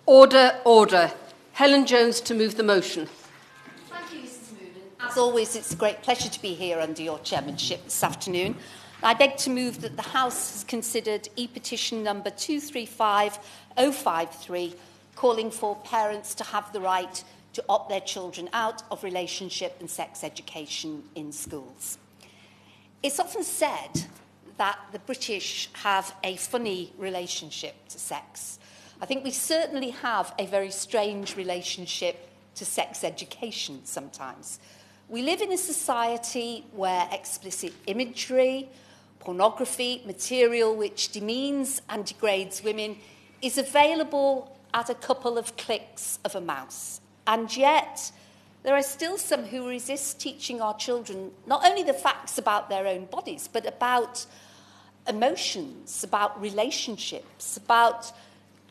Order, order. Helen Jones to move the motion. Thank you, Mrs. Moonen. As always, it's a great pleasure to be here under your chairmanship this afternoon. I beg to move that the House has considered e-petition number 235053, calling for parents to have the right to opt their children out of relationship and sex education in schools. It's often said that the British have a funny relationship to sex. I think we certainly have a very strange relationship to sex education sometimes. We live in a society where explicit imagery, pornography, material which demeans and degrades women is available at a couple of clicks of a mouse. And yet, there are still some who resist teaching our children not only the facts about their own bodies, but about emotions, about relationships, about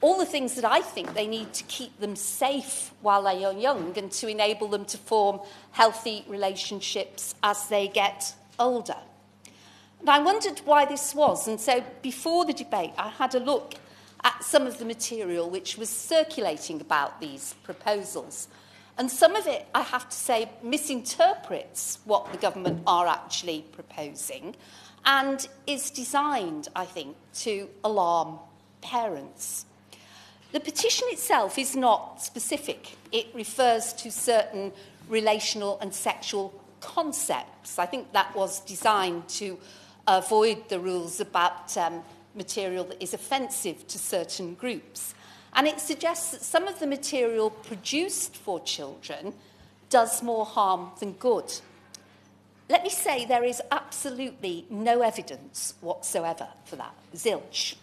all the things that I think they need to keep them safe while they are young and to enable them to form healthy relationships as they get older. And I wondered why this was, and so before the debate I had a look at some of the material which was circulating about these proposals. And some of it, I have to say, misinterprets what the government are actually proposing and is designed, I think, to alarm parents. The petition itself is not specific. It refers to certain relational and sexual concepts. I think that was designed to avoid the rules about material that is offensive to certain groups. And it suggests that some of the material produced for children does more harm than good. Let me say there is absolutely no evidence whatsoever for that. Zilch.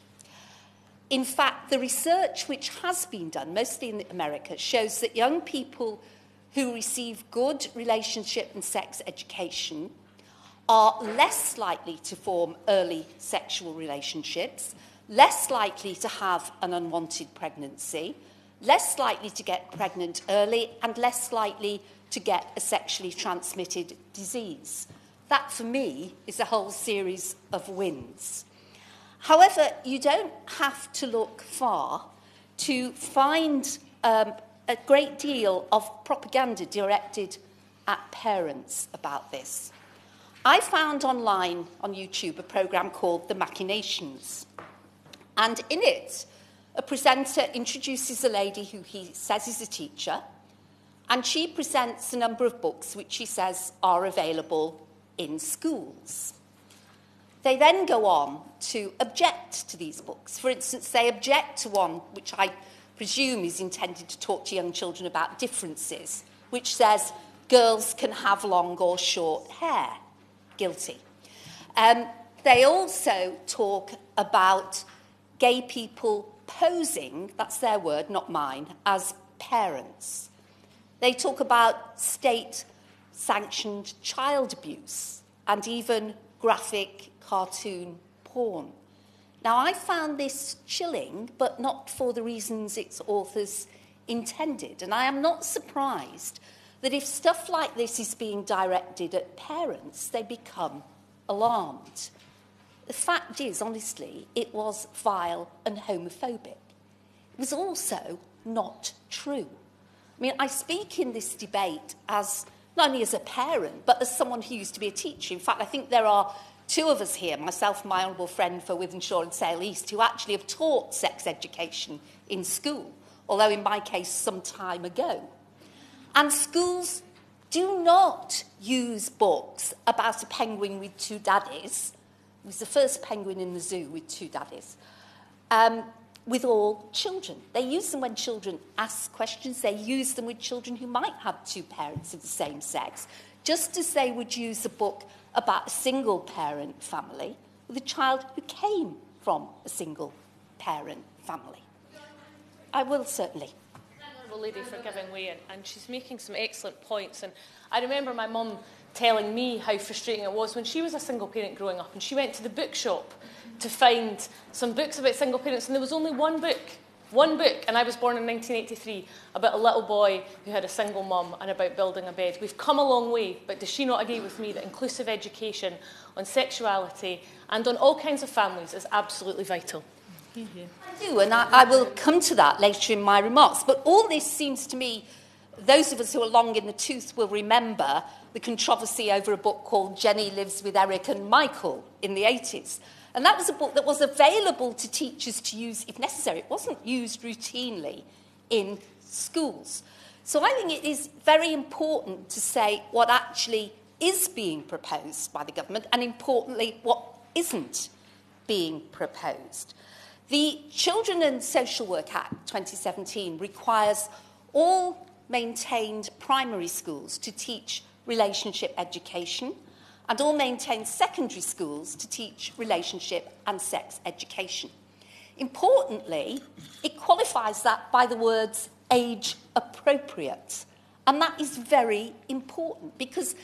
In fact, the research which has been done, mostly in America, shows that young people who receive good relationship and sex education are less likely to form early sexual relationships, less likely to have an unwanted pregnancy, less likely to get pregnant early, and less likely to get a sexually transmitted disease. That, for me, is a whole series of wins. However, you don't have to look far to find a great deal of propaganda directed at parents about this. I found online on YouTube a programme called The Machinations. And in it, a presenter introduces a lady who he says is a teacher, and she presents a number of books which she says are available in schools. They then go on to object to these books. For instance, they object to one which I presume is intended to talk to young children about differences, which says girls can have long or short hair. Guilty. They also talk about gay people posing, that's their word, not mine, as parents. They talk about state-sanctioned child abuse and even graphic cartoon porn. Now, I found this chilling, but not for the reasons its authors intended. And I am not surprised that if stuff like this is being directed at parents, they become alarmed. The fact is, honestly, it was vile and homophobic. It was also not true. I mean, I speak in this debate as not only as a parent, but as someone who used to be a teacher. In fact, I think there are two of us here, myself and my honourable friend for Wythenshawe and Sale East, who actually have taught sex education in school, although in my case some time ago. And schools do not use books about a penguin with two daddies. It was the first penguin in the zoo with two daddies. With all children. They use them when children ask questions. They use them with children who might have two parents of the same sex, just as they would use a book about a single-parent family with a child who came from a single-parent family. I will certainly. Lady for giving way, and she's making some excellent points. And I remember my mum telling me how frustrating it was when she was a single parent growing up, and she went to the bookshop to find some books about single parents, and there was only one book, and I was born in 1983, about a little boy who had a single mum and about building a bed. We've come a long way, but does she not agree with me that inclusive education on sexuality and on all kinds of families is absolutely vital? I do, and I will come to that later in my remarks. But all this seems to me, those of us who are long in the tooth will remember the controversy over a book called Jenny Lives with Eric and Michael in the 80s. And that was a book that was available to teachers to use if necessary. It wasn't used routinely in schools. So I think it is very important to say what actually is being proposed by the government and, importantly, what isn't being proposed. The Children and Social Work Act 2017 requires all maintained primary schools to teach relationship education and all maintained secondary schools to teach relationship and sex education. Importantly, it qualifies that by the words age appropriate. And that is very important because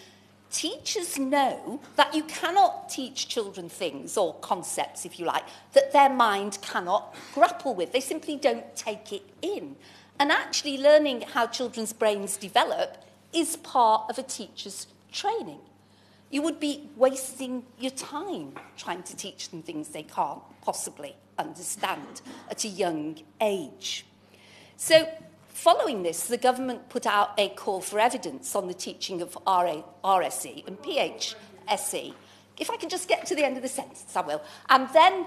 teachers know that you cannot teach children things or concepts, if you like, that their mind cannot grapple with. They simply don't take it in. And actually learning how children's brains develop is part of a teacher's training. You would be wasting your time trying to teach them things they can't possibly understand at a young age. So, following this, the government put out a call for evidence on the teaching of RSE and PHSE. If I can just get to the end of the sentence, I will. And then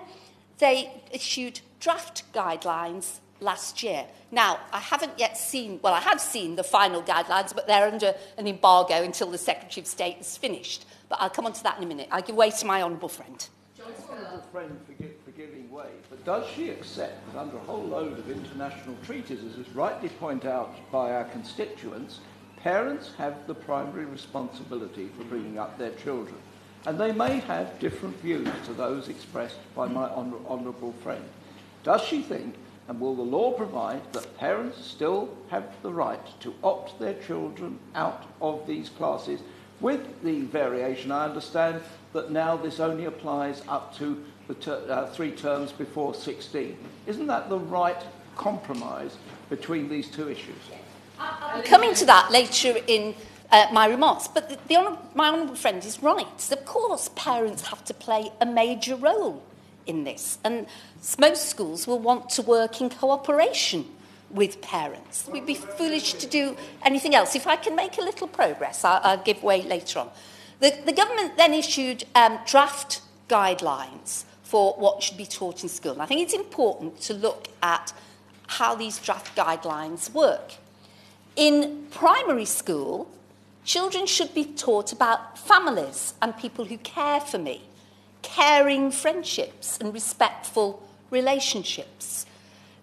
they issued draft guidelines last year. Now, I haven't yet seen, well, I have seen the final guidelines, but they're under an embargo until the Secretary of State is finished. But I'll come on to that in a minute. I'll give way to my honourable friend. Honourable friend for giving way, but does she accept that under a whole load of international treaties, as is rightly pointed out by our constituents, parents have the primary responsibility for bringing up their children? And they may have different views to those expressed by my honourable friend. Does she think, and will the law provide, that parents still have the right to opt their children out of these classes, with the variation, I understand, that now this only applies up to the 3 terms before 16. Isn't that the right compromise between these two issues? I'm coming to that later in my remarks, but my honourable friend is right. Of course, parents have to play a major role in this, and most schools will want to work in cooperation with parents. We'd be foolish to do anything else. If I can make a little progress, I'll give way later on. The government then issued draft guidelines for what should be taught in school. And I think it's important to look at how these draft guidelines work. In primary school, children should be taught about families and people who care for me, caring friendships and respectful relationships.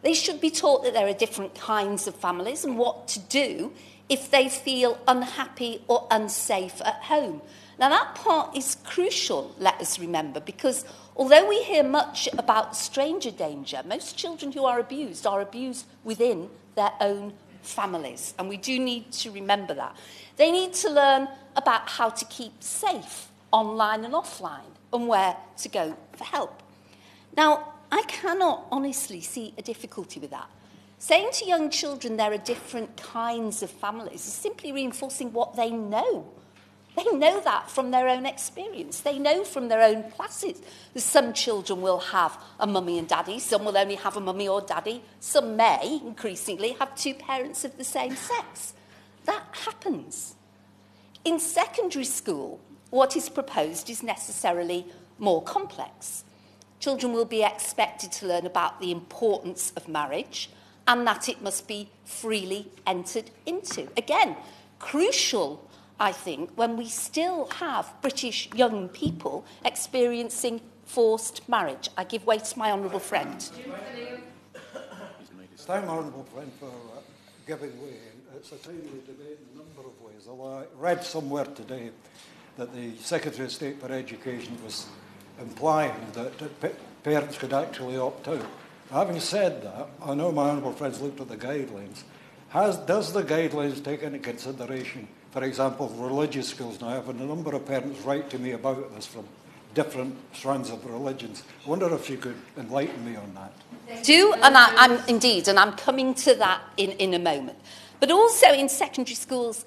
They should be taught that there are different kinds of families and what to do if they feel unhappy or unsafe at home. Now, that part is crucial, let us remember, because although we hear much about stranger danger, most children who are abused within their own families, and we do need to remember that. They need to learn about how to keep safe online and offline and where to go for help. Now, I cannot honestly see a difficulty with that. Saying to young children there are different kinds of families is simply reinforcing what they know. They know that from their own experience. They know from their own classes that some children will have a mummy and daddy, some will only have a mummy or daddy, some may, increasingly, have 2 parents of the same sex. That happens. In secondary school, what is proposed is necessarily more complex. Children will be expected to learn about the importance of marriage and that it must be freely entered into. Again, crucial, I think, when we still have British young people experiencing forced marriage. I give way to my honourable friend. Thank my honourable friend for giving way. It's a timely debate in a number of ways. Although I read somewhere today that the Secretary of State for Education was implying that parents could actually opt out. Having said that, I know my honourable friends looked at the guidelines. Does the guidelines take into consideration, for example, religious schools? Now, I have a number of parents write to me about this from different strands of religions. I wonder if you could enlighten me on that. Do, and I'm coming to that in a moment. But also in secondary schools,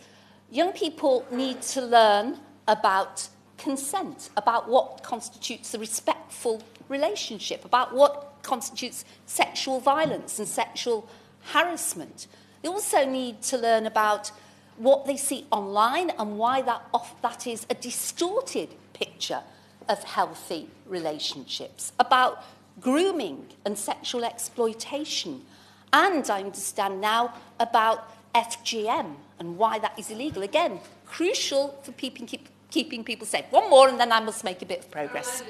young people need to learn about consent, about what constitutes a respectful relationship, about what constitutes sexual violence and sexual harassment. They also need to learn about what they see online and why that is a distorted picture of healthy relationships, about grooming and sexual exploitation, and I understand now about FGM and why that is illegal. Again, crucial for keeping people safe. One more and then I must make a bit of progress.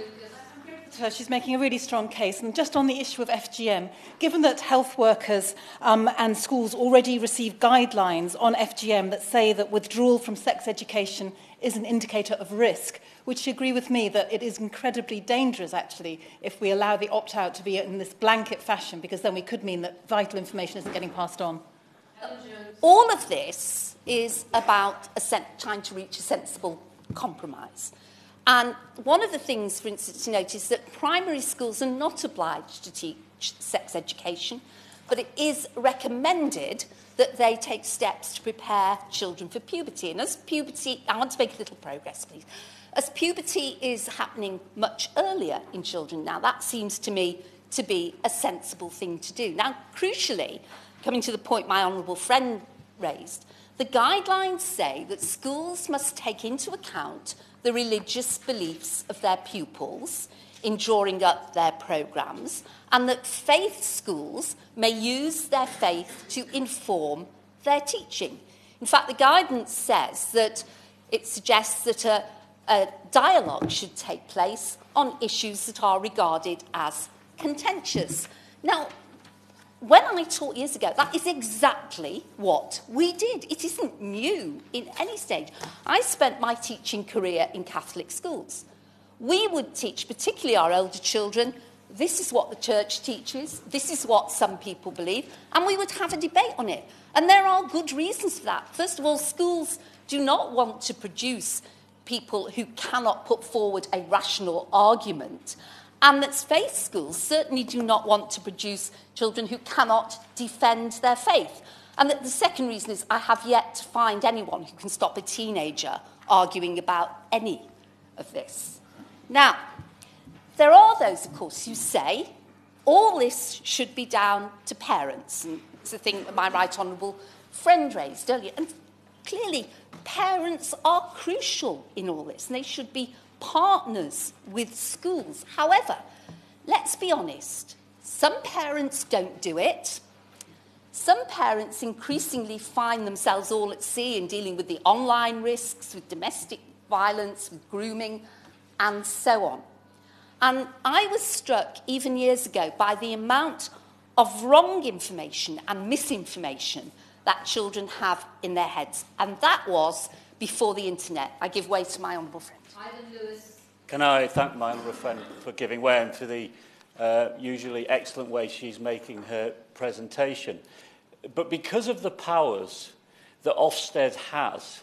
She's making a really strong case. And just on the issue of FGM, given that health workers and schools already receive guidelines on FGM that say that withdrawal from sex education is an indicator of risk, would you agree with me that it is incredibly dangerous, actually, if we allow the opt-out to be in this blanket fashion, because then we could mean that vital information isn't getting passed on? All of this is about trying to reach a sensible compromise. And one of the things, for instance, to note is that primary schools are not obliged to teach sex education, but it is recommended that they take steps to prepare children for puberty. And as puberty, I want to make a little progress, please. As puberty is happening much earlier in children now, that seems to me to be a sensible thing to do. Now, crucially, coming to the point my honourable friend raised, the guidelines say that schools must take into account the religious beliefs of their pupils in drawing up their programmes, and that faith schools may use their faith to inform their teaching. In fact, the guidance says that it suggests that a dialogue should take place on issues that are regarded as contentious. Now, when I taught years ago, that is exactly what we did. It isn't new in any stage. I spent my teaching career in Catholic schools. We would teach, particularly our elder children, this is what the church teaches, this is what some people believe, and we would have a debate on it. And there are good reasons for that. First of all, schools do not want to produce people who cannot put forward a rational argument. And that faith schools certainly do not want to produce children who cannot defend their faith. And that the second reason is I have yet to find anyone who can stop a teenager arguing about any of this. Now, there are those, of course, who say all this should be down to parents. And it's a thing that my right honourable friend raised earlier. And clearly, parents are crucial in all this, and they should be partners with schools. However, let's be honest, some parents don't do it. Some parents increasingly find themselves all at sea in dealing with the online risks, with domestic violence, with grooming, and so on. And I was struck, even years ago, by the amount of wrong information and misinformation that children have in their heads. And that was before the internet. I give way to my honourable friend. Can I thank my honourable friend for giving way and for the usually excellent way she's making her presentation. But because of the powers that Ofsted has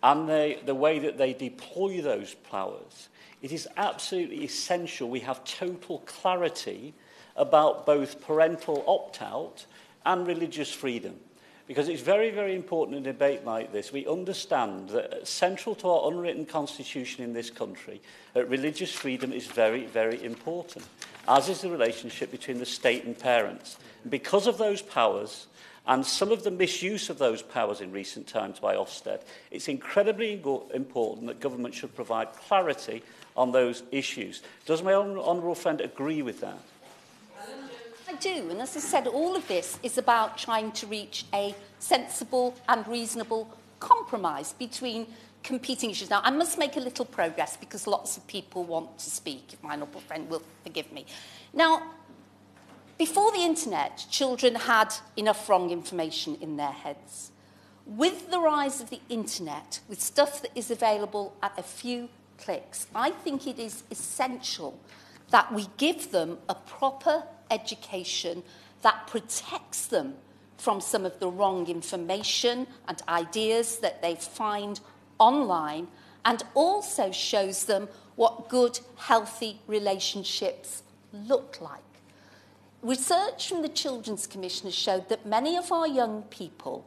and the way that they deploy those powers, it is absolutely essential we have total clarity about both parental opt-out and religious freedom. Because it's very, very important in a debate like this, we understand that central to our unwritten constitution in this country, that religious freedom is very, very important, as is the relationship between the state and parents. And because of those powers, and some of the misuse of those powers in recent times by Ofsted, it's incredibly important that government should provide clarity on those issues. Does my honourable friend agree with that? I do, and as I said, all of this is about trying to reach a sensible and reasonable compromise between competing issues. Now, I must make a little progress because lots of people want to speak, if my honourable friend will forgive me. Now, before the internet, children had enough wrong information in their heads. With the rise of the internet, with stuff that is available at a few clicks, I think it is essential that we give them a proper education that protects them from some of the wrong information and ideas that they find online, and also shows them what good, healthy relationships look like. Research from the Children's Commission has showed that many of our young people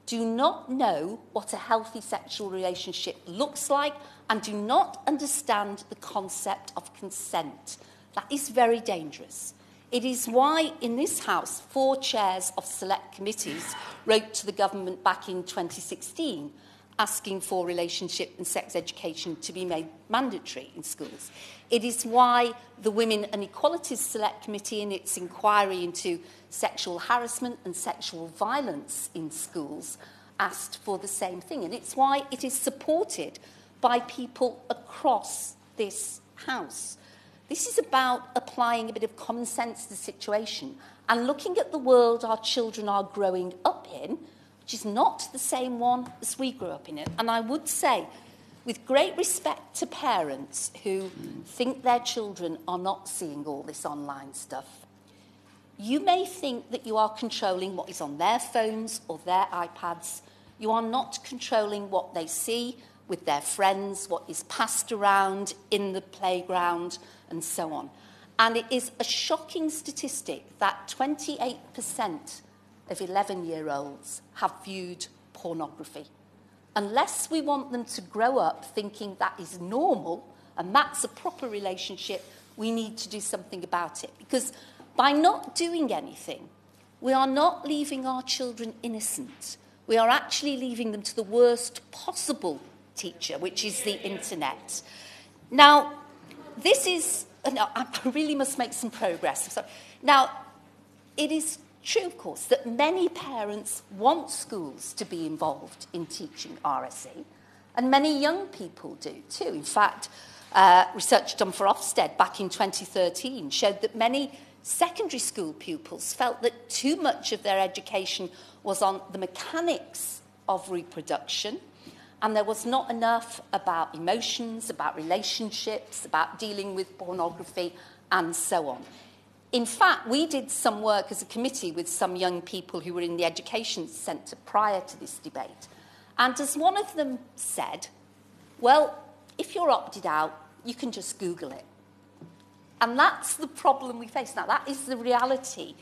do not know what a healthy sexual relationship looks like and do not understand the concept of consent. That is very dangerous. It is why, in this House, 4 chairs of select committees wrote to the government back in 2016 asking for relationship and sex education to be made mandatory in schools. It is why the Women and Equalities Select Committee, in its inquiry into sexual harassment and sexual violence in schools, asked for the same thing. And it's why it is supported by people across this House. This is about applying a bit of common sense to the situation and looking at the world our children are growing up in, which is not the same one as we grew up in it. And I would say, with great respect to parents who think their children are not seeing all this online stuff, you may think that you are controlling what is on their phones or their iPads. You are not controlling what they see with their friends, what is passed around in the playground, and so on. And it is a shocking statistic that 28% of 11-year-olds have viewed pornography. Unless we want them to grow up thinking that is normal and that's a proper relationship, we need to do something about it. Because by not doing anything, we are not leaving our children innocent. We are actually leaving them to the worst possible teacher, which is the internet. Now, this is... No, I really must make some progress. So, now, it is true, of course, that many parents want schools to be involved in teaching RSE, and many young people do too. In fact, research done for Ofsted back in 2013 showed that many secondary school pupils felt that too much of their education was on the mechanics of reproduction, and there was not enough about emotions, about relationships, about dealing with pornography, and so on. In fact, we did some work as a committee with some young people who were in the education centre prior to this debate. And as one of them said, well, if you're opted out, you can just Google it. And that's the problem we face now. That is the reality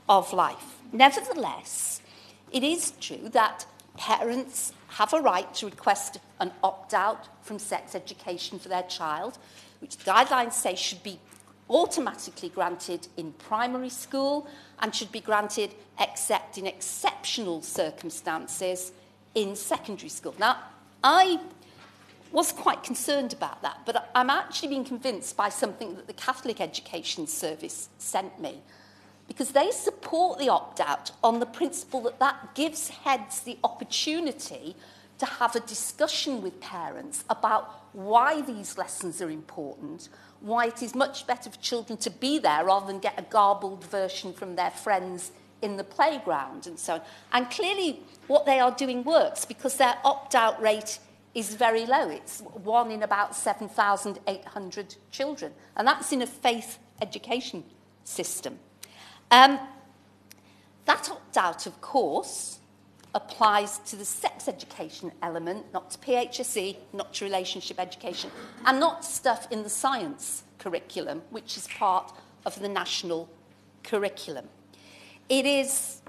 of life. Nevertheless, it is true that parents have a right to request an opt-out from sex education for their child, which the guidelines say should be automatically granted in primary school and should be granted except in exceptional circumstances in secondary school. Now, I was quite concerned about that, but I'm actually being convinced by something that the Catholic Education Service sent me, because they support the opt-out on the principle that that gives heads the opportunity to have a discussion with parents about why these lessons are important, why it is much better for children to be there rather than get a garbled version from their friends in the playground and so on. And clearly what they are doing works because their opt-out rate is very low. It's 1 in about 7,800 children. And that's in a faith education system. That opt-out, of course, applies to the sex education element, not to PHSE, not to relationship education, and not stuff in the science curriculum, which is part of the national curriculum. It is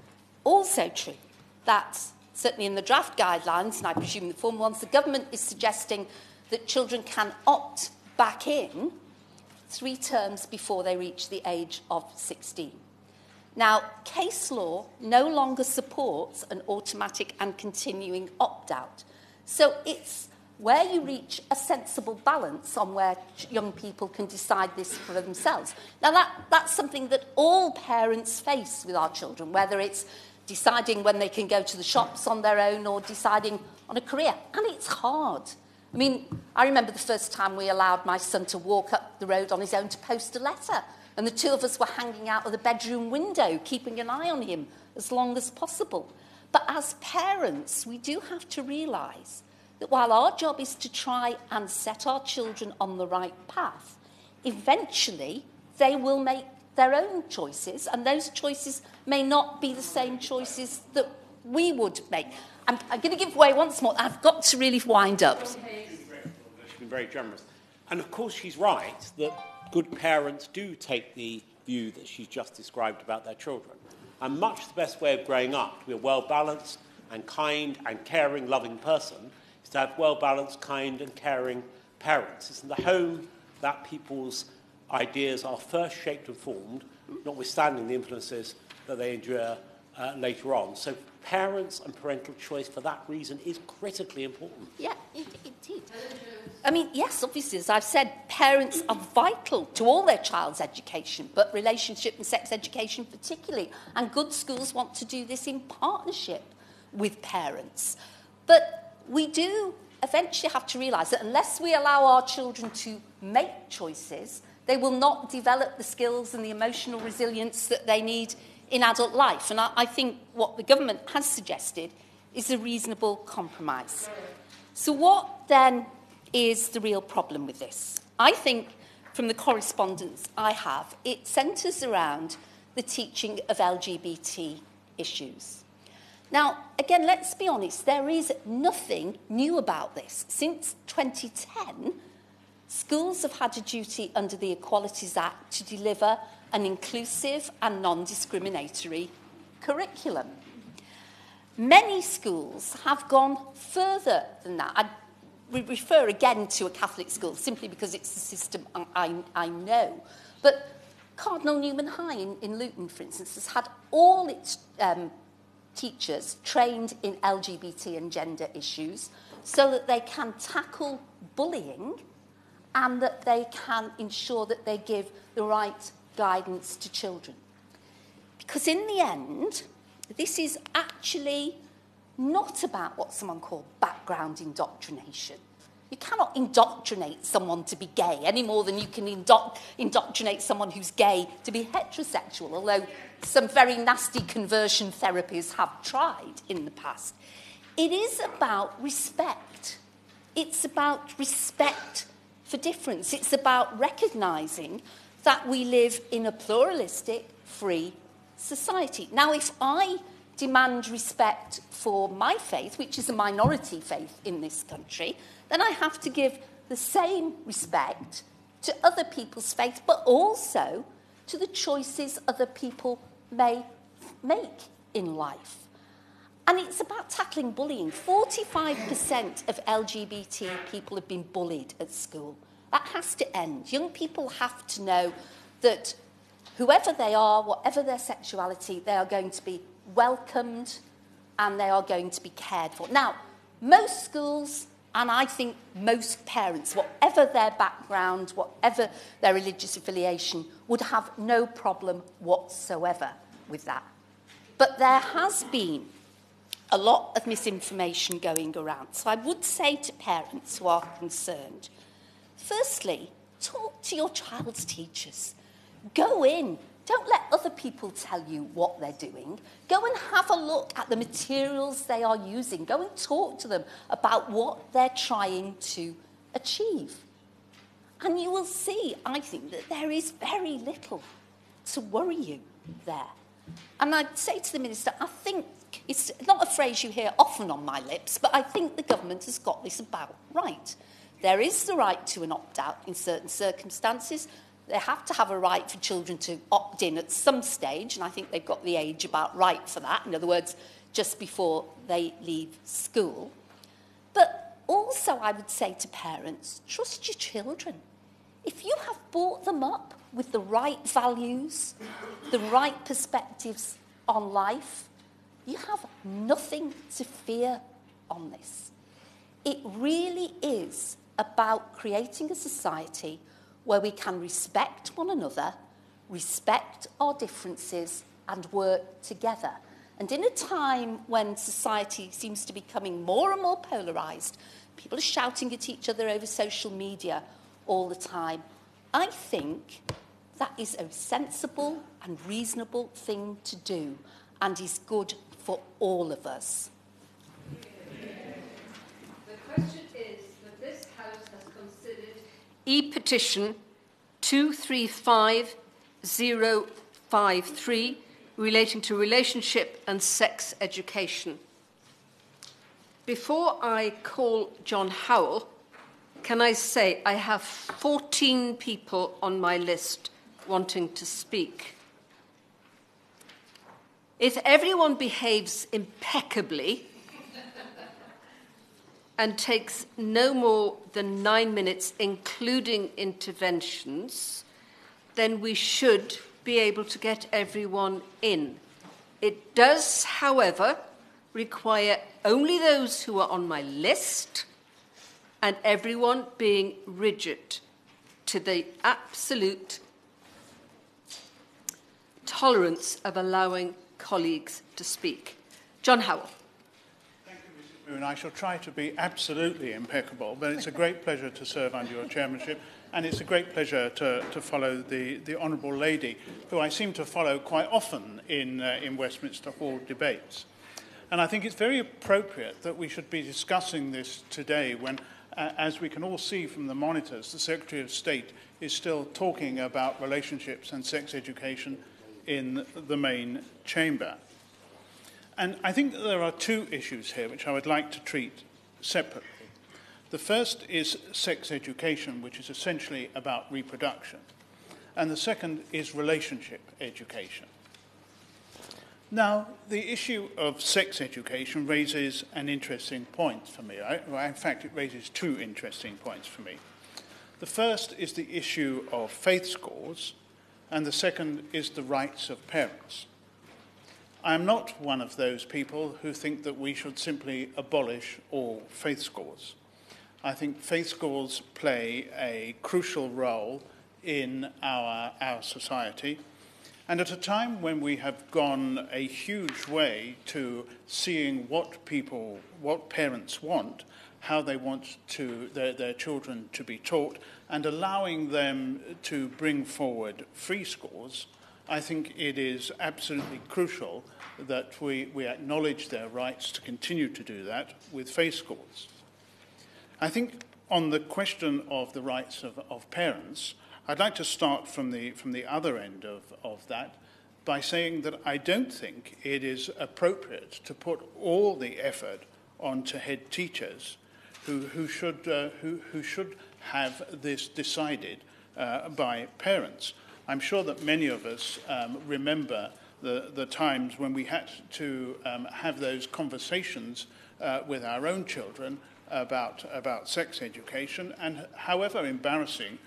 also true that, certainly in the draft guidelines, and I presume the formal ones, the government is suggesting that children can opt back in 3 terms before they reach the age of 16. Now, case law no longer supports an automatic and continuing opt-out. So it's where you reach a sensible balance on where young people can decide this for themselves. Now, that's something that all parents face with our children, whether it's deciding when they can go to the shops on their own or deciding on a career. And it's hard. I mean, I remember the first time we allowed my son to walk up the road on his own to post a letter. And the 2 of us were hanging out of the bedroom window, keeping an eye on him as long as possible. But as parents, we do have to realise that while our job is to try and set our children on the right path, eventually they will make their own choices, and those choices may not be the same choices that we would make. I'm going to give way once more. I've got to really wind up. She's been very generous. And of course she's right that good parents do take the view that she's just described about their children. And much the best way of growing up to be a well-balanced and kind and caring, loving person is to have well-balanced, kind and caring parents. It's in the home that people's ideas are first shaped and formed, notwithstanding the influences that they endure later on. So parents and parental choice for that reason is critically important. Yeah, indeed. I mean, yes, obviously, as I've said, parents are vital to all their child's education, but relationship and sex education particularly. And good schools want to do this in partnership with parents. But we do eventually have to realise that unless we allow our children to make choices, they will not develop the skills and the emotional resilience that they need in adult life. And I think what the government has suggested is a reasonable compromise. So what then is the real problem with this? I think from the correspondence I have, it centres around the teaching of LGBT issues. Now, again, let's be honest, there is nothing new about this. Since 2010, schools have had a duty under the Equalities Act to deliver an inclusive and non-discriminatory curriculum. Many schools have gone further than that. We refer again to a Catholic school simply because it's the system I know. But Cardinal Newman High in Luton, for instance, has had all its teachers trained in LGBT and gender issues so that they can tackle bullying and that they can ensure that they give the right guidance to children. Because in the end, this is actually not about what someone called background indoctrination. You cannot indoctrinate someone to be gay any more than you can indoctrinate someone who's gay to be heterosexual, although some very nasty conversion therapies have tried in the past. It is about respect. It's about respect for difference. It's about recognising that we live in a pluralistic, free society. Now, if I demand respect for my faith, which is a minority faith in this country, then I have to give the same respect to other people's faith, but also to the choices other people may make in life. And it's about tackling bullying. 45% of LGBT people have been bullied at school. That has to end. Young people have to know that whoever they are, whatever their sexuality, they are going to be welcomed and they are going to be cared for. Now, most schools, and I think most parents, whatever their background, whatever their religious affiliation, would have no problem whatsoever with that. But there has been a lot of misinformation going around. So I would say to parents who are concerned, firstly, talk to your child's teachers. Go in. Don't let other people tell you what they're doing. Go and have a look at the materials they are using. Go and talk to them about what they're trying to achieve. And you will see, I think, that there is very little to worry you there. And I'd say to the Minister, I think it's not a phrase you hear often on my lips, but I think the government has got this about right. There is the right to an opt-out in certain circumstances. They have to have a right for children to opt in at some stage, and I think they've got the age about right for that. In other words, just before they leave school. But also I would say to parents, trust your children. If you have brought them up with the right values, the right perspectives on life, you have nothing to fear on this. It really is about creating a society where we can respect one another, respect our differences, and work together. And in a time when society seems to be becoming more and more polarised, people are shouting at each other over social media all the time, I think that is a sensible and reasonable thing to do and is good for all of us. The question is that this House has considered e-petition 235053 relating to relationship and sex education. Before I call John Howell, can I say I have 14 people on my list wanting to speak. If everyone behaves impeccably and takes no more than 9 minutes, including interventions, then we should be able to get everyone in. It does, however, require only those who are on my list and everyone being rigid to the absolute tolerance of allowing colleagues to speak. John Howell. Thank you, Mrs. Moon. I shall try to be absolutely impeccable, but it's a great pleasure to serve under your chairmanship, and it's a great pleasure to follow the Honourable Lady, who I seem to follow quite often in Westminster Hall debates. And I think it's very appropriate that we should be discussing this today when, as we can all see from the monitors, the Secretary of State is still talking about relationships and sex education in the main chamber. And I think that there are two issues here which I would like to treat separately. The first is sex education, which is essentially about reproduction. And the second is relationship education. Now, the issue of sex education raises an interesting point for me. In fact, it raises two interesting points for me. The first is the issue of faith scores, and the second is the rights of parents. I am not one of those people who think that we should simply abolish all faith scores. I think faith scores play a crucial role in our society. And at a time when we have gone a huge way to seeing what parents want, how they want their children to be taught, and allowing them to bring forward free scores, I think it is absolutely crucial that we acknowledge their rights to continue to do that with faith scores. I think on the question of the rights of parents, I'd like to start from the other end of that by saying that I don't think it is appropriate to put all the effort onto head teachers who should have this decided by parents. I'm sure that many of us remember the times when we had to have those conversations with our own children about sex education, and however embarrassing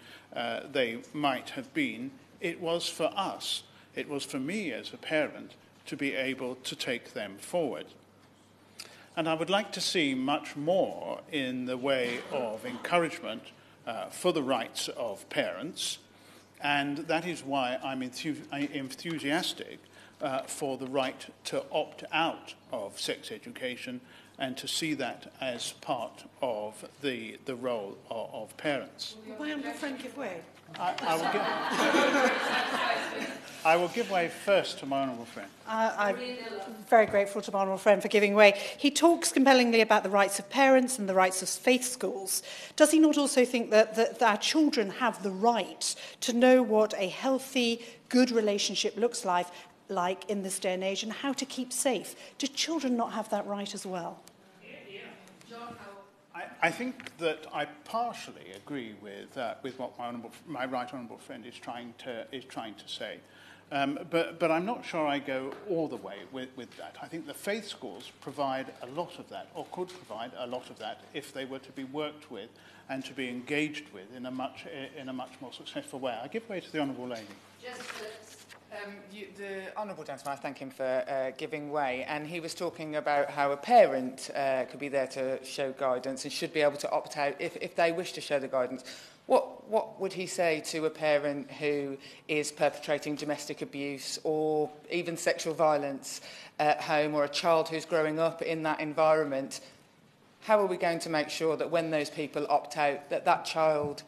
they might have been, it was for us, it was for me as a parent to be able to take them forward. And I would like to see much more in the way of encouragement for the rights of parents, and that is why I'm enthusiastic for the right to opt out of sex education and to see that as part of the role of parents. Why am I friend give way? I will give way first to my honourable friend. I'm very grateful to my honourable friend for giving way. He talks compellingly about the rights of parents and the rights of faith schools. Does he not also think that our children have the right to know what a healthy, good relationship looks like in this day and age, and how to keep safe? Do children not have that right as well? I think that I partially agree with what my right honourable friend is trying to say, but I'm not sure I go all the way with that. I think the faith schools provide a lot of that, or could provide a lot of that, if they were to be worked with and to be engaged with in a much more successful way. I give way to the honourable lady. The honourable gentleman, I thank him for giving way, and he was talking about how a parent could be there to show guidance and should be able to opt out if they wish to show the guidance. What would he say to a parent who is perpetrating domestic abuse or even sexual violence at home, or a child who's growing up in that environment? How are we going to make sure that when those people opt out, that child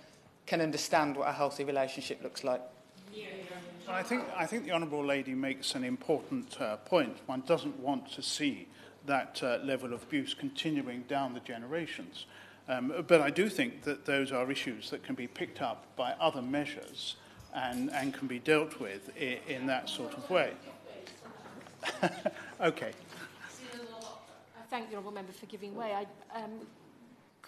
can understand what a healthy relationship looks like? Well, I think the honourable lady makes an important point. One doesn't want to see that level of abuse continuing down the generations. But I do think that those are issues that can be picked up by other measures and can be dealt with in that sort of way. Okay. I thank the honourable member for giving way.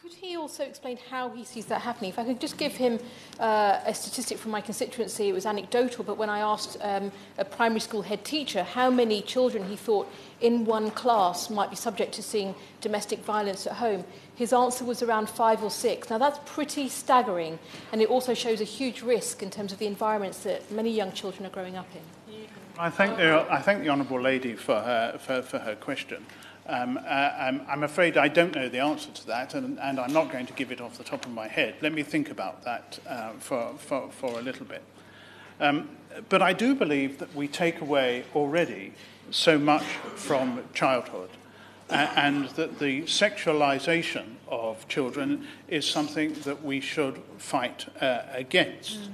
Could he also explain how he sees that happening? If I could just give him a statistic from my constituency, it was anecdotal, but when I asked a primary school head teacher how many children he thought in one class might be subject to seeing domestic violence at home, his answer was around 5 or 6. Now, that's pretty staggering, and it also shows a huge risk in terms of the environments that many young children are growing up in. I thank the Honourable Lady for her question. I'm afraid I don't know the answer to that, and I'm not going to give it off the top of my head. Let me think about that for a little bit. But I do believe that we take away already so much from childhood, and that the sexualisation of children is something that we should fight against.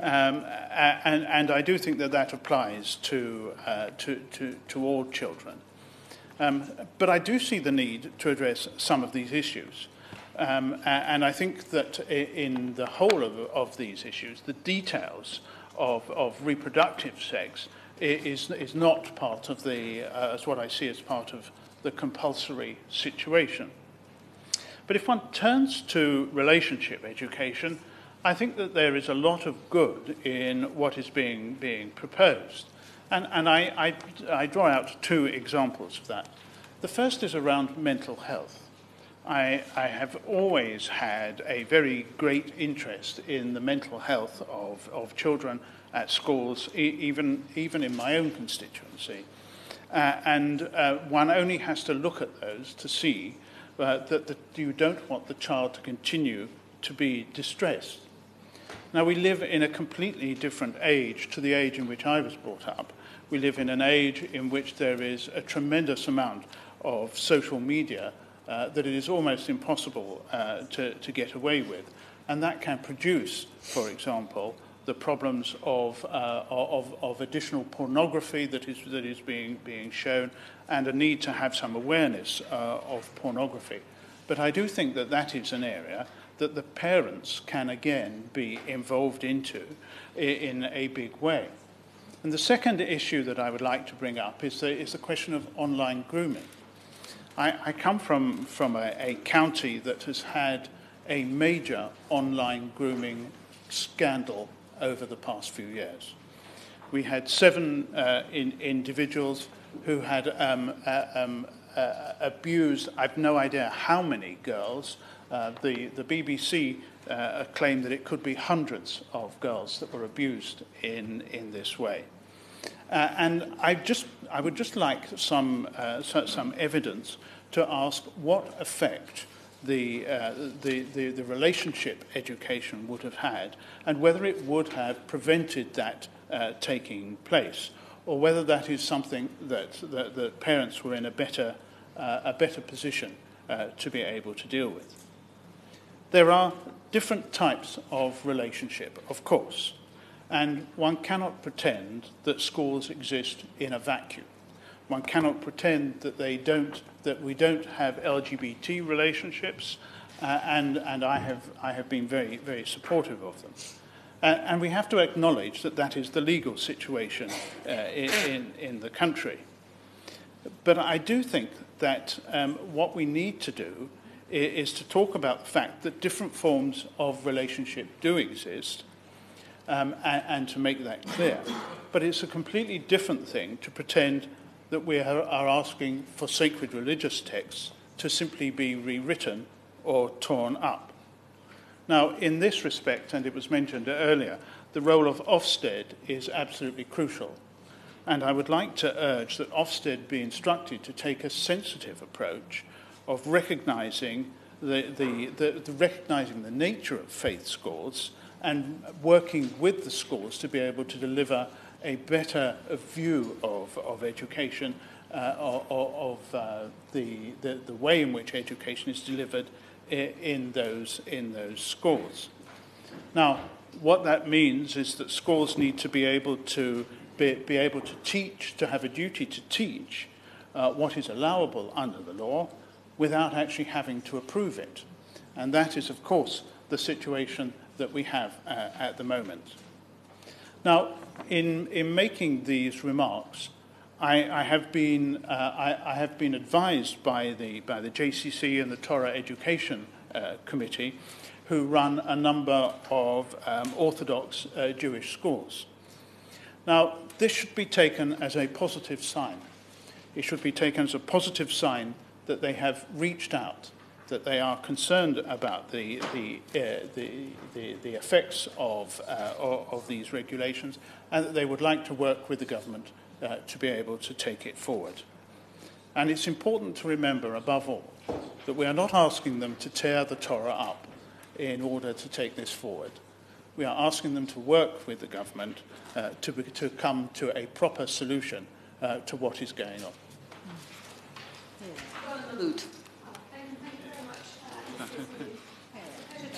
And I do think that that applies to all children. But I do see the need to address some of these issues. And I think that in the whole of these issues, the details of reproductive sex is not part of the, as what I see as part of the compulsory situation. But if one turns to relationship education, I think that there is a lot of good in what is being proposed. And I draw out 2 examples of that. The first is around mental health. I have always had a very great interest in the mental health of children at schools, even in my own constituency. And one only has to look at those to see that you don't want the child to continue to be distressed. Now, we live in a completely different age to the age in which I was brought up. We live in an age in which there is a tremendous amount of social media that it is almost impossible to get away with. And that can produce, for example, the problems of additional pornography that is being shown, and a need to have some awareness of pornography. But I do think that that is an area that the parents can again be involved into in a big way. And the second issue that I would like to bring up is the question of online grooming. I come from a county that has had a major online grooming scandal over the past few years. We had 7 individuals who had abused, I've no idea how many girls. The BBC claimed that it could be hundreds of girls that were abused in this way. And I would just like some evidence to ask what effect the relationship education would have had, and whether it would have prevented that taking place, or whether that is something that parents were in a better position to be able to deal with. There are different types of relationship, of course, and one cannot pretend that schools exist in a vacuum. One cannot pretend that we don't have LGBT relationships, and I have been very, very supportive of them. And we have to acknowledge that that is the legal situation in the country. But I do think that what we need to do is to talk about the fact that different forms of relationship do exist, and to make that clear. But it's a completely different thing to pretend that we are asking for sacred religious texts to simply be rewritten or torn up. Now, in this respect, and it was mentioned earlier, the role of Ofsted is absolutely crucial. And I would like to urge that Ofsted be instructed to take a sensitive approach of recognising recognizing the nature of faith schools and working with the schools to be able to deliver a better view of education, of the way in which education is delivered in those schools. Now, what that means is that schools need to be able to teach, to have a duty to teach what is allowable under the law without actually having to approve it. And that is, of course, the situation that we have at the moment. Now, in making these remarks, I have been advised by the JCC and the Torah Education Committee, who run a number of Orthodox Jewish schools. Now, this should be taken as a positive sign. It should be taken as a positive sign that they have reached out, that they are concerned about the effects of these regulations, and that they would like to work with the government to be able to take it forward. And it's important to remember, above all, that we are not asking them to tear the Torah up in order to take this forward. We are asking them to work with the government to come to a proper solution to what is going on.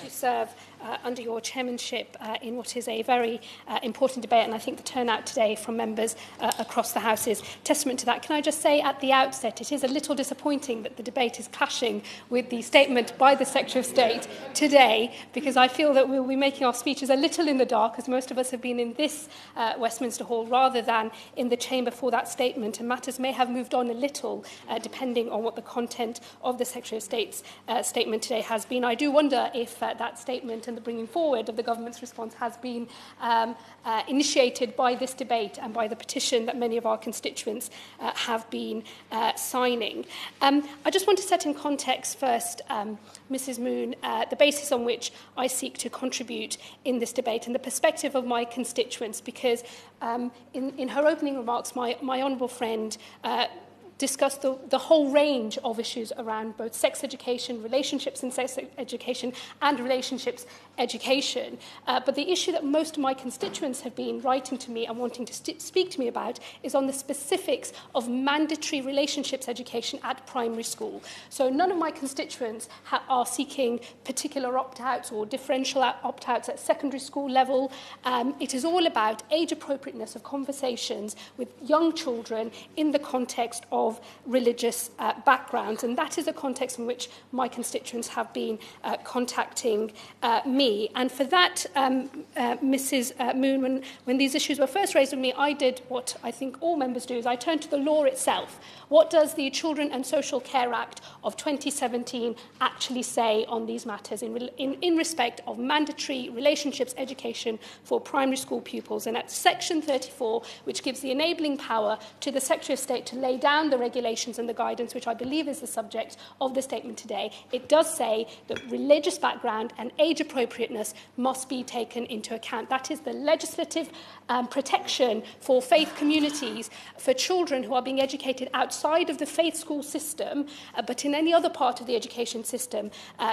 To serve under your chairmanship in what is a very important debate, and I think the turnout today from members across the House is testament to that. Can I just say at the outset, it is a little disappointing that the debate is clashing with the statement by the Secretary of State today, because I feel that we'll be making our speeches a little in the dark, as most of us have been in this Westminster Hall rather than in the chamber for that statement, and matters may have moved on a little depending on what the content of the Secretary of State's statement today has been. I do wonder if that statement and the bringing forward of the government's response has been initiated by this debate and by the petition that many of our constituents have been signing. I just want to set in context first, Mrs. Moon, the basis on which I seek to contribute in this debate and the perspective of my constituents, because in her opening remarks, my honourable friend discussed the whole range of issues around both sex education, relationships in sex education, and relationships education. But the issue that most of my constituents have been writing to me and wanting to speak to me about is on the specifics of mandatory relationships education at primary school. So none of my constituents are seeking particular opt-outs or differential opt-outs at secondary school level. It is all about age appropriateness of conversations with young children in the context of religious backgrounds, and that is a context in which my constituents have been contacting me. And for that, Mrs. Moon, when these issues were first raised with me, I did what I think all members do, is I turned to the law itself. What does the Children and Social Care Act of 2017 actually say on these matters in respect of mandatory relationships education for primary school pupils? And at Section 34, which gives the enabling power to the Secretary of State to lay down the regulations and the guidance, which I believe is the subject of the statement today, it does say that religious background and age appropriateness must be taken into account. That is the legislative protection for faith communities, for children who are being educated outside of the faith school system, but in any other part of the education system,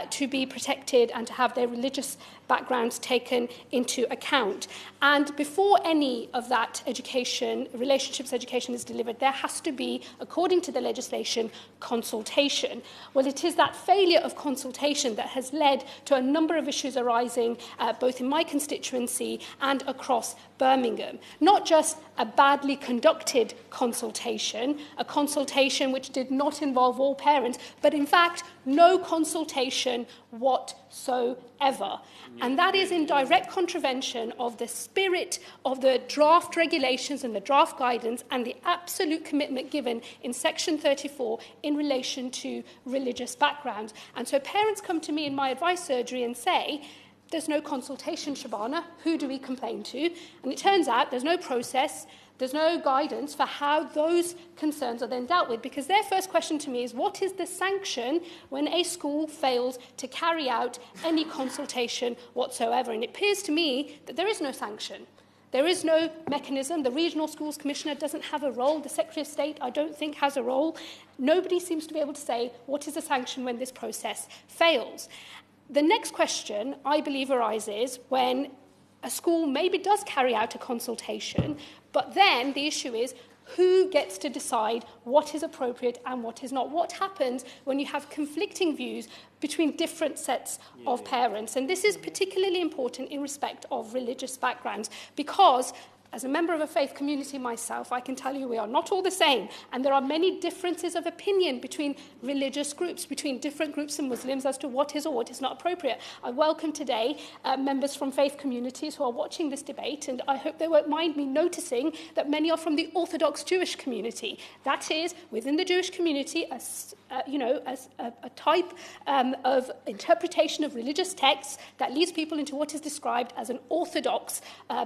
to be protected and to have their religious backgrounds taken into account. And before any of that education, relationships education, is delivered, there has to be, according to the legislation, consultation. Well, it is that failure of consultation that has led to a number of issues arising both in my constituency and across Birmingham. Not just a badly conducted consultation, a consultation which did not involve all parents, but in fact, no consultation whatsoever. And that is in direct contravention of the spirit of the draft regulations and the draft guidance and the absolute commitment given in Section 34 in relation to religious backgrounds. And so parents come to me in my advice surgery and say, there's no consultation, Shabana, who do we complain to? And it turns out there's no process, there's no guidance for how those concerns are then dealt with, because their first question to me is, what is the sanction when a school fails to carry out any consultation whatsoever? And it appears to me that there is no sanction. There is no mechanism. The Regional Schools Commissioner doesn't have a role. The Secretary of State, I don't think, has a role. Nobody seems to be able to say what is the sanction when this process fails. The next question, I believe, arises when a school maybe does carry out a consultation, but then the issue is, who gets to decide what is appropriate and what is not? What happens when you have conflicting views between different sets of parents? And this is particularly important in respect of religious backgrounds, because As a member of a faith community myself, I can tell you we are not all the same. And there are many differences of opinion between religious groups, between different groups of Muslims as to what is or what is not appropriate. I welcome today members from faith communities who are watching this debate, and I hope they won't mind me noticing that many are from the Orthodox Jewish community. That is, within the Jewish community, a type of interpretation of religious texts that leads people into what is described as an orthodox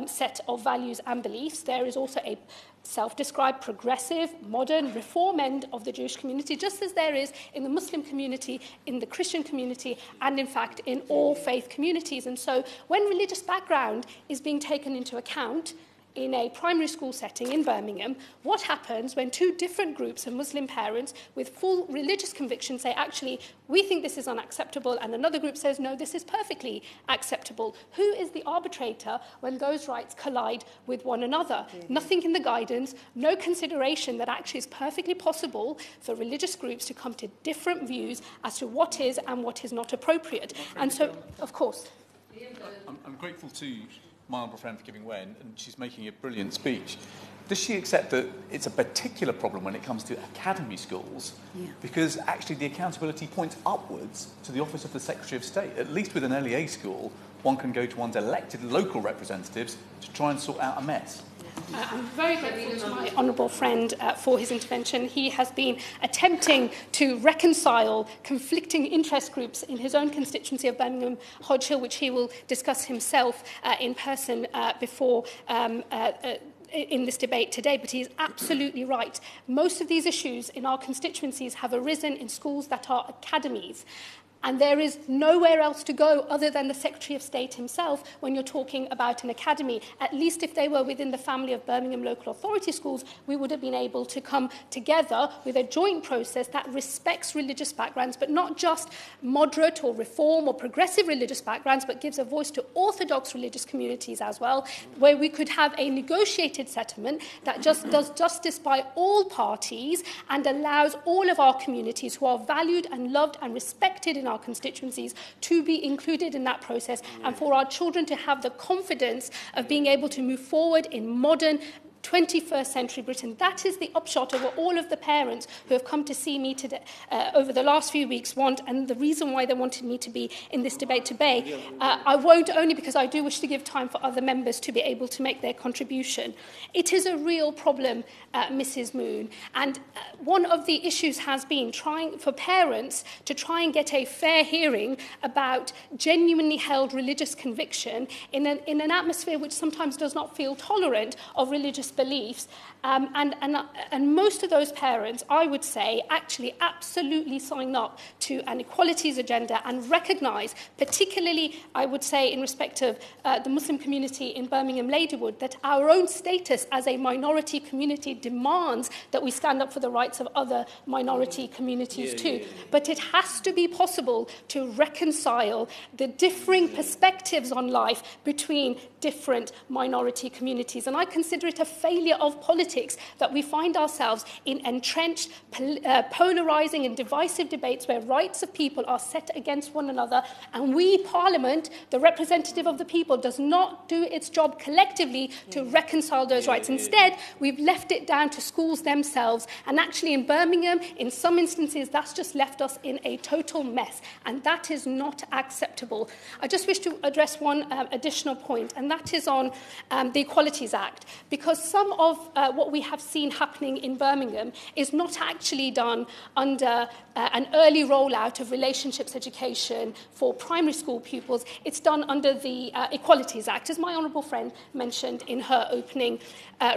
set of values and beliefs. There is also a self-described progressive, modern, reform end of the Jewish community, just as there is in the Muslim community, in the Christian community, and in fact in all faith communities. And so when religious background is being taken into account in a primary school setting in Birmingham, what happens when two different groups of Muslim parents with full religious conviction say, actually, we think this is unacceptable, and another group says, no, this is perfectly acceptable? Who is the arbitrator when those rights collide with one another? Mm-hmm. Nothing in the guidance, no consideration that actually it's perfectly possible for religious groups to come to different views as to what is and what is not appropriate. And so, of course. I'm grateful to my honourable friend for giving way, and she's making a brilliant speech. Does she accept that it's a particular problem when it comes to academy schools? Yeah. Because actually the accountability points upwards to the Office of the Secretary of State. At least with an LEA school, one can go to one's elected local representatives to try and sort out a mess. I'm very grateful to my honourable friend for his intervention. He has been attempting to reconcile conflicting interest groups in his own constituency of Birmingham Hodge Hill, which he will discuss himself in person before in this debate today, but he is absolutely right. Most of these issues in our constituencies have arisen in schools that are academies. And there is nowhere else to go other than the Secretary of State himself when you're talking about an academy. At least if they were within the family of Birmingham local authority schools, we would have been able to come together with a joint process that respects religious backgrounds, but not just moderate or reform or progressive religious backgrounds, but gives a voice to orthodox religious communities as well, where we could have a negotiated settlement that just does justice by all parties and allows all of our communities who are valued and loved and respected in our constituencies to be included in that process, and for our children to have the confidence of being able to move forward in modern 21st century Britain. That is the upshot of what all of the parents who have come to see me today, over the last few weeks want, and the reason why they wanted me to be in this debate today. I won't, only because I do wish to give time for other members to be able to make their contribution. It is a real problem, Mrs. Moon, and one of the issues has been trying for parents to try and get a fair hearing about genuinely held religious conviction in an atmosphere which sometimes does not feel tolerant of religious beliefs. And most of those parents, I would say, actually absolutely sign up to an equalities agenda and recognise, particularly, I would say, in respect of the Muslim community in Birmingham Ladywood, that our own status as a minority community demands that we stand up for the rights of other minority communities too. But it has to be possible to reconcile the differing perspectives on life between different minority communities. And I consider it a failure of politics that we find ourselves in entrenched, polarising and divisive debates where rights of people are set against one another, and we, Parliament, the representative of the people, does not do its job collectively to reconcile those rights. Instead, we've left it down to schools themselves, and actually in Birmingham, in some instances, that's just left us in a total mess, and that is not acceptable. I just wish to address one additional point, and that is on the Equalities Act, because some of what we have seen happening in Birmingham is not actually done under an early rollout of relationships education for primary school pupils. It's done under the Equalities Act, as my honourable friend mentioned in her opening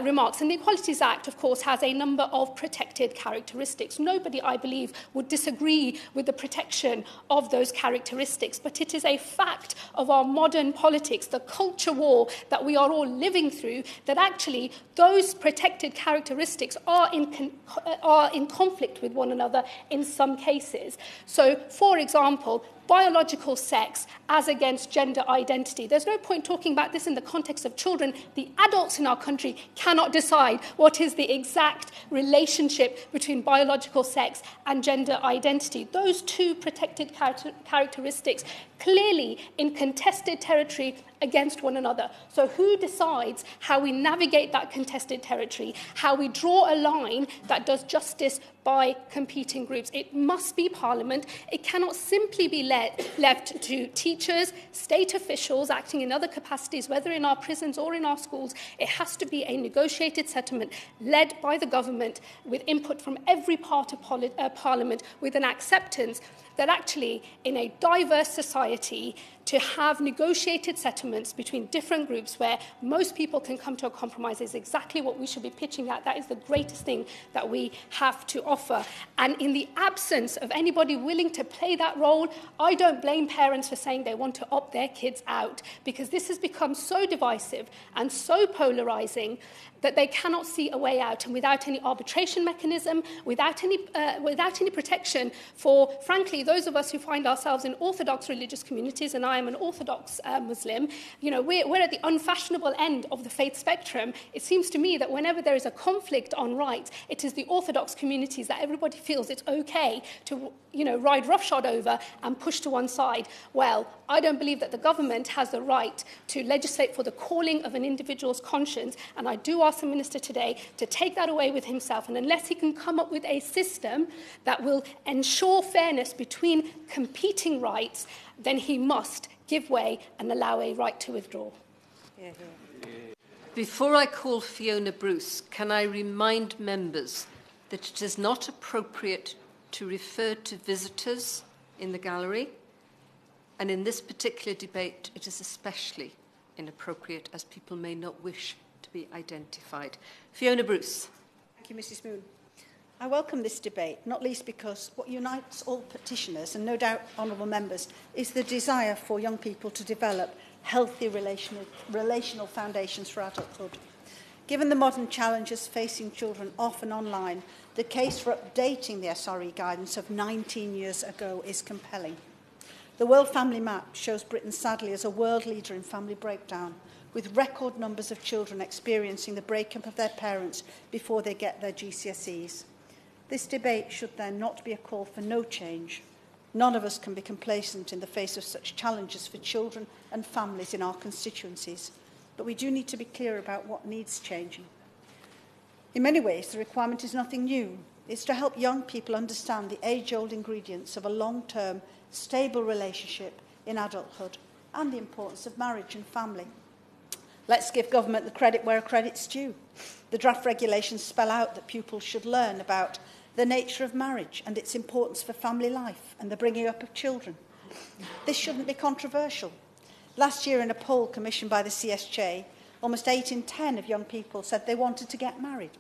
remarks. And the Equalities Act, of course, has a number of protected characteristics. Nobody, I believe, would disagree with the protection of those characteristics, but it is a fact of our modern politics, the culture war that we are all living through, that actually those protected protected characteristics are in conflict with one another in some cases. So, for example, biological sex as against gender identity. There's no point talking about this in the context of children. The adults in our country cannot decide what is the exact relationship between biological sex and gender identity. Those two protected characteristics clearly in contested territory against one another. So who decides how we navigate that contested territory, how we draw a line that does justice by competing groups? It must be Parliament. It cannot simply be left to teachers, state officials acting in other capacities, whether in our prisons or in our schools. It has to be a negotiated settlement led by the government with input from every part of Parliament, with an acceptance that actually in a diverse society to have negotiated settlements between different groups where most people can come to a compromise is exactly what we should be pitching at. That is the greatest thing that we have to offer. And in the absence of anybody willing to play that role, I don't blame parents for saying they want to opt their kids out, because this has become so divisive and so polarising that they cannot see a way out, and without any arbitration mechanism, without any protection for, frankly, those of us who find ourselves in orthodox religious communities, and I am an orthodox Muslim, you know, we're at the unfashionable end of the faith spectrum. It seems to me that whenever there is a conflict on rights, it is the orthodox communities that everybody feels it's okay to, you know, ride roughshod over and push to one side. Well, I don't believe that the government has the right to legislate for the calling of an individual's conscience, and I do ask the Minister today to take that away with himself, and unless he can come up with a system that will ensure fairness between competing rights, then he must give way and allow a right to withdraw. Before I call Fiona Bruce, can I remind members that it is not appropriate to refer to visitors in the gallery, and in this particular debate it is especially inappropriate as people may not wish to be identified. Fiona Bruce. Thank you, Mrs Moon. I welcome this debate, not least because what unites all petitioners, and no doubt honourable members, is the desire for young people to develop healthy relational foundations for adulthood. Given the modern challenges facing children off and online, the case for updating the SRE guidance of 19 years ago is compelling. The World Family Map shows Britain sadly as a world leader in family breakdown, with record numbers of children experiencing the breakup of their parents before they get their GCSEs. This debate should then not be a call for no change. None of us can be complacent in the face of such challenges for children and families in our constituencies, but we do need to be clear about what needs changing. In many ways, the requirement is nothing new. It's to help young people understand the age-old ingredients of a long-term, stable relationship in adulthood and the importance of marriage and family. Let's give government the credit where credit's due. The draft regulations spell out that pupils should learn about the nature of marriage and its importance for family life and the bringing up of children. This shouldn't be controversial. Last year, in a poll commissioned by the CSJ, almost 8 in 10 of young people said they wanted to get married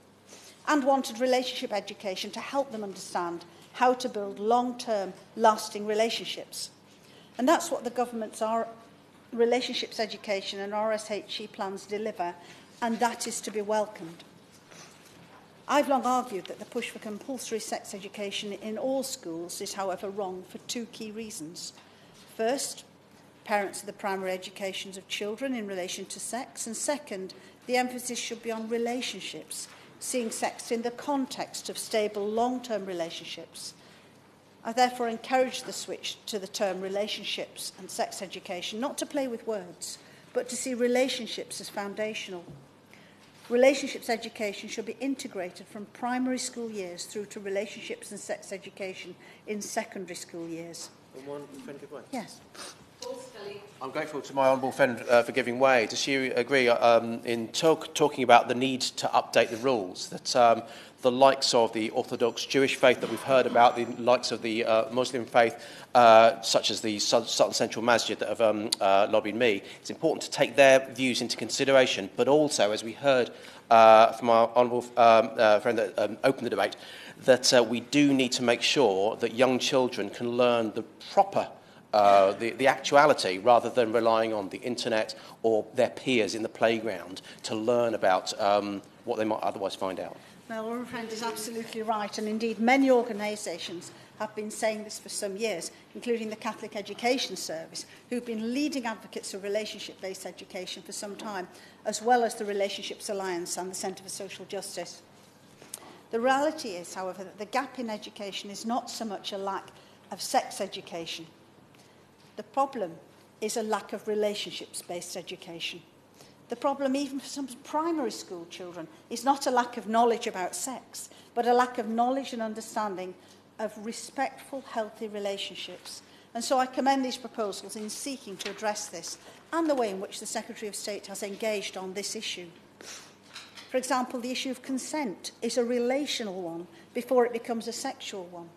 and wanted relationship education to help them understand how to build long-term, lasting relationships. And that's what the government's relationships education and RSHE plans deliver, and that is to be welcomed. I've long argued that the push for compulsory sex education in all schools is, however, wrong for 2 key reasons. First, parents are the primary educations of children in relation to sex, and second, the emphasis should be on relationships, seeing sex in the context of stable long-term relationships. I therefore encourage the switch to the term relationships and sex education, not to play with words, but to see relationships as foundational. Relationships education should be integrated from primary school years through to relationships and sex education in secondary school years. Yes. I'm grateful to my honourable friend for giving way. Does she agree in talking about the need to update the rules, that the likes of the Orthodox Jewish faith that we've heard about, the likes of the Muslim faith, such as the Sultan Central Masjid that have lobbied me, it's important to take their views into consideration, but also, as we heard from our honourable friend that opened the debate, that we do need to make sure that young children can learn the proper the actuality, rather than relying on the internet or their peers in the playground to learn about what they might otherwise find out. Well, our friend is absolutely right, and indeed many organisations have been saying this for some years, including the Catholic Education Service, who've been leading advocates of relationship-based education for some time, as well as the Relationships Alliance and the Centre for Social Justice. The reality is, however, that the gap in education is not so much a lack of sex education. The problem is a lack of relationships-based education. The problem, even for some primary school children, is not a lack of knowledge about sex, but a lack of knowledge and understanding of respectful, healthy relationships. And so I commend these proposals in seeking to address this and the way in which the Secretary of State has engaged on this issue. For example, the issue of consent is a relational one before it becomes a sexual one.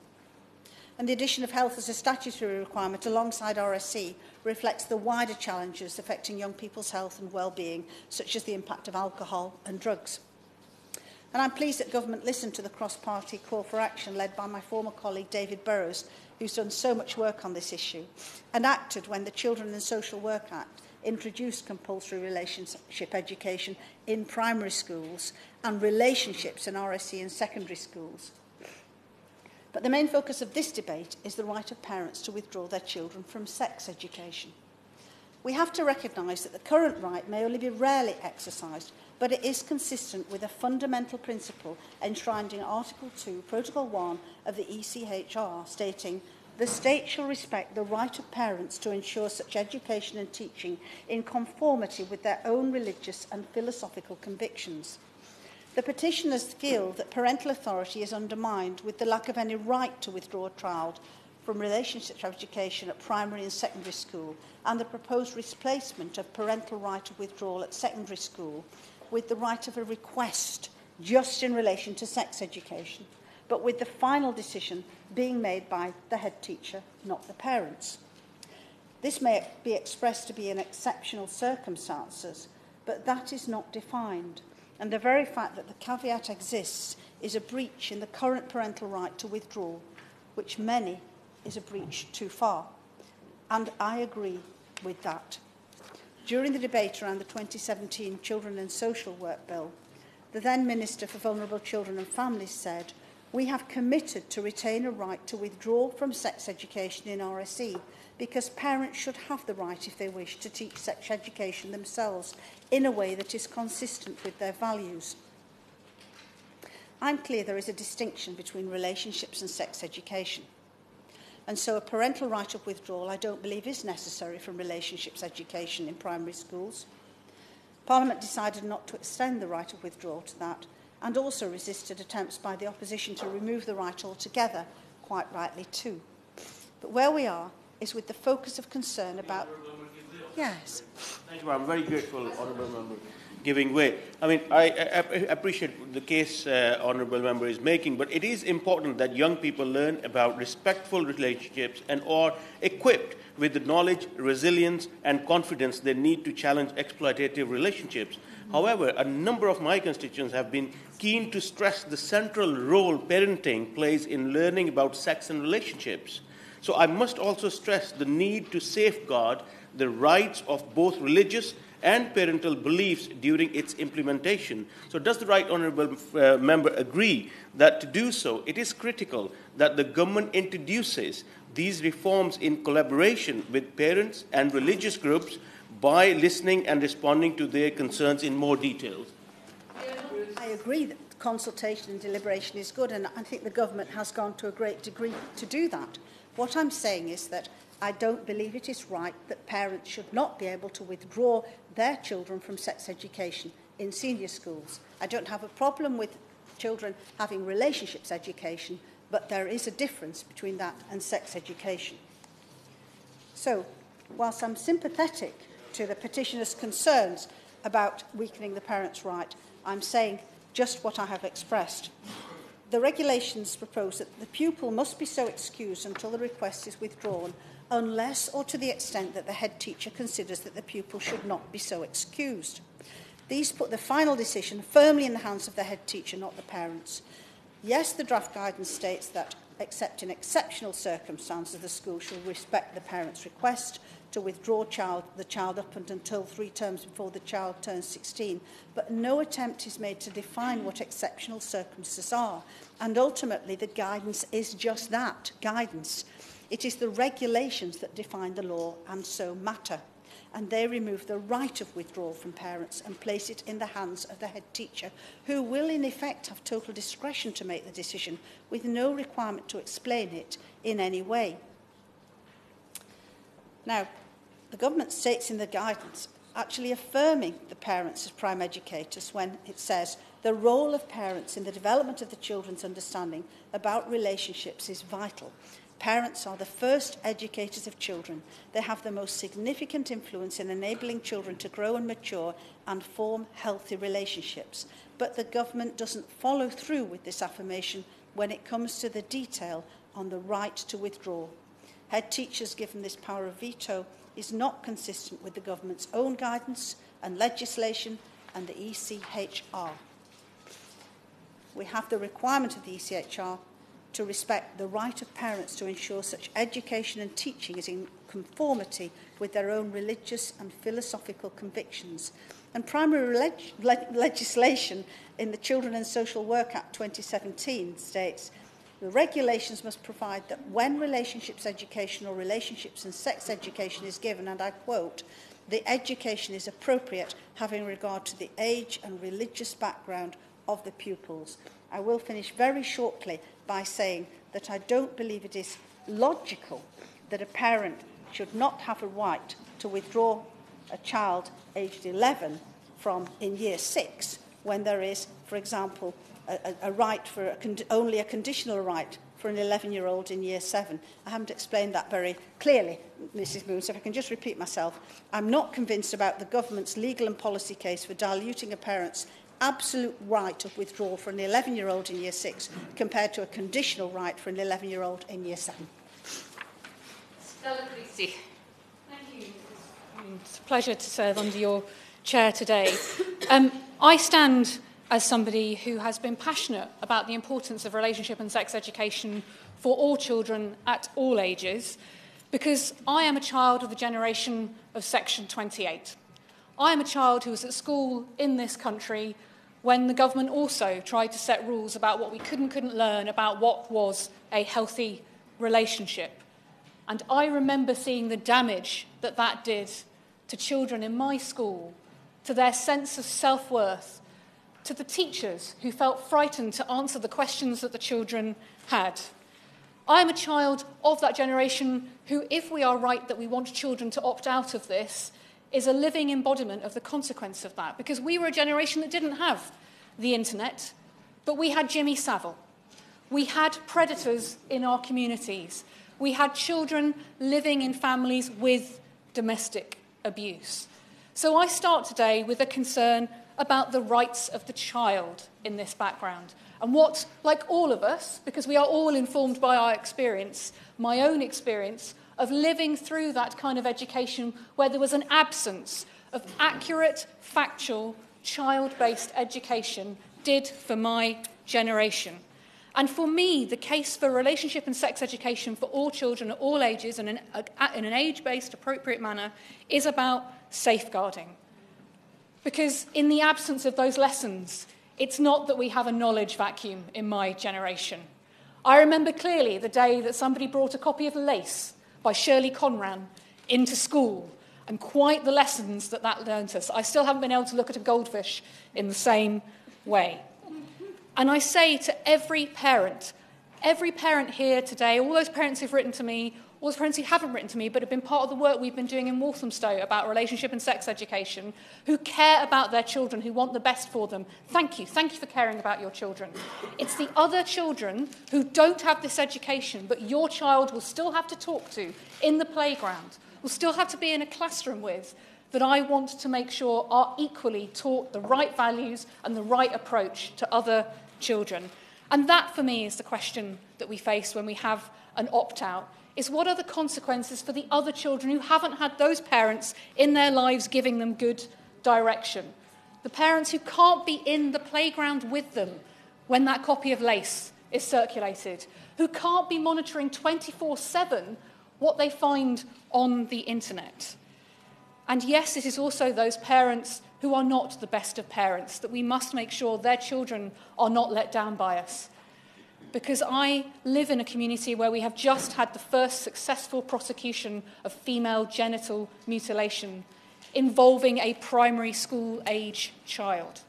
And the addition of health as a statutory requirement alongside RSC reflects the wider challenges affecting young people's health and well-being, such as the impact of alcohol and drugs. And I'm pleased that government listened to the cross-party call for action led by my former colleague David Burrows, who's done so much work on this issue, and acted when the Children and Social Work Act introduced compulsory relationship education in primary schools and relationships in RSC and secondary schools. But the main focus of this debate is the right of parents to withdraw their children from sex education. We have to recognise that the current right may only be rarely exercised, but it is consistent with a fundamental principle enshrined in Article 2, Protocol 1 of the ECHR, stating, "The state shall respect the right of parents to ensure such education and teaching in conformity with their own religious and philosophical convictions." The petitioners feel that parental authority is undermined with the lack of any right to withdraw a child from relationship education at primary and secondary school, and the proposed replacement of parental right of withdrawal at secondary school with the right of a request just in relation to sex education, but with the final decision being made by the head teacher, not the parents. This may be expressed to be in exceptional circumstances, but that is not defined. And the very fact that the caveat exists is a breach in the current parental right to withdraw, which many is a breach too far. And I agree with that. During the debate around the 2017 Children and Social Work Bill, the then Minister for Vulnerable Children and Families said, "We have committed to retain a right to withdraw from sex education in RSE because parents should have the right, if they wish, to teach sex education themselves in a way that is consistent with their values." I'm clear there is a distinction between relationships and sex education. And so a parental right of withdrawal I don't believe is necessary from relationships education in primary schools. Parliament decided not to extend the right of withdrawal to that, and also resisted attempts by the opposition to remove the right altogether, quite rightly too. But where we are is with the focus of concern about... Yes. Thank you. I'm very grateful, Honourable Member, giving way. I mean, I appreciate the case Honourable Member is making, but it is important that young people learn about respectful relationships and are equipped with the knowledge, resilience and confidence they need to challenge exploitative relationships. However, a number of my constituents have been keen to stress the central role parenting plays in learning about sex and relationships. So I must also stress the need to safeguard the rights of both religious and parental beliefs during its implementation. So does the Right Honourable Member agree that to do so, it is critical that the government introduces these reforms in collaboration with parents and religious groups by listening and responding to their concerns in more detail? I agree that consultation and deliberation is good, and I think the government has gone to a great degree to do that. What I'm saying is that I don't believe it is right that parents should not be able to withdraw their children from sex education in senior schools. I don't have a problem with children having relationships education, but there is a difference between that and sex education. So, whilst I'm sympathetic to the petitioner's concerns about weakening the parents' right, I'm saying just what I have expressed. The regulations propose that the pupil must be so excused until the request is withdrawn, unless or to the extent that the head teacher considers that the pupil should not be so excused. These put the final decision firmly in the hands of the head teacher, not the parents. Yes, the draft guidance states that, except in exceptional circumstances, the school shall respect the parent's request, to withdraw the child up until 3 terms before the child turns 16, but no attempt is made to define what exceptional circumstances are. And ultimately, the guidance is just that, guidance. It is the regulations that define the law and so matter. And they remove the right of withdrawal from parents and place it in the hands of the head teacher, who will in effect have total discretion to make the decision with no requirement to explain it in any way. Now, the government states in the guidance actually affirming the parents as prime educators when it says the role of parents in the development of the children's understanding about relationships is vital. Parents are the first educators of children. They have the most significant influence in enabling children to grow and mature and form healthy relationships. But the government doesn't follow through with this affirmation when it comes to the detail on the right to withdraw. Head teachers given this power of veto is not consistent with the government's own guidance and legislation and the ECHR. We have the requirement of the ECHR to respect the right of parents to ensure such education and teaching is in conformity with their own religious and philosophical convictions. And primary legislation in the Children and Social Work Act 2017 states, the regulations must provide that when relationships education or relationships and sex education is given, and I quote, the education is appropriate having regard to the age and religious background of the pupils. I will finish very shortly by saying that I don't believe it is logical that a parent should not have a right to withdraw a child aged 11 from in year 6 when there is, for example, a right for only a conditional right for an 11-year-old in year 7. I haven't explained that very clearly, Mrs. Moon, so if I can just repeat myself. I'm not convinced about the government's legal and policy case for diluting a parent's absolute right of withdrawal for an 11-year-old in year 6 compared to a conditional right for an 11-year-old in year 7. Stella Creasy. Thank you. It's a pleasure to serve under your chair today. I stand as somebody who has been passionate about the importance of relationship and sex education for all children at all ages, because I am a child of the generation of Section 28. I am a child who was at school in this country when the government also tried to set rules about what we could and couldn't learn about what was a healthy relationship. And I remember seeing the damage that that did to children in my school, to their sense of self-worth, to the teachers who felt frightened to answer the questions that the children had. I am a child of that generation who, if we are right that we want children to opt out of this, is a living embodiment of the consequence of that, because we were a generation that didn't have the internet, but we had Jimmy Savile. We had predators in our communities. We had children living in families with domestic abuse. So I start today with a concern about the rights of the child in this background. And what, like all of us, because we are all informed by our experience, my own experience of living through that kind of education where there was an absence of accurate, factual, child-based education did for my generation. And for me, the case for relationship and sex education for all children at all ages and in an age-based, appropriate manner is about safeguarding. Because in the absence of those lessons, it's not that we have a knowledge vacuum in my generation. I remember clearly the day that somebody brought a copy of Lace by Shirley Conran into school, and quite the lessons that learnt us. I still haven't been able to look at a goldfish in the same way. And I say to every parent here today, all those parents who've written to me, all those parents who haven't written to me but have been part of the work we've been doing in Walthamstow about relationship and sex education, who care about their children, who want the best for them, thank you for caring about your children. It's the other children who don't have this education but your child will still have to talk to in the playground, will still have to be in a classroom with, that I want to make sure are equally taught the right values and the right approach to other children. And that, for me, is the question that we face when we have an opt-out, is what are the consequences for the other children who haven't had those parents in their lives giving them good direction? The parents who can't be in the playground with them when that copy of Lace is circulated, who can't be monitoring 24/7 what they find on the internet. And yes, it is also those parents who are not the best of parents that we must make sure their children are not let down by us. Because I live in a community where we have just had the first successful prosecution of female genital mutilation involving a primary school age child.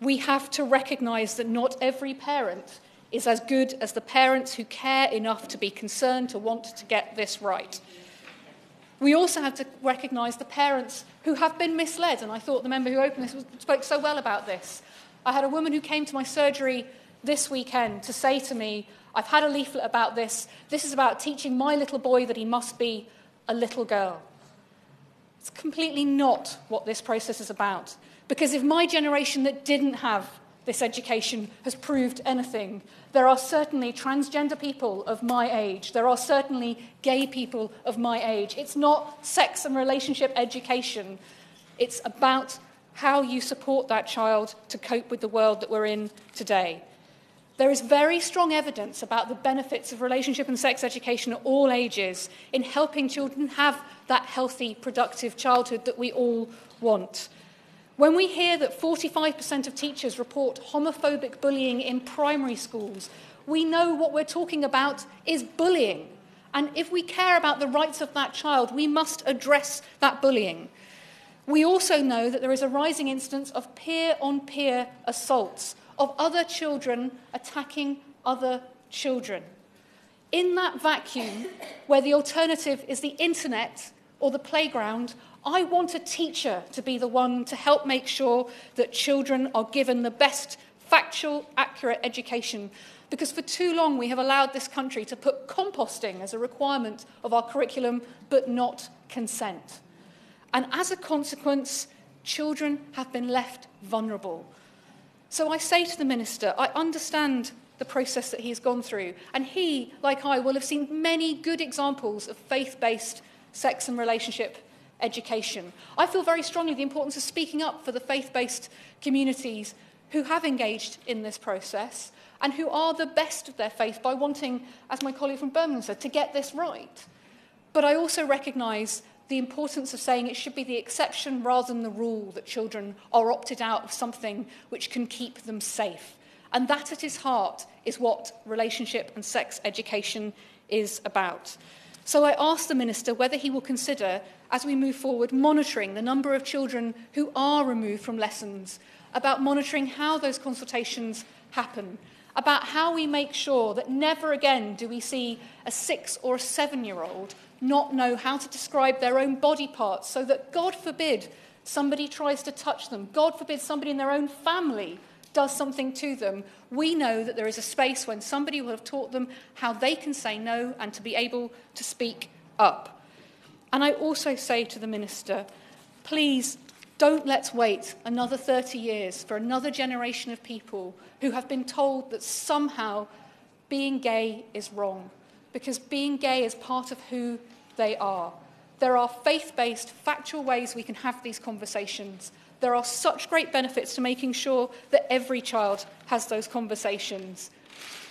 We have to recognise that not every parent is as good as the parents who care enough to be concerned to want to get this right. We also have to recognise the parents who have been misled, and I thought the member who opened this spoke so well about this. I had a woman who came to my surgery this weekend to say to me, I've had a leaflet about this. This is about teaching my little boy that he must be a little girl. It's completely not what this process is about. Because if my generation that didn't have this education has proved anything, there are certainly transgender people of my age. There are certainly gay people of my age. It's not sex and relationship education. It's about how you support that child to cope with the world that we're in today. There is very strong evidence about the benefits of relationship and sex education at all ages in helping children have that healthy, productive childhood that we all want. When we hear that 45% of teachers report homophobic bullying in primary schools, we know what we're talking about is bullying. And if we care about the rights of that child, we must address that bullying. We also know that there is a rising incidence of peer-on-peer assaults, of other children attacking other children. In that vacuum, where the alternative is the internet or the playground, I want a teacher to be the one to help make sure that children are given the best factual, accurate education. Because for too long we have allowed this country to put composting as a requirement of our curriculum, but not consent. And as a consequence, children have been left vulnerable. So I say to the Minister, I understand the process that he has gone through, and he, like I, will have seen many good examples of faith-based sex and relationship education. I feel very strongly the importance of speaking up for the faith-based communities who have engaged in this process and who are the best of their faith by wanting, as my colleague from Birmingham said, to get this right. But I also recognise the importance of saying it should be the exception rather than the rule that children are opted out of something which can keep them safe. And that at its heart is what relationship and sex education is about. So I ask the Minister whether he will consider, as we move forward, monitoring the number of children who are removed from lessons, about monitoring how those consultations happen, about how we make sure that never again do we see a 6 or a 7-year-old not know how to describe their own body parts, so that, God forbid, somebody tries to touch them, God forbid somebody in their own family does something to them, we know that there is a space when somebody will have taught them how they can say no and to be able to speak up. And I also say to the Minister, please don't let's wait another 30 years for another generation of people who have been told that somehow being gay is wrong, because being gay is part of who they are. There are faith-based, factual ways we can have these conversations. There are such great benefits to making sure that every child has those conversations.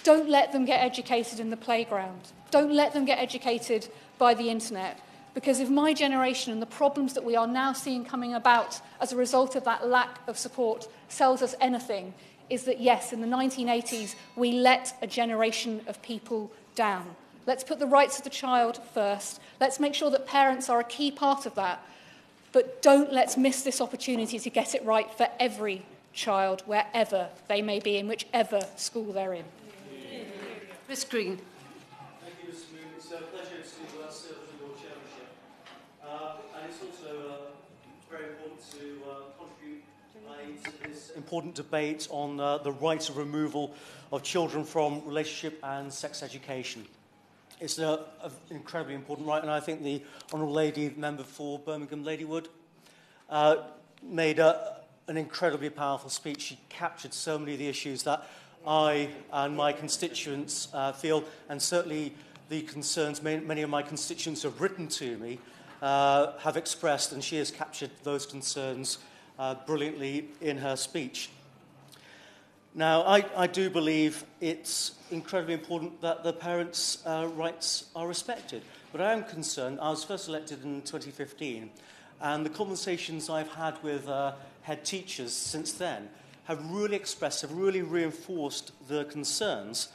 Don't let them get educated in the playground. Don't let them get educated by the internet. Because if my generation and the problems that we are now seeing coming about as a result of that lack of support tells us anything, is that yes, in the 1980s, we let a generation of people down. Let's put the rights of the child first. Let's make sure that parents are a key part of that. But don't let's miss this opportunity to get it right for every child, wherever they may be, in whichever school they're in. Ms Green. Thank you, Mr. Moon. It's a pleasure to serve under your chairmanship. And it's also very important to contribute to this important debate on the right of removal of children from relationship and sex education. It's an incredibly important right, and I think the Honourable Lady Member for Birmingham, Lady Wood, made an incredibly powerful speech. She captured so many of the issues that I and my constituents feel, and certainly the concerns many of my constituents have written to me have expressed, and she has captured those concerns brilliantly in her speech. Now, I do believe it's incredibly important that the parents' rights are respected. But I am concerned. I was first elected in 2015, and the conversations I've had with head teachers since then have really reinforced the concerns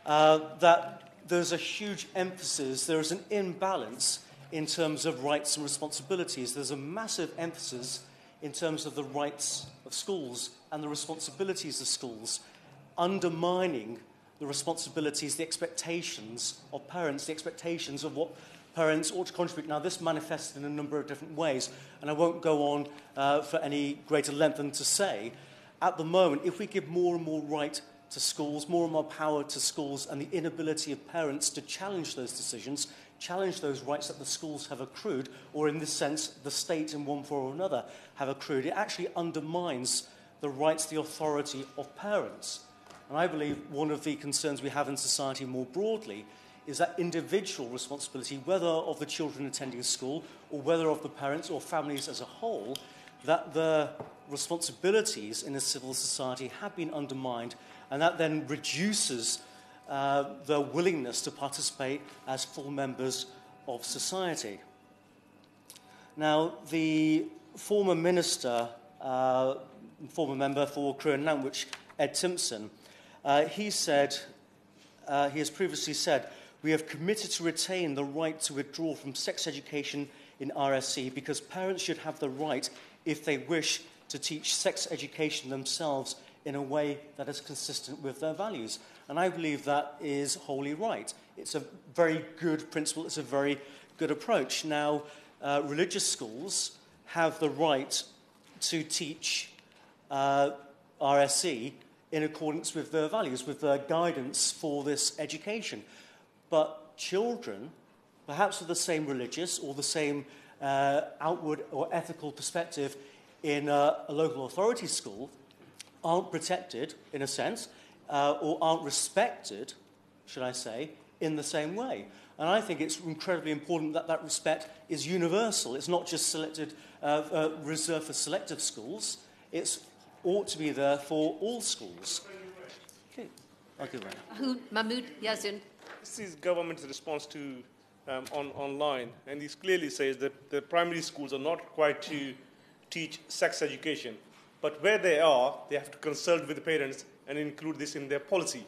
that there's a huge emphasis, there is an imbalance in terms of rights and responsibilities. There's a massive emphasis in terms of the rights of schools and the responsibilities of schools, undermining the responsibilities, the expectations of parents, the expectations of what parents ought to contribute. Now, this manifests in a number of different ways, and I won't go on for any greater length than to say, at the moment, if we give more and more right to schools, more and more power to schools, and the inability of parents to challenge those decisions, challenge those rights that the schools have accrued, or in this sense, the state in one form or another have accrued, it actually undermines the rights, the authority of parents. And I believe one of the concerns we have in society more broadly is that individual responsibility, whether of the children attending school or whether of the parents or families as a whole, that the responsibilities in a civil society have been undermined, and that then reduces their willingness to participate as full members of society. Now, the former minister, former member for Crewe and Nantwich, Ed Timpson, he has previously said, "We have committed to retain the right to withdraw from sex education in RSC because parents should have the right, if they wish, to teach sex education themselves in a way that is consistent with their values." And I believe that is wholly right. It's a very good principle. It's a very good approach. Now, religious schools have the right to teach RSE in accordance with their values, with their guidance for this education. But children, perhaps with the same religious or the same outward or ethical perspective in a local authority school, aren't protected, in a sense, or aren't respected, should I say, in the same way. And I think it's incredibly important that that respect is universal. It's not just reserved for selective schools. It ought to be there for all schools. Okay. Mahmood Yazin. This is government's response to online, and this clearly says that the primary schools are not required to teach sex education, but where they are, they have to consult with the parents and include this in their policy.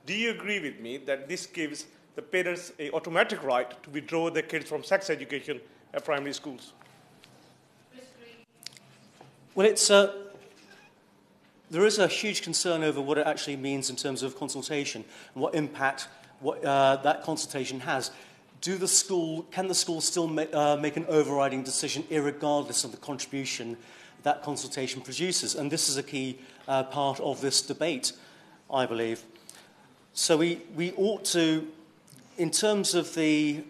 Do you agree with me that this gives the parents an automatic right to withdraw their kids from sex education at primary schools? Well, there is a huge concern over what it actually means in terms of consultation and what impact that consultation has. Can the school still make an overriding decision irregardless of the contribution that consultation produces? And this is a key part of this debate, I believe. So we ought to, in terms of the,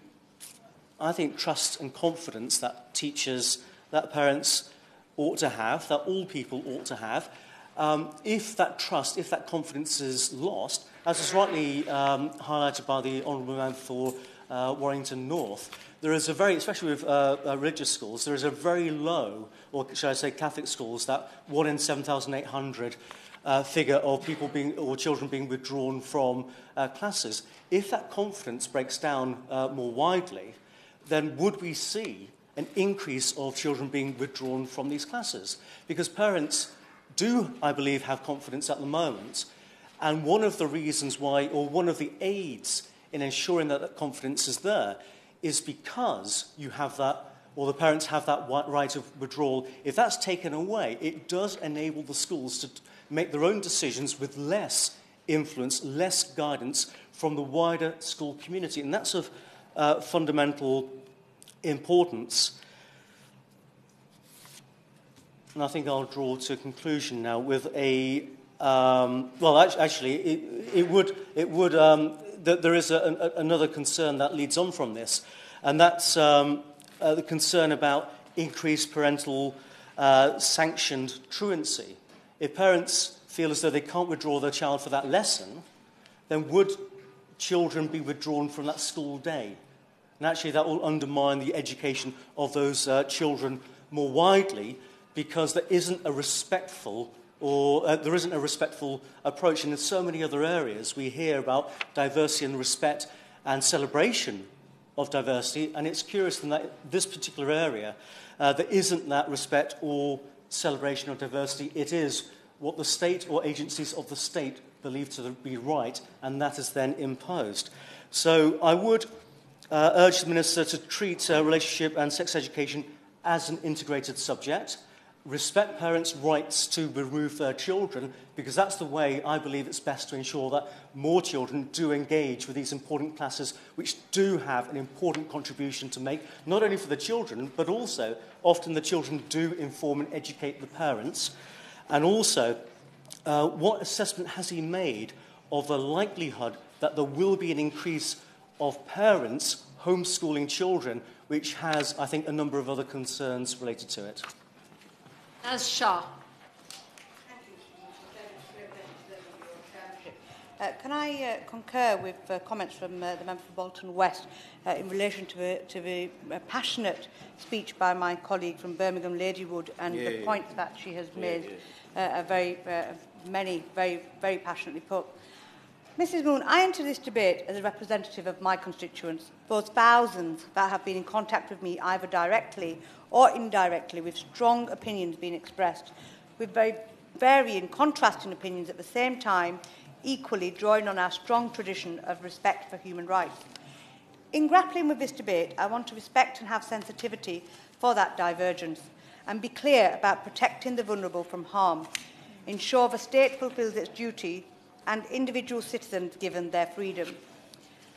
I think, trust and confidence that teachers, that parents ought to have, that all people ought to have, if that trust, if that confidence is lost, as was rightly highlighted by the Honourable Man for Warrington North, there is a very, especially with religious schools, there is a very low, or should I say Catholic schools, that 1 in 7,800 figure of people or children being withdrawn from classes. If that confidence breaks down more widely, then would we see an increase of children being withdrawn from these classes? Because parents do, I believe, have confidence at the moment, and one of the reasons why, or one of the aids in ensuring that that confidence is there, is because you have that, or the parents have that right of withdrawal. If that's taken away, it does enable the schools to make their own decisions with less influence, less guidance from the wider school community. And that's of fundamental importance. And I think I'll draw to a conclusion now with a... there is another concern that leads on from this, and that's the concern about increased parental sanctioned truancy. If parents feel as though they can't withdraw their child for that lesson, then would children be withdrawn from that school day? And actually that will undermine the education of those children more widely, because there isn't a respectful or there isn't a respectful approach. And in so many other areas, we hear about diversity and respect and celebration of diversity, and it's curious in that this particular area, there isn't that respect or celebration of diversity. It is what the state or agencies of the state believe to be right, and that is then imposed. So I would urge the Minister to treat relationship and sex education as an integrated subject, respect parents' rights to remove their children, because that's the way I believe it's best to ensure that more children do engage with these important classes, which do have an important contribution to make, not only for the children, but also often the children do inform and educate the parents. And also, what assessment has he made of the likelihood that there will be an increase of parents homeschooling children, which has, I think, a number of other concerns related to it? As Shah. Can I concur with comments from the member for Bolton West in relation to the passionate speech by my colleague from Birmingham, Ladywood, and the points that she has made are very passionately put. Mrs Moon, I enter this debate as a representative of my constituents, those thousands that have been in contact with me either directly or indirectly, with strong opinions being expressed, with very varying, contrasting opinions at the same time, equally drawing on our strong tradition of respect for human rights. In grappling with this debate, I want to respect and have sensitivity for that divergence and be clear about protecting the vulnerable from harm, ensure the state fulfils its duty and individual citizens given their freedom.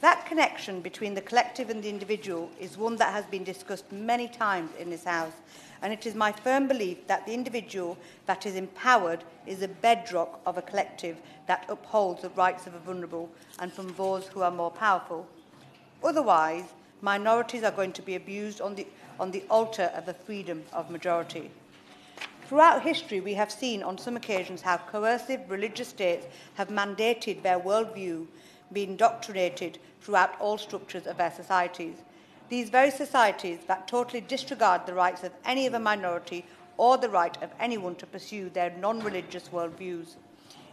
That connection between the collective and the individual is one that has been discussed many times in this House, and it is my firm belief that the individual that is empowered is the bedrock of a collective that upholds the rights of the vulnerable and from those who are more powerful. Otherwise, minorities are going to be abused on the altar of the freedom of majority. Throughout history, we have seen on some occasions how coercive religious states have mandated their worldview be indoctrinated throughout all structures of their societies. These very societies that totally disregard the rights of any of a minority or the right of anyone to pursue their non-religious worldviews.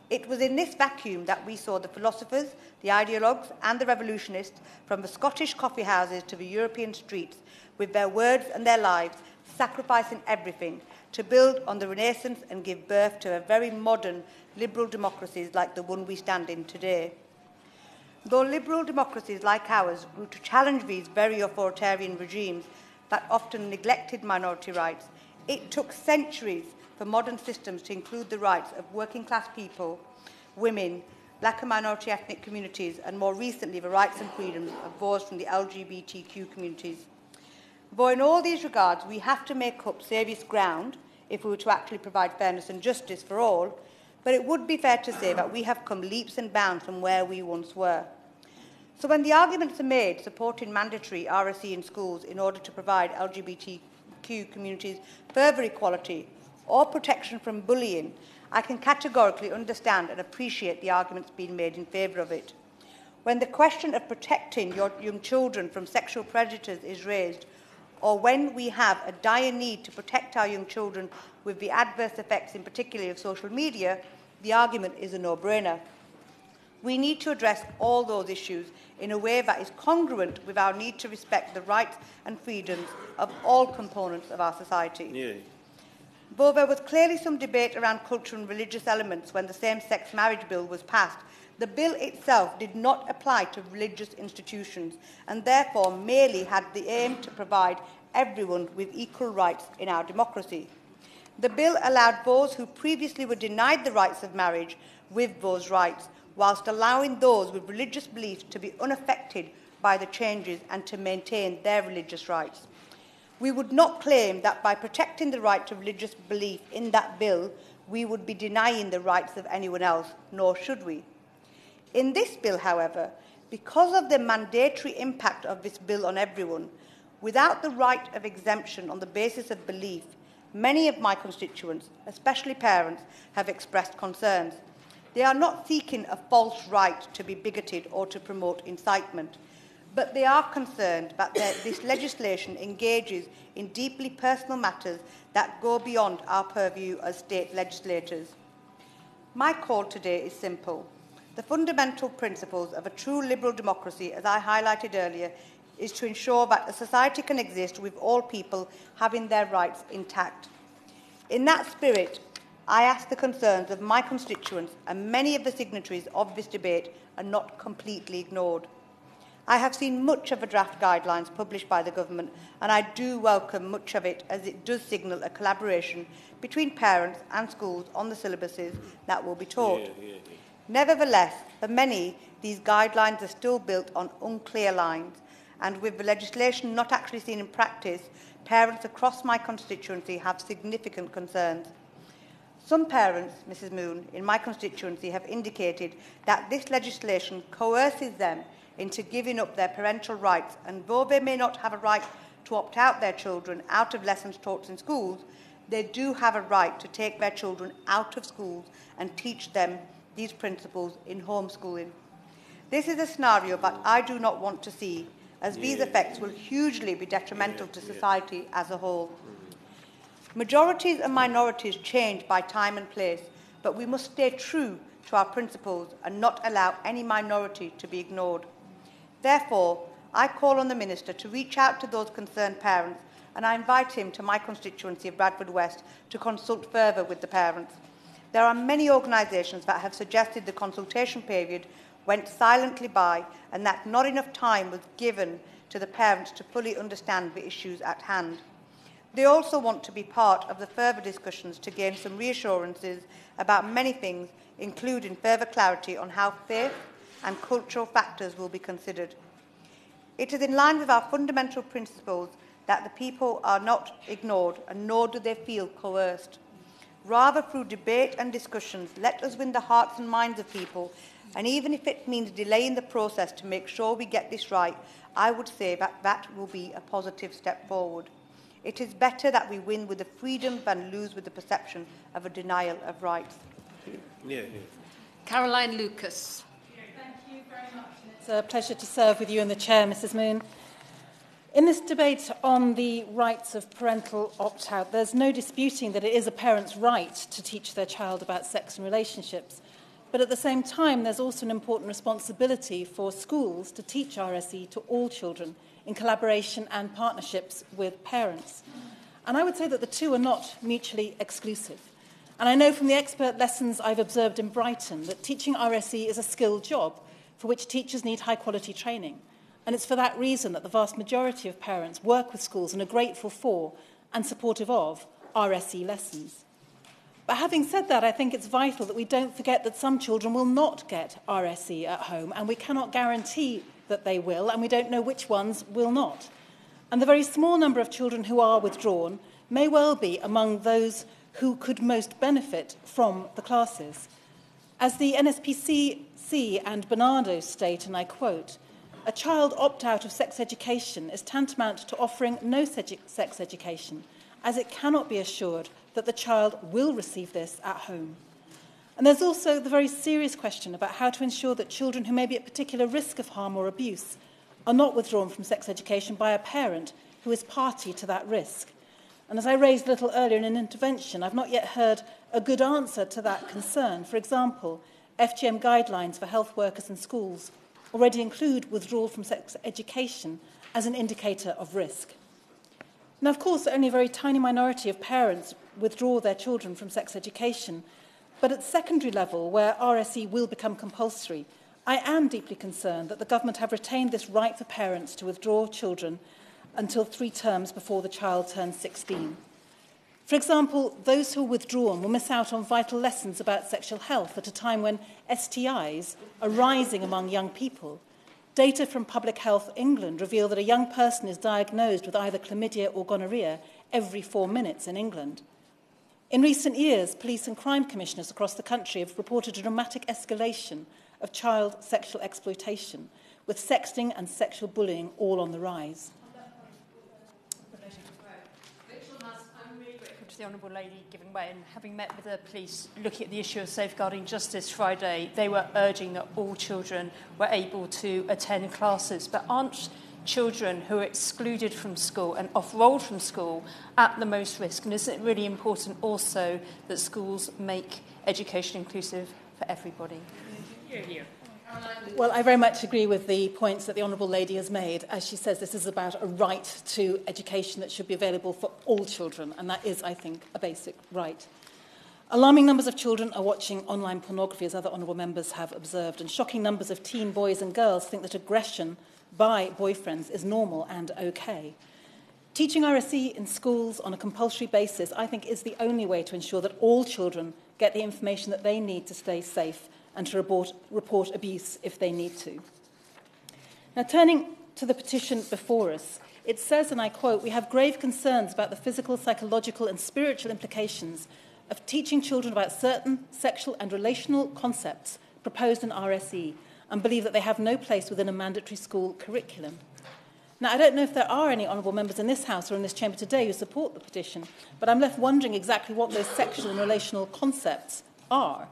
It was in this vacuum that we saw the philosophers, the ideologues and the revolutionists from the Scottish coffee houses to the European streets, with their words and their lives, sacrificing everything to build on the Renaissance and give birth to a very modern liberal democracies like the one we stand in today. Though liberal democracies like ours grew to challenge these very authoritarian regimes that often neglected minority rights, it took centuries for modern systems to include the rights of working-class people, women, black and minority ethnic communities, and more recently the rights and freedoms of those from the LGBTQ communities. Though in all these regards we have to make up serious ground if we were to actually provide fairness and justice for all, but it would be fair to say that we have come leaps and bounds from where we once were. So when the arguments are made supporting mandatory RSE in schools in order to provide LGBTQ communities further equality or protection from bullying, I can categorically understand and appreciate the arguments being made in favour of it. When the question of protecting your young children from sexual predators is raised, or when we have a dire need to protect our young children with the adverse effects, in particular of social media, the argument is a no-brainer. We need to address all those issues in a way that is congruent with our need to respect the rights and freedoms of all components of our society. Yeah. Though there was clearly some debate around cultural and religious elements when the same-sex marriage bill was passed, the bill itself did not apply to religious institutions and therefore merely had the aim to provide everyone with equal rights in our democracy. The bill allowed those who previously were denied the rights of marriage with those rights, whilst allowing those with religious beliefs to be unaffected by the changes and to maintain their religious rights. We would not claim that by protecting the right to religious belief in that bill, we would be denying the rights of anyone else, nor should we. In this bill, however, because of the mandatory impact of this bill on everyone, without the right of exemption on the basis of belief, many of my constituents, especially parents, have expressed concerns. They are not seeking a false right to be bigoted or to promote incitement, but they are concerned that this legislation engages in deeply personal matters that go beyond our purview as state legislators. My call today is simple. The fundamental principles of a true liberal democracy, as I highlighted earlier, is to ensure that a society can exist with all people having their rights intact. In that spirit, I ask the concerns of my constituents, and many of the signatories of this debate are not completely ignored. I have seen much of the draft guidelines published by the government, and I do welcome much of it, as it does signal a collaboration between parents and schools on the syllabuses that will be taught. Nevertheless, for many, these guidelines are still built on unclear lines, and with the legislation not actually seen in practice, parents across my constituency have significant concerns. Some parents, Mrs Moon, in my constituency have indicated that this legislation coerces them into giving up their parental rights, and though they may not have a right to opt out their children out of lessons taught in schools, they do have a right to take their children out of schools and teach them these principles in homeschooling. This is a scenario that I do not want to see, as these effects will hugely be detrimental to society as a whole. Majorities and minorities change by time and place, but we must stay true to our principles and not allow any minority to be ignored. Therefore, I call on the Minister to reach out to those concerned parents, and I invite him to my constituency of Bradford West to consult further with the parents. There are many organisations that have suggested the consultation period went silently by and that not enough time was given to the parents to fully understand the issues at hand. They also want to be part of the further discussions to gain some reassurances about many things, including further clarity on how faith and cultural factors will be considered. It is in line with our fundamental principles that the people are not ignored, and nor do they feel coerced. Rather, through debate and discussions, let us win the hearts and minds of people, and even if it means delaying the process to make sure we get this right, I would say that that will be a positive step forward. It is better that we win with the freedom than lose with the perception of a denial of rights. Caroline Lucas. Thank you very much. It's a pleasure to serve with you and the Chair, Mrs Moon. In this debate on the rights of parental opt-out, there's no disputing that it is a parent's right to teach their child about sex and relationships. But at the same time, there's also an important responsibility for schools to teach RSE to all children in collaboration and partnerships with parents. And I would say that the two are not mutually exclusive. And I know from the expert lessons I've observed in Brighton that teaching RSE is a skilled job for which teachers need high-quality training. And it's for that reason that the vast majority of parents work with schools and are grateful for and supportive of RSE lessons. But having said that, I think it's vital that we don't forget that some children will not get RSE at home, and we cannot guarantee that they will, and we don't know which ones will not. And the very small number of children who are withdrawn may well be among those who could most benefit from the classes. As the NSPCC and Bernardo state, and I quote, "A child opt-out of sex education is tantamount to offering no sex education, as it cannot be assured that the child will receive this at home." And there's also the very serious question about how to ensure that children who may be at particular risk of harm or abuse are not withdrawn from sex education by a parent who is party to that risk. And as I raised a little earlier in an intervention, I've not yet heard a good answer to that concern. For example, FGM guidelines for health workers and schools already include withdrawal from sex education as an indicator of risk. Now, of course, only a very tiny minority of parents withdraw their children from sex education, but at secondary level, where RSE will become compulsory, I am deeply concerned that the government have retained this right for parents to withdraw children until 3 terms before the child turns 16. For example, those who are withdrawn will miss out on vital lessons about sexual health at a time when STIs are rising among young people. Data from Public Health England reveal that a young person is diagnosed with either chlamydia or gonorrhea every 4 minutes in England. In recent years, police and crime commissioners across the country have reported a dramatic escalation of child sexual exploitation, with sexting and sexual bullying all on the rise. I'm really grateful to the Honourable Lady giving way, and having met with the police looking at the issue of safeguarding justice Friday, they were urging that all children were able to attend classes, but aren't children who are excluded from school and off-rolled from school at the most risk? And isn't it really important also that schools make education inclusive for everybody. Well, I very much agree with the points that the Honourable Lady has made. As she says, this is about a right to education that should be available for all children, and that is, I think, a basic right. Alarming numbers of children are watching online pornography, as other honourable members have observed, and shocking numbers of teen boys and girls think that aggression by boyfriends is normal and okay. Teaching RSE in schools on a compulsory basis, I think, is the only way to ensure that all children get the information that they need to stay safe and to report abuse if they need to. Now, turning to the petition before us, it says, and I quote, "We have grave concerns about the physical, psychological and spiritual implications of teaching children about certain sexual and relational concepts proposed in RSE and believe that they have no place within a mandatory school curriculum." Now, I don't know if there are any honourable members in this House or in this chamber today who support the petition, but I'm left wondering exactly what those sexual and relational concepts are.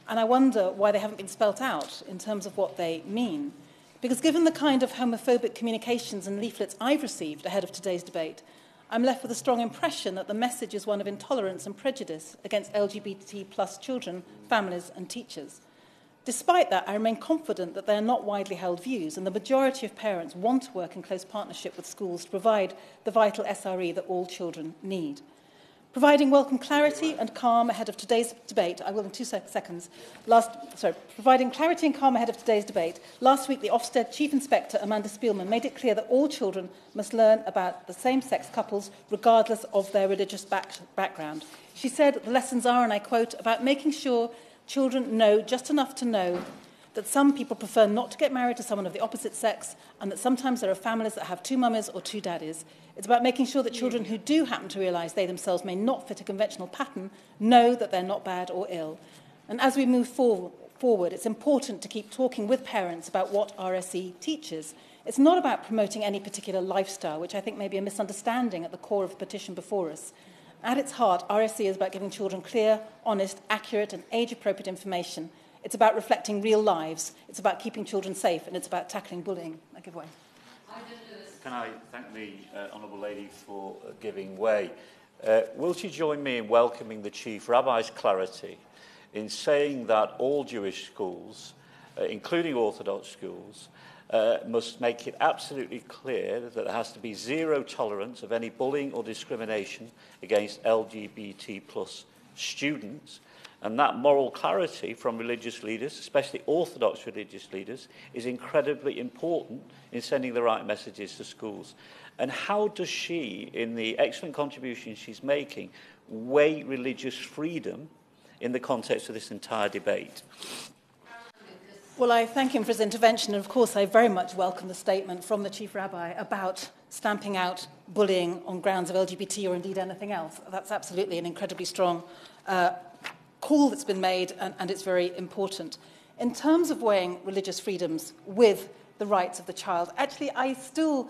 And I wonder why they haven't been spelt out in terms of what they mean. Because given the kind of homophobic communications and leaflets I've received ahead of today's debate, I'm left with a strong impression that the message is one of intolerance and prejudice against LGBT plus children, families and teachers. Despite that, I remain confident that they are not widely held views, and the majority of parents want to work in close partnership with schools to provide the vital SRE that all children need. Providing welcome clarity and calm ahead of today's debate, I will in 2 seconds. Providing clarity and calm ahead of today's debate, last week the Ofsted Chief Inspector, Amanda Spielman, made it clear that all children must learn about the same-sex couples regardless of their religious background. She said the lessons are, and I quote, about making sure children know just enough to know that some people prefer not to get married to someone of the opposite sex, and that sometimes there are families that have 2 mummies or 2 daddies. It's about making sure that children who do happen to realise they themselves may not fit a conventional pattern know that they're not bad or ill. And as we move forward, it's important to keep talking with parents about what RSE teaches. It's not about promoting any particular lifestyle, which I think may be a misunderstanding at the core of the petition before us. At its heart, RSE is about giving children clear, honest, accurate and age-appropriate information. It's about reflecting real lives. It's about keeping children safe, and it's about tackling bullying. I give way. Can I thank the Honourable Lady for giving way? Will she join me in welcoming the Chief Rabbi's clarity in saying that all Jewish schools, including Orthodox schools, must make it absolutely clear that there has to be zero tolerance of any bullying or discrimination against LGBT plus students, and that moral clarity from religious leaders, especially Orthodox religious leaders, is incredibly important in sending the right messages to schools. And how does she, in the excellent contribution she's making, weigh religious freedom in the context of this entire debate? Well, I thank him for his intervention, and of course I very much welcome the statement from the Chief Rabbi about stamping out bullying on grounds of LGBT or indeed anything else. That's absolutely an incredibly strong call that's been made, and it's very important. In terms of weighing religious freedoms with the rights of the child, actually I still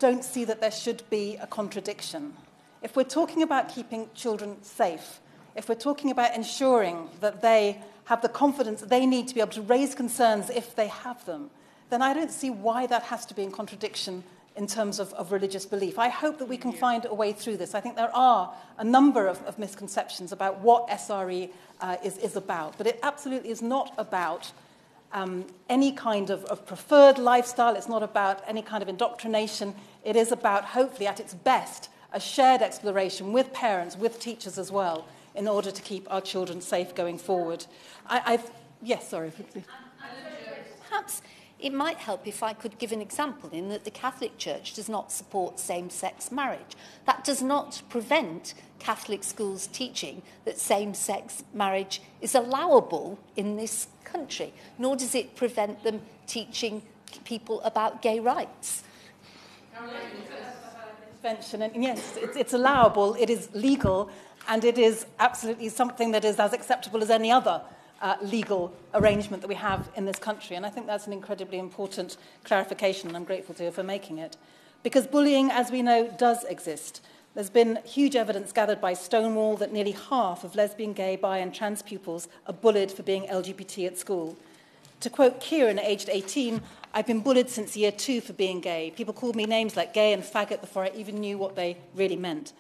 don't see that there should be a contradiction. If we're talking about keeping children safe, if we're talking about ensuring that they have the confidence they need to be able to raise concerns if they have them, then I don't see why that has to be in contradiction in terms of religious belief. I hope that we can find a way through this. I think there are a number of misconceptions about what SRE is about, but it absolutely is not about any kind of preferred lifestyle. It's not about any kind of indoctrination. It is about, hopefully, at its best, a shared exploration with parents, with teachers as well, in order to keep our children safe going forward. Yes, sorry. Perhaps it might help if I could give an example in that the Catholic Church does not support same-sex marriage. That does not prevent Catholic schools teaching that same-sex marriage is allowable in this country, nor does it prevent them teaching people about gay rights. And yes, it's allowable, it is legal, and it is absolutely something that is as acceptable as any other legal arrangement that we have in this country. And I think that's an incredibly important clarification, and I'm grateful to her for making it. Because bullying, as we know, does exist. There's been huge evidence gathered by Stonewall that nearly half of lesbian, gay, bi and trans pupils are bullied for being LGBT at school. To quote Kieran, aged 18, "I've been bullied since year 2 for being gay. People called me names like gay and faggot before I even knew what they really meant."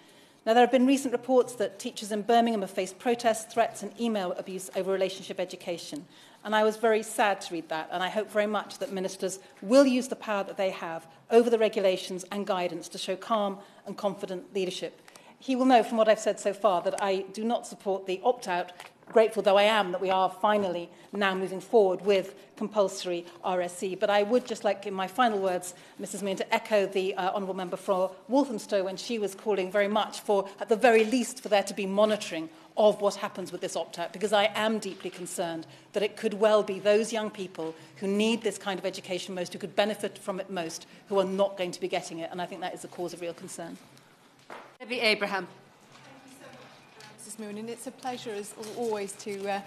Now, there have been recent reports that teachers in Birmingham have faced protests, threats and email abuse over relationship education. And I was very sad to read that, and I hope very much that ministers will use the power that they have over the regulations and guidance to show calm and confident leadership. He will know from what I've said so far that I do not support the opt-out, grateful though I am that we are finally now moving forward with compulsory RSE. But I would just like, in my final words, Mrs. Moon, to echo the Honourable Member for Walthamstow when she was calling very much for, at the very least, for there to be monitoring of what happens with this opt-out, because I am deeply concerned that it could well be those young people who need this kind of education most, who could benefit from it most, who are not going to be getting it. And I think that is a cause of real concern. Debbie Abraham. Mrs. Moon, and it's a pleasure as always to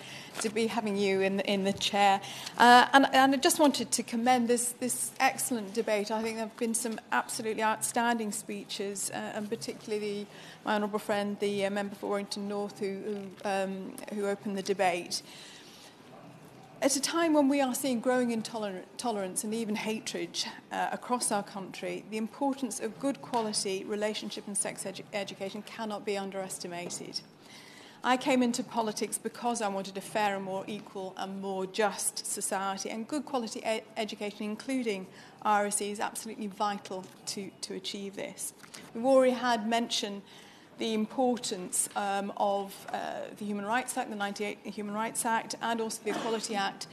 be having you in the chair. And I just wanted to commend this excellent debate. I think there have been some absolutely outstanding speeches, and particularly my honourable friend, the member for Warrington North, who opened the debate. At a time when we are seeing growing intolerance and even hatred across our country, the importance of good quality relationship and sex education cannot be underestimated. I came into politics because I wanted a fairer, more equal and more just society, and good quality education, including RSE, is absolutely vital to achieve this. We've already had mention the importance of the Human Rights Act, the 1998 Human Rights Act, and also the Equality Act,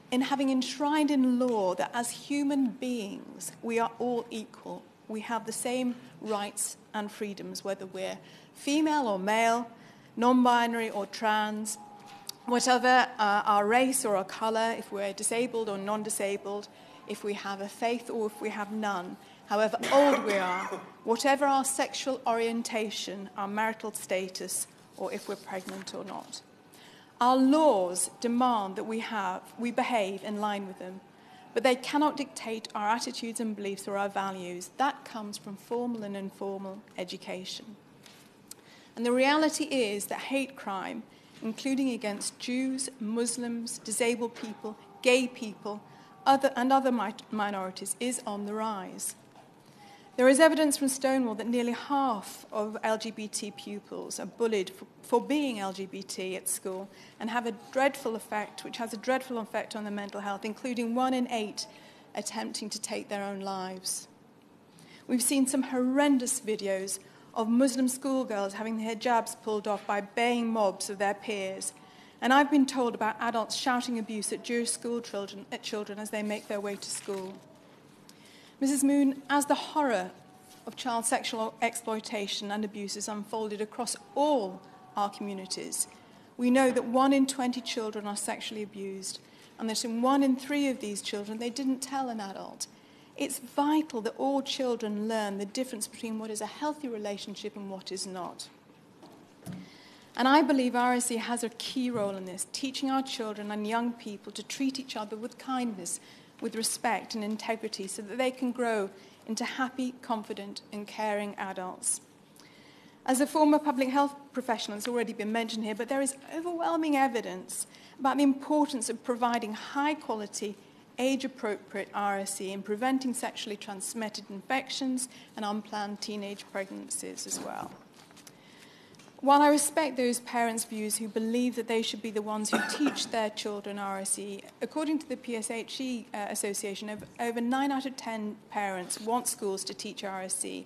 in having enshrined in law that as human beings, we are all equal. We have the same rights and freedoms, whether we're female or male, non-binary or trans, whatever our race or our colour, if we're disabled or non-disabled, if we have a faith or if we have none, however old we are, whatever our sexual orientation, our marital status, or if we're pregnant or not. Our laws demand that we behave in line with them, but they cannot dictate our attitudes and beliefs or our values. That comes from formal and informal education. And the reality is that hate crime, including against Jews, Muslims, disabled people, gay people, other minorities, is on the rise. There is evidence from Stonewall that nearly half of LGBT pupils are bullied for being LGBT at school and have a dreadful effect, which has a dreadful effect on their mental health, including 1 in 8 attempting to take their own lives. We've seen some horrendous videos of Muslim schoolgirls having their hijabs pulled off by baying mobs of their peers. And I've been told about adults shouting abuse at Jewish school children as they make their way to school. Mrs. Moon, as the horror of child sexual exploitation and abuse is unfolded across all our communities, we know that 1 in 20 children are sexually abused, and that in 1 in 3 of these children they didn't tell an adult. It's vital that all children learn the difference between what is a healthy relationship and what is not. And I believe RSE has a key role in this, teaching our children and young people to treat each other with kindness, with respect and integrity, so that they can grow into happy, confident and caring adults. As a former public health professional, it's already been mentioned here, but there is overwhelming evidence about the importance of providing high-quality, age-appropriate RSE in preventing sexually transmitted infections and unplanned teenage pregnancies as well. While I respect those parents' views who believe that they should be the ones who teach their children RSE, according to the PSHE Association, over 9 out of 10 parents want schools to teach RSE,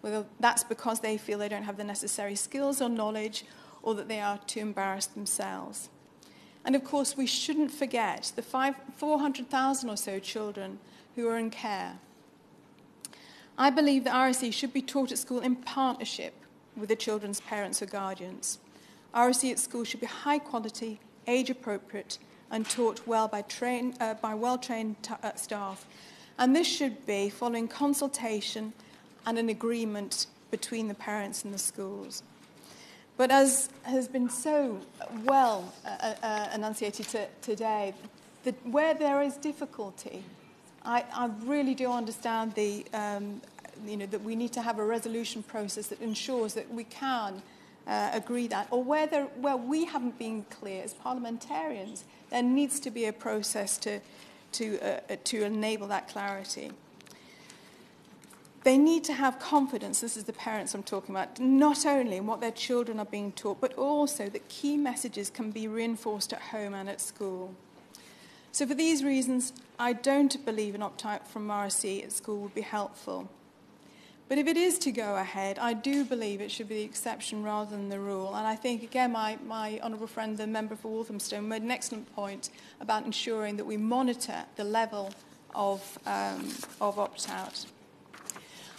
whether that's because they feel they don't have the necessary skills or knowledge, or that they are too embarrassed themselves. And of course, we shouldn't forget the 400,000 or so children who are in care. I believe that RSE should be taught at school in partnership with the children's parents or guardians. RSE at school should be high quality, age appropriate, and taught well by well-trained staff. And this should be following consultation and an agreement between the parents and the schools. But as has been so well enunciated today, where there is difficulty, I really do understand that we need to have a resolution process that ensures that we can agree that, or where we haven't been clear as parliamentarians, there needs to be a process to enable that clarity. They need to have confidence, this is the parents I'm talking about, not only in what their children are being taught, but also that key messages can be reinforced at home and at school. So for these reasons, I don't believe an opt-out from RSE at school would be helpful. But if it is to go ahead, I do believe it should be the exception rather than the rule. And I think, again, my honourable friend, the member for Walthamstow, made an excellent point about ensuring that we monitor the level of opt-out.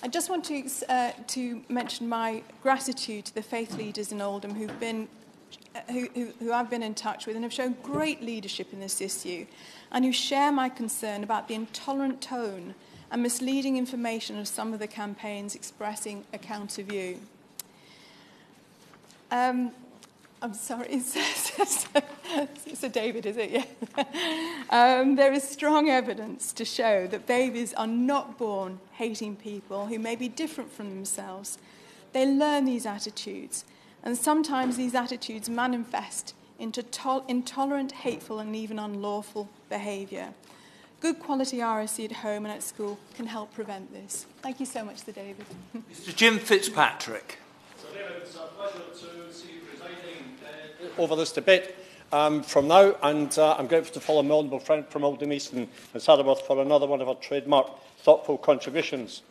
I just want to mention my gratitude to the faith leaders in Oldham who I've been in touch with and have shown great leadership in this issue and who share my concern about the intolerant tone and misleading information of some of the campaigns expressing a counter view. I'm sorry, it's Sir David, is it? Yeah. There is strong evidence to show that babies are not born hating people who may be different from themselves. They learn these attitudes, and sometimes these attitudes manifest into intolerant, hateful, and even unlawful behaviour. Good quality RSE at home and at school can help prevent this. Thank you so much, Sir David. Mr. Jim Fitzpatrick. So, David, it's a pleasure to see you presiding over this debate from now, and I'm grateful to follow my honourable friend from Oldham East and Saddleworth for another one of our trademark thoughtful contributions.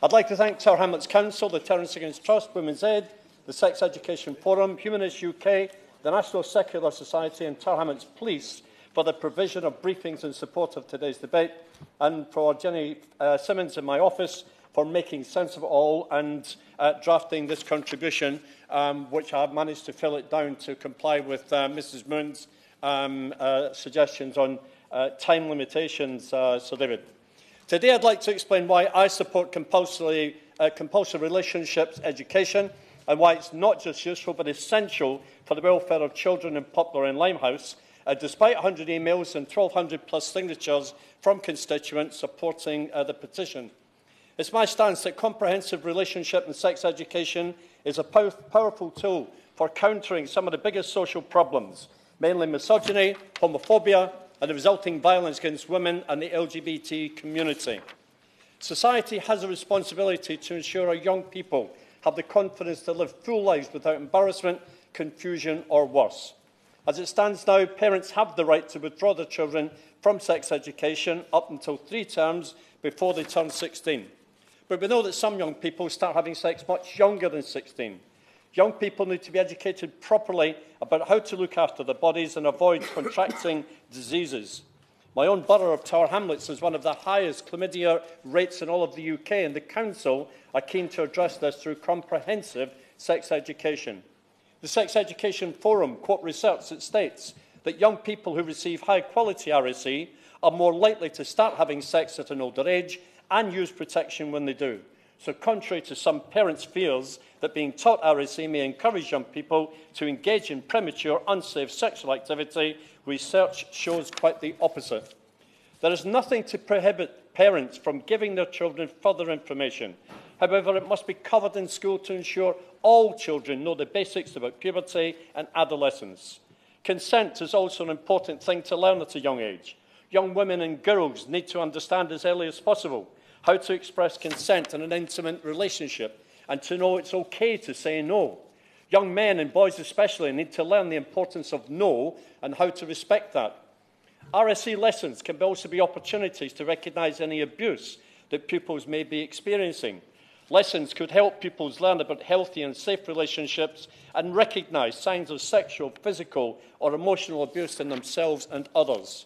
I'd like to thank Tower Hamlets Council, the Terrence Against Trust, Women's Aid, the Sex Education Forum, Humanists UK, the National Secular Society and Tower Hamlets Police for the provision of briefings in support of today's debate, and for Jenny Simmons in my office for making sense of it all and drafting this contribution, which I have managed to fill it down to comply with Mrs Moon's suggestions on time limitations, Sir David. Today I'd like to explain why I support compulsory relationships education and why it's not just useful but essential for the welfare of children in Poplar and Limehouse, despite 100 emails and 1,200 plus signatures from constituents supporting the petition. It's my stance that comprehensive relationship and sex education is a powerful tool for countering some of the biggest social problems, mainly misogyny, homophobia, and the resulting violence against women and the LGBT community. Society has a responsibility to ensure our young people have the confidence to live full lives without embarrassment, confusion, or worse. As it stands now, parents have the right to withdraw their children from sex education up until 3 terms before they turn 16. But we know that some young people start having sex much younger than 16. Young people need to be educated properly about how to look after their bodies and avoid contracting diseases. My own borough of Tower Hamlets has one of the highest chlamydia rates in all of the UK, and the Council are keen to address this through comprehensive sex education. The Sex Education Forum quote research that states that young people who receive high-quality RSE are more likely to start having sex at an older age and use protection when they do. So contrary to some parents' fears that being taught RSE may encourage young people to engage in premature, unsafe sexual activity, research shows quite the opposite. There is nothing to prohibit parents from giving their children further information. However, it must be covered in school to ensure all children know the basics about puberty and adolescence. Consent is also an important thing to learn at a young age. Young women and girls need to understand as early as possible how to express consent in an intimate relationship and to know it's okay to say no. Young men and boys especially need to learn the importance of no and how to respect that. RSE lessons can also be opportunities to recognise any abuse that pupils may be experiencing. Lessons could help pupils learn about healthy and safe relationships and recognise signs of sexual, physical or emotional abuse in themselves and others.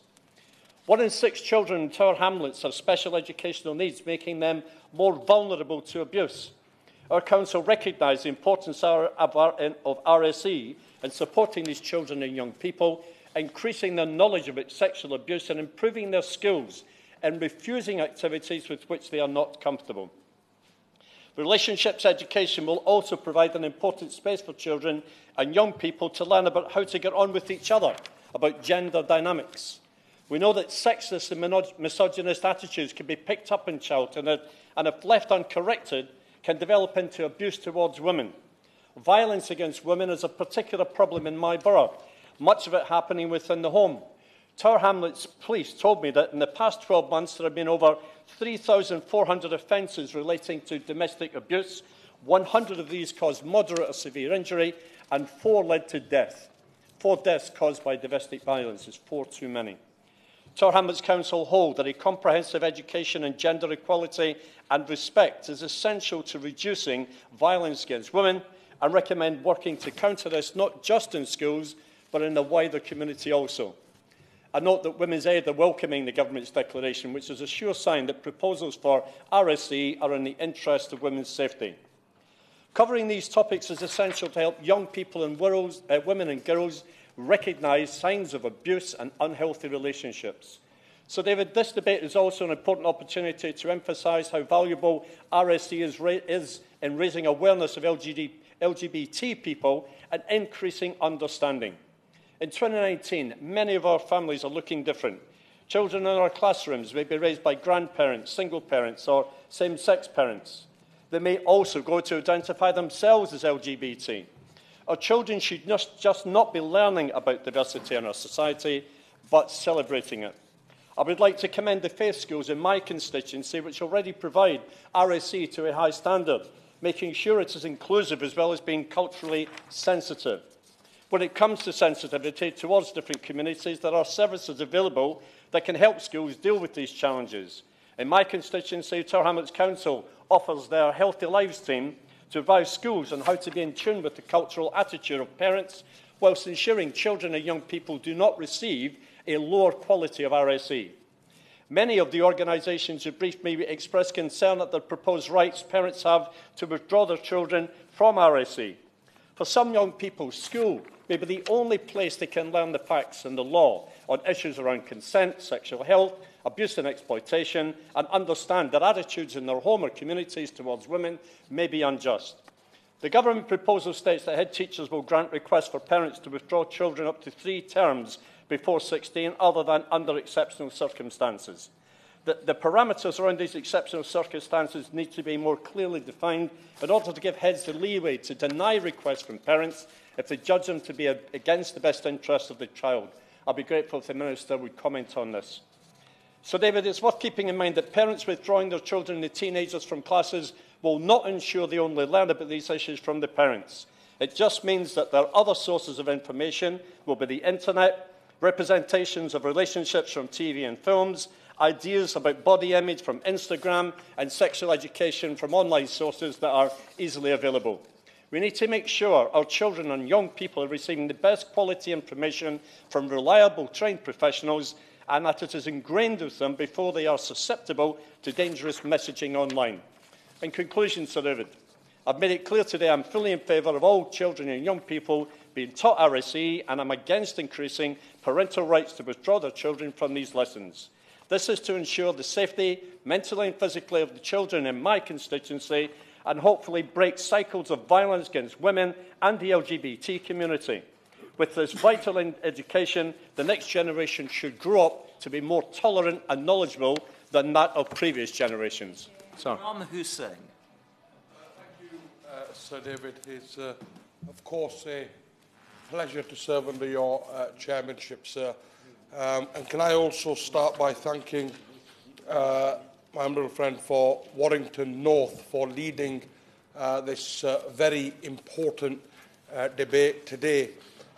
1 in 6 children in Tower Hamlets have special educational needs, making them more vulnerable to abuse. Our Council recognise the importance of RSE in supporting these children and young people, increasing their knowledge about sexual abuse and improving their skills in refusing activities with which they are not comfortable. Relationships education will also provide an important space for children and young people to learn about how to get on with each other, about gender dynamics. We know that sexist and misogynist attitudes can be picked up in childhood and if left uncorrected, can develop into abuse towards women. Violence against women is a particular problem in my borough, much of it happening within the home. Tower Hamlets Police told me that in the past 12 months there have been over 3,400 offences relating to domestic abuse. 100 of these caused moderate or severe injury, and 4 led to death. 4 deaths caused by domestic violence is 4 too many. Tower Hamlets Council hold that a comprehensive education in gender equality and respect is essential to reducing violence against women, and recommend working to counter this not just in schools but in the wider community also. I note that Women's Aid are welcoming the Government's declaration, which is a sure sign that proposals for RSE are in the interest of women's safety. Covering these topics is essential to help young people and women and girls recognise signs of abuse and unhealthy relationships. So, David, this debate is also an important opportunity to emphasise how valuable RSE is in raising awareness of LGBT people and increasing understanding. In 2019, many of our families are looking different. Children in our classrooms may be raised by grandparents, single parents or same-sex parents. They may also go to identify themselves as LGBT. Our children should just not be learning about diversity in our society, but celebrating it. I would like to commend the faith schools in my constituency, which already provide RSE to a high standard, making sure it is inclusive as well as being culturally sensitive. When it comes to sensitivity towards different communities, there are services available that can help schools deal with these challenges. In my constituency, Tower Hamlets Council offers their Healthy Lives team to advise schools on how to be in tune with the cultural attitude of parents, whilst ensuring children and young people do not receive a lower quality of RSE. Many of the organisations who briefed me expressed concern at the proposed rights parents have to withdraw their children from RSE. For some young people, school may be the only place they can learn the facts and the law on issues around consent, sexual health, abuse and exploitation, and understand that attitudes in their home or communities towards women may be unjust. The Government proposal states that head teachers will grant requests for parents to withdraw children up to 3 terms before 16, other than under exceptional circumstances. The parameters around these exceptional circumstances need to be more clearly defined in order to give heads the leeway to deny requests from parents if they judge them to be against the best interests of the child. I'll be grateful if the Minister would comment on this. So, David, it's worth keeping in mind that parents withdrawing their children and teenagers from classes will not ensure they only learn about these issues from the parents. It just means that their other sources of information will be the internet, representations of relationships from TV and films, ideas about body image from Instagram, and sexual education from online sources that are easily available. We need to make sure our children and young people are receiving the best quality information from reliable, trained professionals, and that it is ingrained with them before they are susceptible to dangerous messaging online. In conclusion, Sir David, I've made it clear today I'm fully in favour of all children and young people being taught RSE, and I'm against increasing parental rights to withdraw their children from these lessons. This is to ensure the safety, mentally and physically, of the children in my constituency, and hopefully break cycles of violence against women and the LGBT community. With this vital education, the next generation should grow up to be more tolerant and knowledgeable than that of previous generations. Imam Hussain. Thank you, Sir David. It's, of course, a pleasure to serve under your chairmanship, sir. And can I also start by thanking my honourable friend for Warrington North for leading this very important debate today.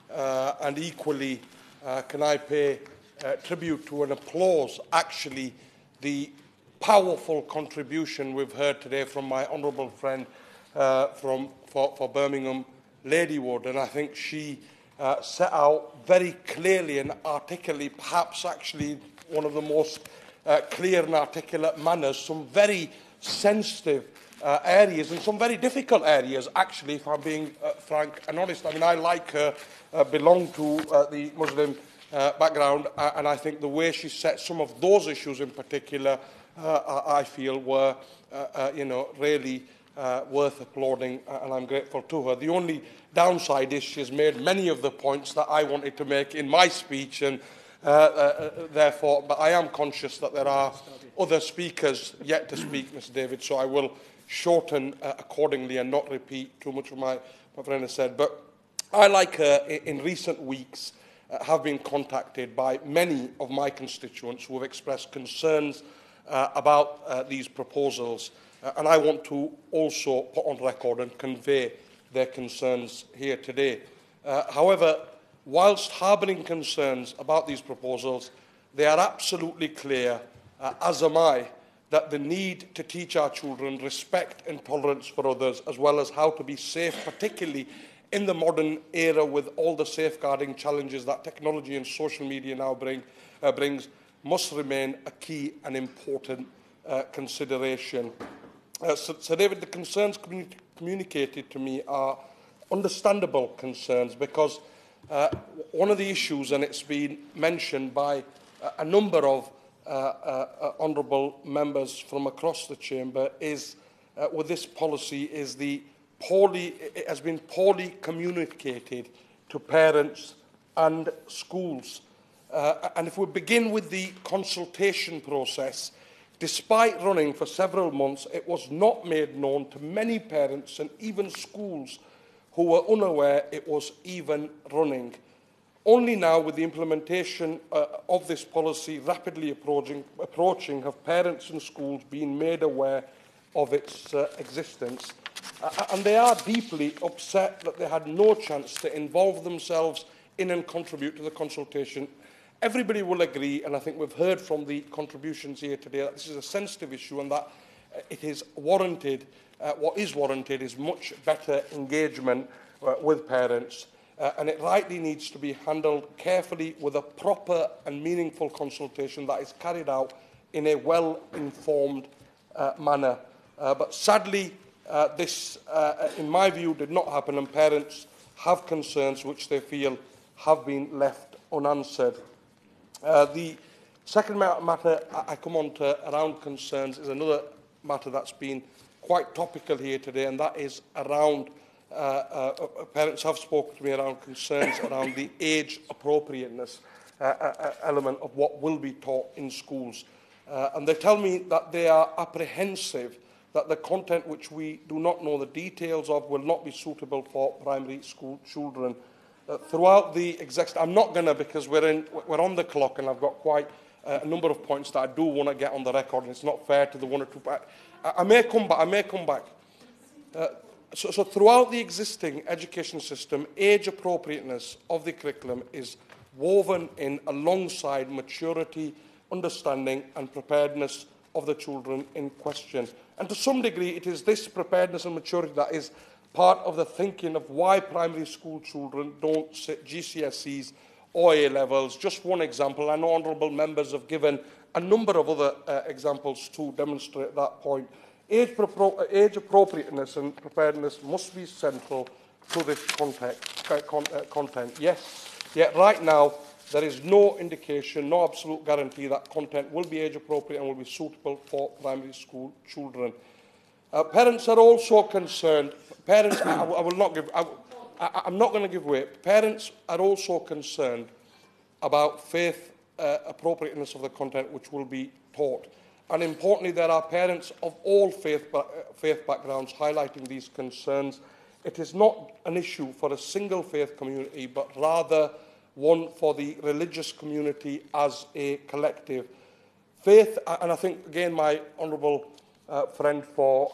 And equally, can I pay tribute to and applause, actually, the powerful contribution we've heard today from my honourable friend for Birmingham, Lady Wood. And I think she set out very clearly and articulately, perhaps actually one of the most clear and articulate manners, some very sensitive areas and some very difficult areas, actually, if I'm being frank and honest. I mean, I, like her, belong to the Muslim background, and I think the way she set some of those issues in particular, I feel were, really worth applauding, and I'm grateful to her. The only downside is she's made many of the points that I wanted to make in my speech, and therefore, but I am conscious that there are other speakers yet to speak, Mr. David, so I will shorten accordingly and not repeat too much of my friend has said. But I, like her, in recent weeks, have been contacted by many of my constituents who have expressed concerns about these proposals. And I want to also put on record and convey their concerns here today. However, whilst harbouring concerns about these proposals, they are absolutely clear, as am I, that the need to teach our children respect and tolerance for others, as well as how to be safe, particularly in the modern era with all the safeguarding challenges that technology and social media now brings, must remain a key and important consideration. So David, the concerns communicated to me are understandable concerns because one of the issues, and it's been mentioned by a number of honourable members from across the chamber, is with this policy is it has been poorly communicated to parents and schools. And if we begin with the consultation process, despite running for several months, it was not made known to many parents and even schools who were unaware it was even running. Only now, with the implementation of this policy rapidly approaching, have parents and schools been made aware of its existence. And they are deeply upset that they had no chance to involve themselves in and contribute to the consultation. Everybody will agree, and I think we've heard from the contributions here today, that this is a sensitive issue and that it is warranted. What is warranted is much better engagement with parents, and it rightly needs to be handled carefully with a proper and meaningful consultation that is carried out in a well-informed manner. But sadly, this, in my view, did not happen, and parents have concerns which they feel have been left unanswered. The second matter I come on to around concerns is another matter that's been quite topical here today, and that is around, parents have spoken to me around concerns around the age appropriateness element of what will be taught in schools. And they tell me that they are apprehensive that the content which we do not know the details of will not be suitable for primary school children. Throughout the I'm not going to, because we're on the clock and I've got quite a number of points that I do want to get on the record, and it's not fair to the one or two. I may come back. So throughout the existing education system, age appropriateness of the curriculum is woven in alongside maturity, understanding and preparedness of the children in question. And to some degree, it is this preparedness and maturity that is part of the thinking of why primary school children don't sit GCSEs or A-levels. Just one example. I know honourable members have given a number of other examples to demonstrate that point. Age appropriateness and preparedness must be central to this content. Yes, yet right now there is no indication, no absolute guarantee that content will be age appropriate and will be suitable for primary school children. Parents are also concerned. Parents, I'm not going to give way. Parents are also concerned about faith appropriateness of the content which will be taught. And importantly, there are parents of all faith backgrounds highlighting these concerns. It is not an issue for a single faith community, but rather one for the religious community as a collective. Faith, and I think, again, my honourable friend for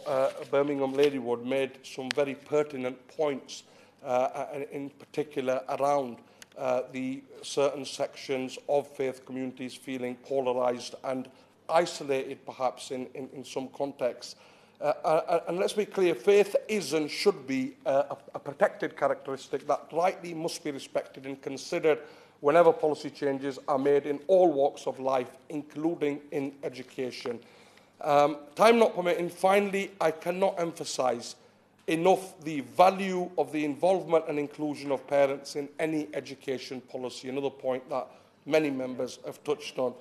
Birmingham Ladywood made some very pertinent points, in particular around the certain sections of faith communities feeling polarised and isolated, perhaps, in some contexts. And let's be clear, faith is and should be a protected characteristic that rightly must be respected and considered whenever policy changes are made in all walks of life, including in education. Time not permitting, finally, I cannot emphasise enough the value of the involvement and inclusion of parents in any education policy, another point that many members have touched on.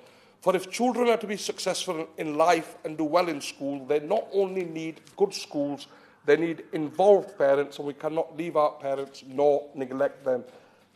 For if children are to be successful in life and do well in school, they not only need good schools, they need involved parents, and we cannot leave out parents nor neglect them.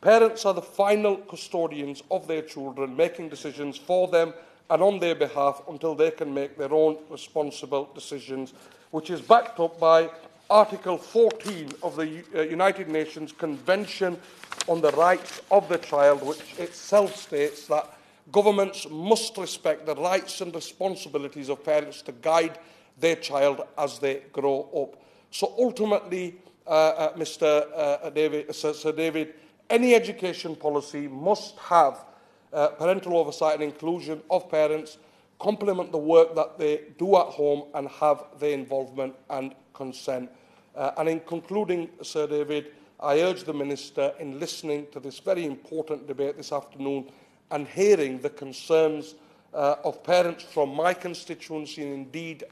Parents are the final custodians of their children, making decisions for them and on their behalf until they can make their own responsible decisions, which is backed up by Article 14 of the United Nations Convention on the Rights of the Child, which itself states that governments must respect the rights and responsibilities of parents to guide their child as they grow up. So ultimately, Sir David, any education policy must have parental oversight and inclusion of parents, complement the work that they do at home, and have their involvement and consent. And in concluding, Sir David, I urge the Minister, in listening to this very important debate this afternoon and hearing the concerns of parents from my constituency and indeed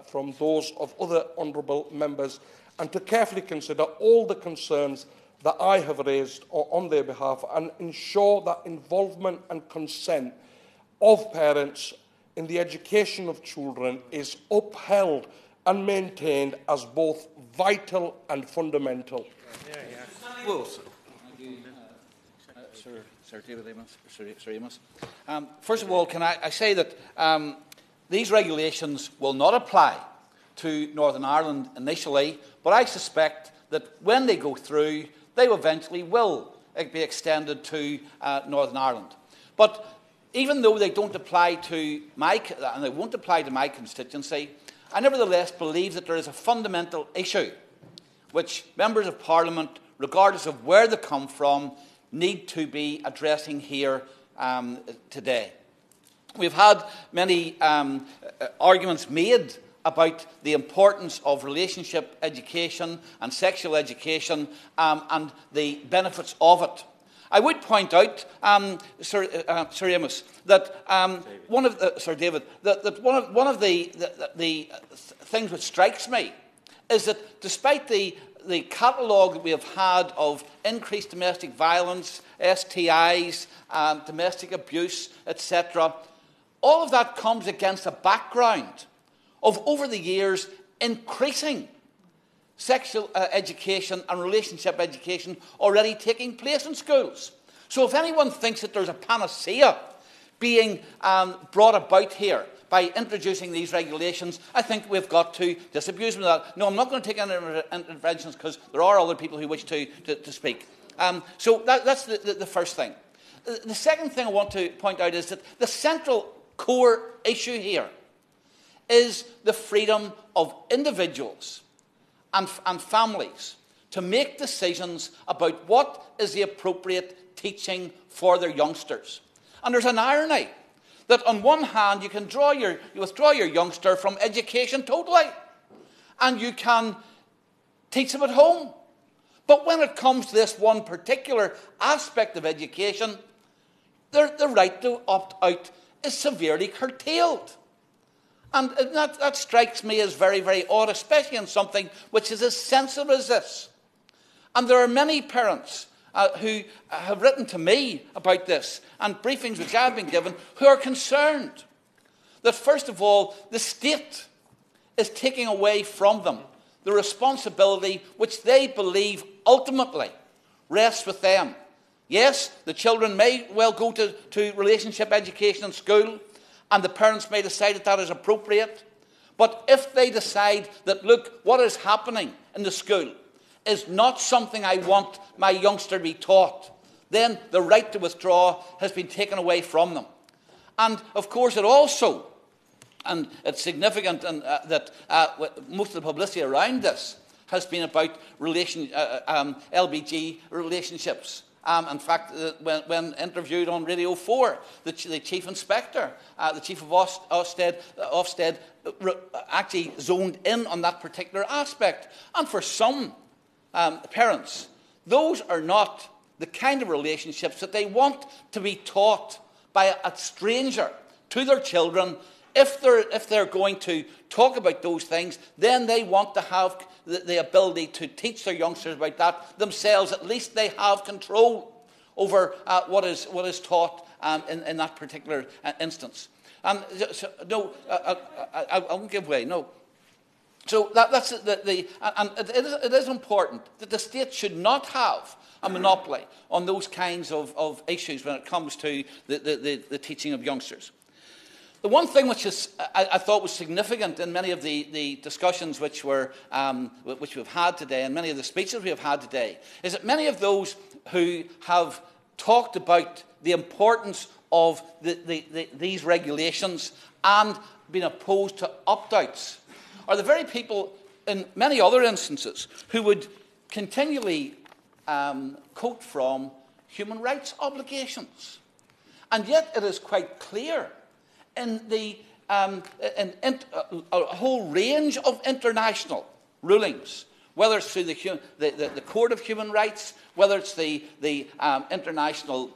from those of other honourable members, and to carefully consider all the concerns that I have raised on their behalf and ensure that involvement and consent of parents in the education of children is upheld and maintained as both vital and fundamental. Sir David Amos. First of all, can I say that these regulations will not apply to Northern Ireland initially, but I suspect that when they go through, they eventually will be extended to Northern Ireland. But even though they don't apply to and they won't apply to my constituency, I nevertheless believe that there is a fundamental issue which members of Parliament, regardless of where they come from, need to be addressing here today. We've had many arguments made about the importance of relationship education and sexual education and the benefits of it. I would point out, Sir Amos, that one of the things which strikes me is that despite the catalogue that we have had of increased domestic violence, STIs, domestic abuse, etc., all of that comes against a background of, over the years, increasing sexual education and relationship education already taking place in schools. So if anyone thinks that there's a panacea being brought about here by introducing these regulations, I think we've got to disabuse them of that. No, I'm not going to take any interventions because there are other people who wish to speak. So that's the first thing. The second thing I want to point out is that the central core issue here is the freedom of individuals and families to make decisions about what is the appropriate teaching for their youngsters. And there's an irony that on one hand you can withdraw your youngster from education totally, and you can teach them at home. But when it comes to this one particular aspect of education, the right to opt out is severely curtailed. And that strikes me as very, very odd, especially in something which is as sensitive as this. And there are many parents who have written to me about this, and briefings which I've been given, who are concerned that, first of all, the state is taking away from them the responsibility which they believe ultimately rests with them. Yes, the children may well go to relationship education in school, and the parents may decide that that is appropriate. But if they decide that, look, what is happening in the school is not something I want my youngster to be taught, then the right to withdraw has been taken away from them. And, of course, it also, and it's significant that most of the publicity around this has been about LBG relationships. In fact, when interviewed on Radio 4, the Chief Inspector, the Chief of Ofsted, actually zoned in on that particular aspect. And for some parents, those are not the kind of relationships that they want to be taught by a stranger to their children. If they're going to talk about those things, then they want to have the ability to teach their youngsters about that themselves. At least they have control over what is taught in that particular instance. And so, no, I won't give way. No. So that's and it is important that the state should not have a monopoly on those kinds of issues when it comes to the teaching of youngsters. The one thing which I thought was significant in many of the discussions which we've had today, and many of the speeches we have had today, is that many of those who have talked about the importance of these regulations and been opposed to opt-outs are the very people in many other instances who would continually quote from human rights obligations. And yet it is quite clear in a whole range of international rulings, whether it's through the Court of Human Rights, whether it's the international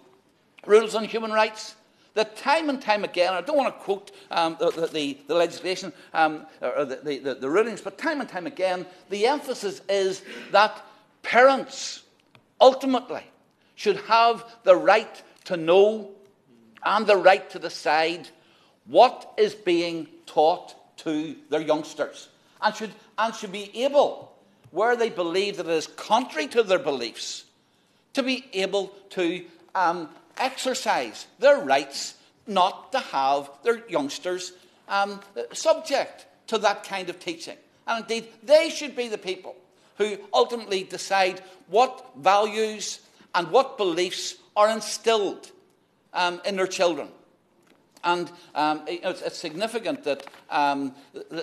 rules on human rights, that time and time again, I don't want to quote the legislation or the rulings, but time and time again, the emphasis is that parents ultimately should have the right to know and the right to decide what is being taught to their youngsters, and should be able, where they believe that it is contrary to their beliefs, to be able to exercise their rights not to have their youngsters subject to that kind of teaching. And indeed, they should be the people who ultimately decide what values and what beliefs are instilled in their children. And it's significant that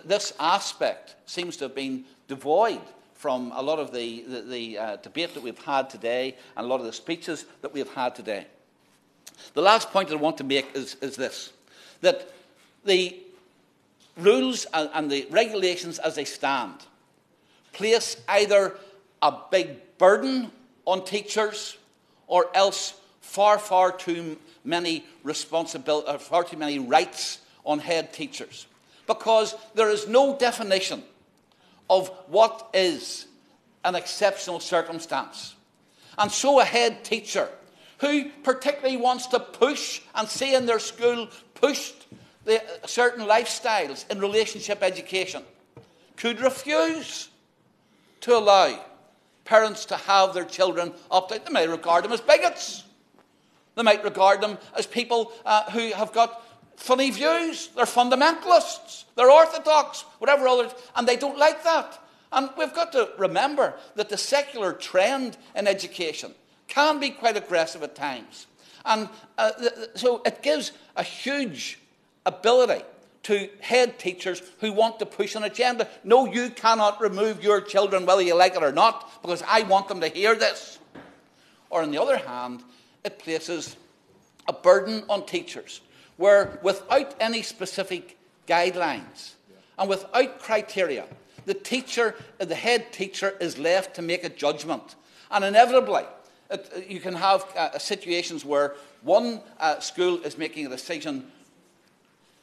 this aspect seems to have been devoid from a lot of the debate that we've had today and a lot of the speeches that we've had today. The last point that I want to make is this, that the rules and the regulations as they stand place either a big burden on teachers or else far too many far too many rights on head teachers, because there is no definition of what is an exceptional circumstance. And so a head teacher who particularly wants to push and see in their school pushed certain lifestyles in relationship education could refuse to allow parents to have their children opt out. They may regard them as bigots. They might regard them as people who have got funny views. They're fundamentalists. They're orthodox, whatever others, and they don't like that. And we've got to remember that the secular trend in education can be quite aggressive at times. And so it gives a huge ability to head teachers who want to push an agenda. No, you cannot remove your children whether you like it or not, because I want them to hear this. Or on the other hand, it places a burden on teachers where, without any specific guidelines and without criteria, the head teacher is left to make a judgment. And inevitably, you can have situations where one school is making a decision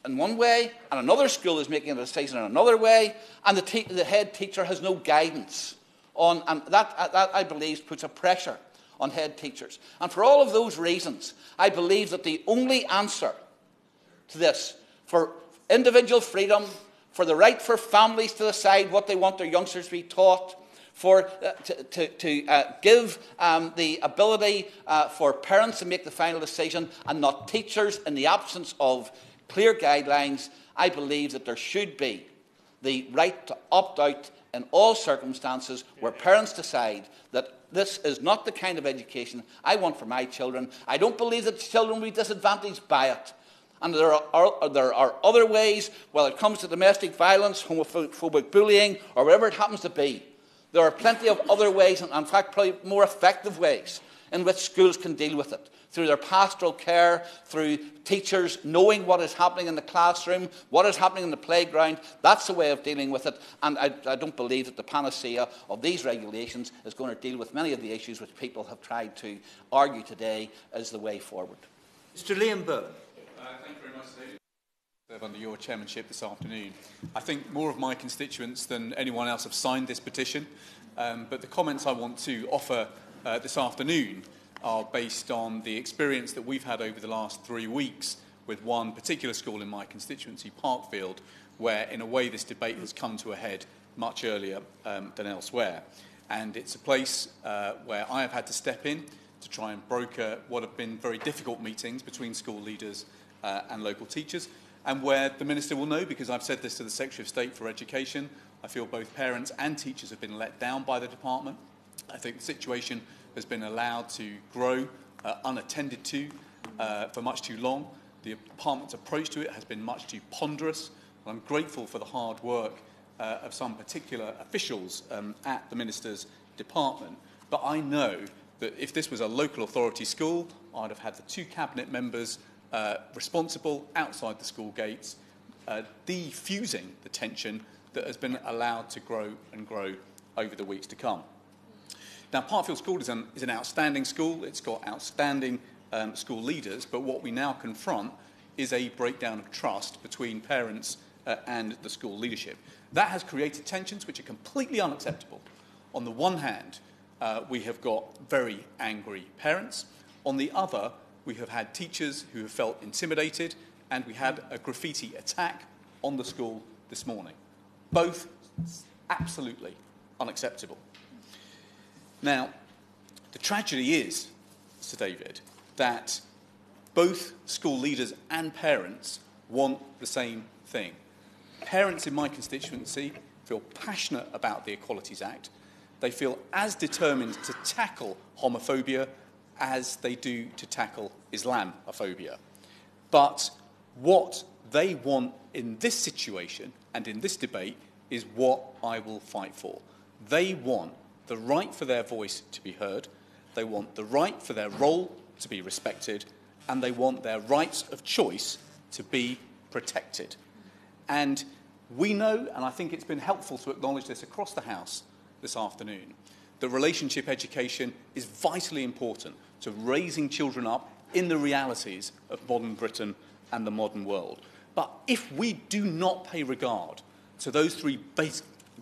in one way and another school is making a decision in another way, and the head teacher has no guidance on, and that I believe puts a pressure on head teachers. And for all of those reasons, I believe that the only answer to this, for individual freedom, for the right for families to decide what they want their youngsters to be taught, to give the ability for parents to make the final decision and not teachers in the absence of clear guidelines, I believe that there should be the right to opt out in all circumstances where parents decide that this is not the kind of education I want for my children. I don't believe that children will be disadvantaged by it. And there are other ways, whether it comes to domestic violence, homophobic bullying, or whatever it happens to be. There are plenty of other ways, and in fact probably more effective ways, in which schools can deal with it. Through their pastoral care, through teachers knowing what is happening in the classroom, what is happening in the playground. That's the way of dealing with it. And I don't believe that the panacea of these regulations is going to deal with many of the issues which people have tried to argue today as the way forward. Mr. Liam Burton. Thank you very much, David. Serve under your chairmanship this afternoon. I think more of my constituents than anyone else have signed this petition, but the comments I want to offer this afternoon are based on the experience that we've had over the last 3 weeks with one particular school in my constituency, Parkfield, where in a way this debate has come to a head much earlier than elsewhere. And it's a place where I have had to step in to try and broker what have been very difficult meetings between school leaders and local teachers. and where the Minister will know, because I've said this to the Secretary of State for Education, I feel both parents and teachers have been let down by the department. I think the situation has been allowed to grow unattended to for much too long. The department's approach to it has been much too ponderous. I'm grateful for the hard work of some particular officials at the Minister's department. But I know that if this was a local authority school, I'd have had the 2 cabinet members responsible outside the school gates, defusing the tension that has been allowed to grow and grow over the weeks to come. Now, Parkfield School is an outstanding school. It's got outstanding school leaders, but what we now confront is a breakdown of trust between parents and the school leadership. That has created tensions which are completely unacceptable. On the one hand, we have got very angry parents. On the other, we have had teachers who have felt intimidated, and we had a graffiti attack on the school this morning. Both absolutely unacceptable. Now, the tragedy is, Sir David, that both school leaders and parents want the same thing. Parents in my constituency feel passionate about the Equalities Act. They feel as determined to tackle homophobia as they do to tackle Islamophobia. But what they want in this situation and in this debate is what I will fight for. They want the right for their voice to be heard, they want the right for their role to be respected, and they want their rights of choice to be protected. And we know, and I think it's been helpful to acknowledge this across the House this afternoon, that relationship education is vitally important to raising children up in the realities of modern Britain and the modern world. But if we do not pay regard to those 3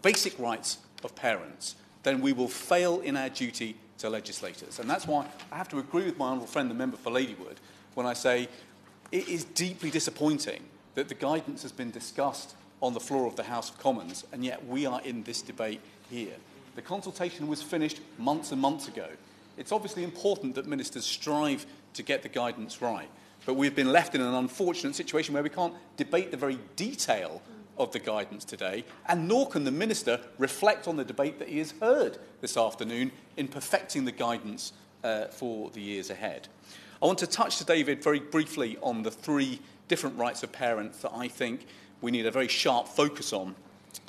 basic rights of parents, then we will fail in our duty to legislators. And that's why I have to agree with my honourable friend, the member for Ladywood, when I say it is deeply disappointing that the guidance has been discussed on the floor of the House of Commons, and yet we are in this debate here. The consultation was finished months and months ago. It's obviously important that ministers strive to get the guidance right, but we've been left in an unfortunate situation where we can't debate the very detail of the guidance today, and nor can the Minister reflect on the debate that he has heard this afternoon in perfecting the guidance for the years ahead. I want to touch to David very briefly on the 3 different rights of parents that I think we need a very sharp focus on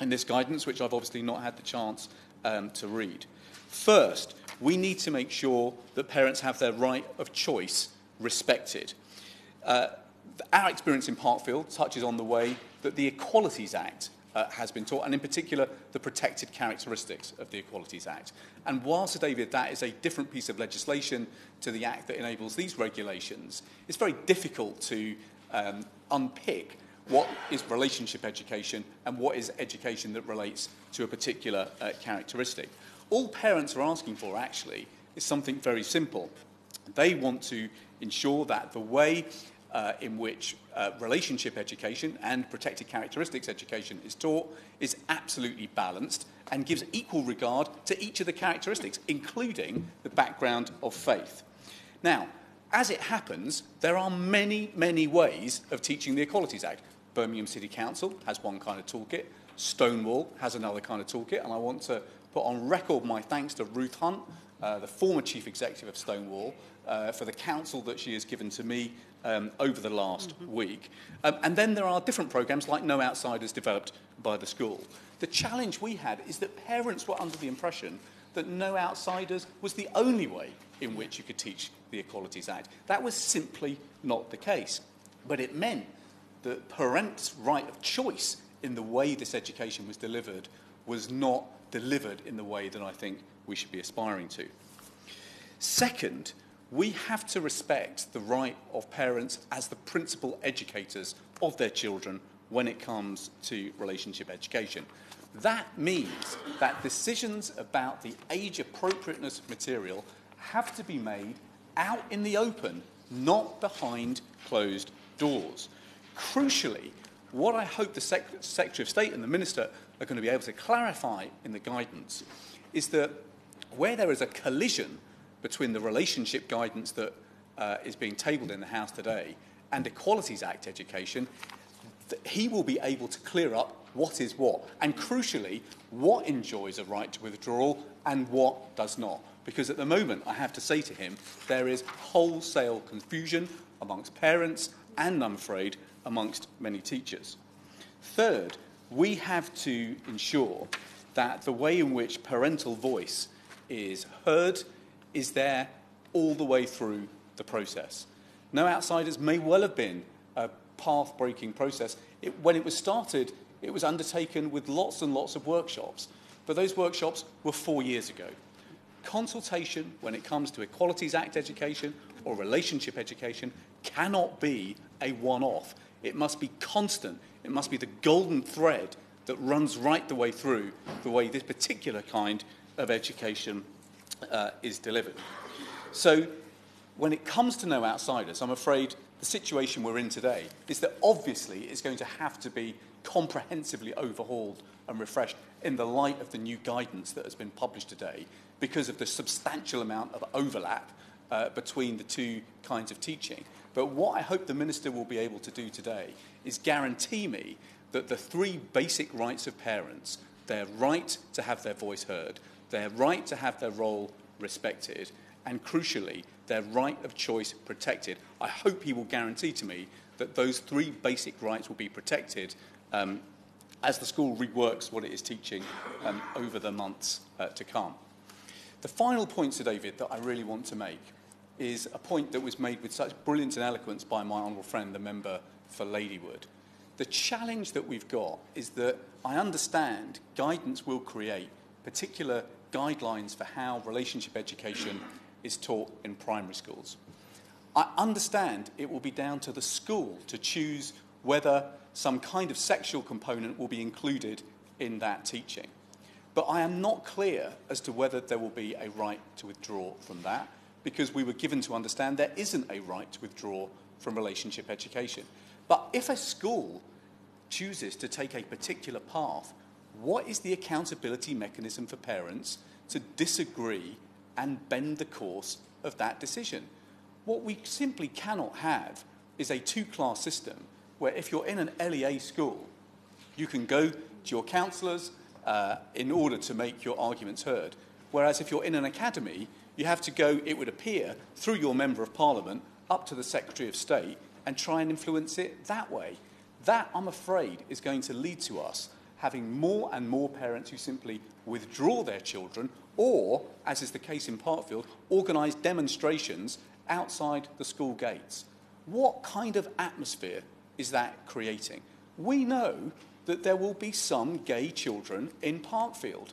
in this guidance, which I've obviously not had the chance to read. First, we need to make sure that parents have their right of choice respected. Our experience in Parkfield touches on the way that the Equalities Act has been taught, and in particular the protected characteristics of the Equalities Act. And while, Sir David, that is a different piece of legislation to the Act that enables these regulations, it's very difficult to unpick what is relationship education and what is education that relates to a particular characteristic. All parents are asking for, actually, is something very simple. They want to ensure that the way in which relationship education and protected characteristics education is taught is absolutely balanced and gives equal regard to each of the characteristics, including the background of faith. Now, as it happens, there are many, many ways of teaching the Equalities Act. Birmingham City Council has one kind of toolkit. Stonewall has another kind of toolkit. And I want to put on record my thanks to Ruth Hunt, the former Chief Executive of Stonewall, for the counsel that she has given to me over the last week. And then there are different programmes like No Outsiders developed by the school. The challenge we had is that parents were under the impression that No Outsiders was the only way in which you could teach the Equalities Act. That was simply not the case. But it meant that parents' right of choice in the way this education was delivered was not delivered in the way that I think we should be aspiring to. Second, we have to respect the right of parents as the principal educators of their children when it comes to relationship education. That means that decisions about the age appropriateness of material have to be made out in the open, not behind closed doors. Crucially, what I hope the Secretary of State and the Minister are going to be able to clarify in the guidance is that where there is a collision between the relationship guidance that is being tabled in the House today and Equalities Act education, that he will be able to clear up what is what, and crucially, what enjoys a right to withdrawal and what does not. Because at the moment, I have to say to him, there is wholesale confusion amongst parents and, I'm afraid, amongst many teachers. Third, we have to ensure that the way in which parental voice is heard is there all the way through the process. No Outsiders may well have been a path-breaking process. When it was started, it was undertaken with lots and lots of workshops, but those workshops were 4 years ago. Consultation, when it comes to Equalities Act education or relationship education, cannot be a one-off. It must be constant. It must be the golden thread that runs right the way through the way this particular kind of education is delivered. So when it comes to No Outsiders, I'm afraid the situation we're in today is that obviously it's going to have to be comprehensively overhauled and refreshed in the light of the new guidance that has been published today because of the substantial amount of overlap between the two kinds of teaching. But what I hope the Minister will be able to do today is guarantee me that the three basic rights of parents, their right to have their voice heard, their right to have their role respected, and crucially, their right of choice protected. I hope he will guarantee to me that those three basic rights will be protected as the school reworks what it is teaching over the months to come. The final point, Sir David, that I really want to make is a point that was made with such brilliance and eloquence by my honourable friend, the member for Ladywood. The challenge that we've got is that I understand guidance will create particular guidelines for how relationship education is taught in primary schools. I understand it will be down to the school to choose whether some kind of sexual component will be included in that teaching. But I am not clear as to whether there will be a right to withdraw from that, because we were given to understand there isn't a right to withdraw from relationship education. But if a school chooses to take a particular path, what is the accountability mechanism for parents to disagree and bend the course of that decision? What we simply cannot have is a two-class system where if you're in an LEA school, you can go to your counsellors in order to make your arguments heard. Whereas if you're in an academy, you have to go, it would appear, through your Member of Parliament up to the Secretary of State and try and influence it that way. That, I'm afraid, is going to lead to us having more and more parents who simply withdraw their children or, as is the case in Parkfield, organise demonstrations outside the school gates. What kind of atmosphere is that creating? We know that there will be some gay children in Parkfield.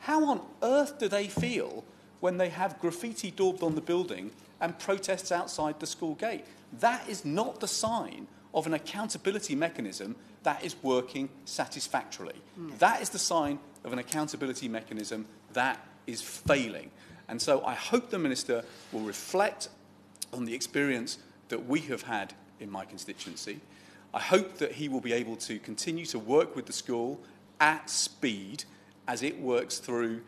How on earth do they feel when they have graffiti daubed on the building and protests outside the school gate? That is not the sign of an accountability mechanism that is working satisfactorily. That is the sign of an accountability mechanism that is failing. And so I hope the Minister will reflect on the experience that we have had in my constituency. I hope that he will be able to continue to work with the school at speed as it works through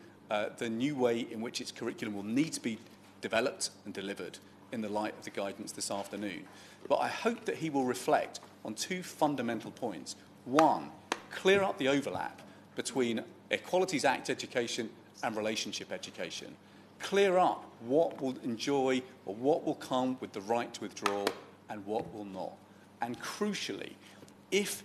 the new way in which its curriculum will need to be developed and delivered in the light of the guidance this afternoon. But I hope that he will reflect on two fundamental points. One, clear up the overlap between Equalities Act education and relationship education. Clear up what will enjoy or what will come with the right to withdraw and what will not. And crucially, if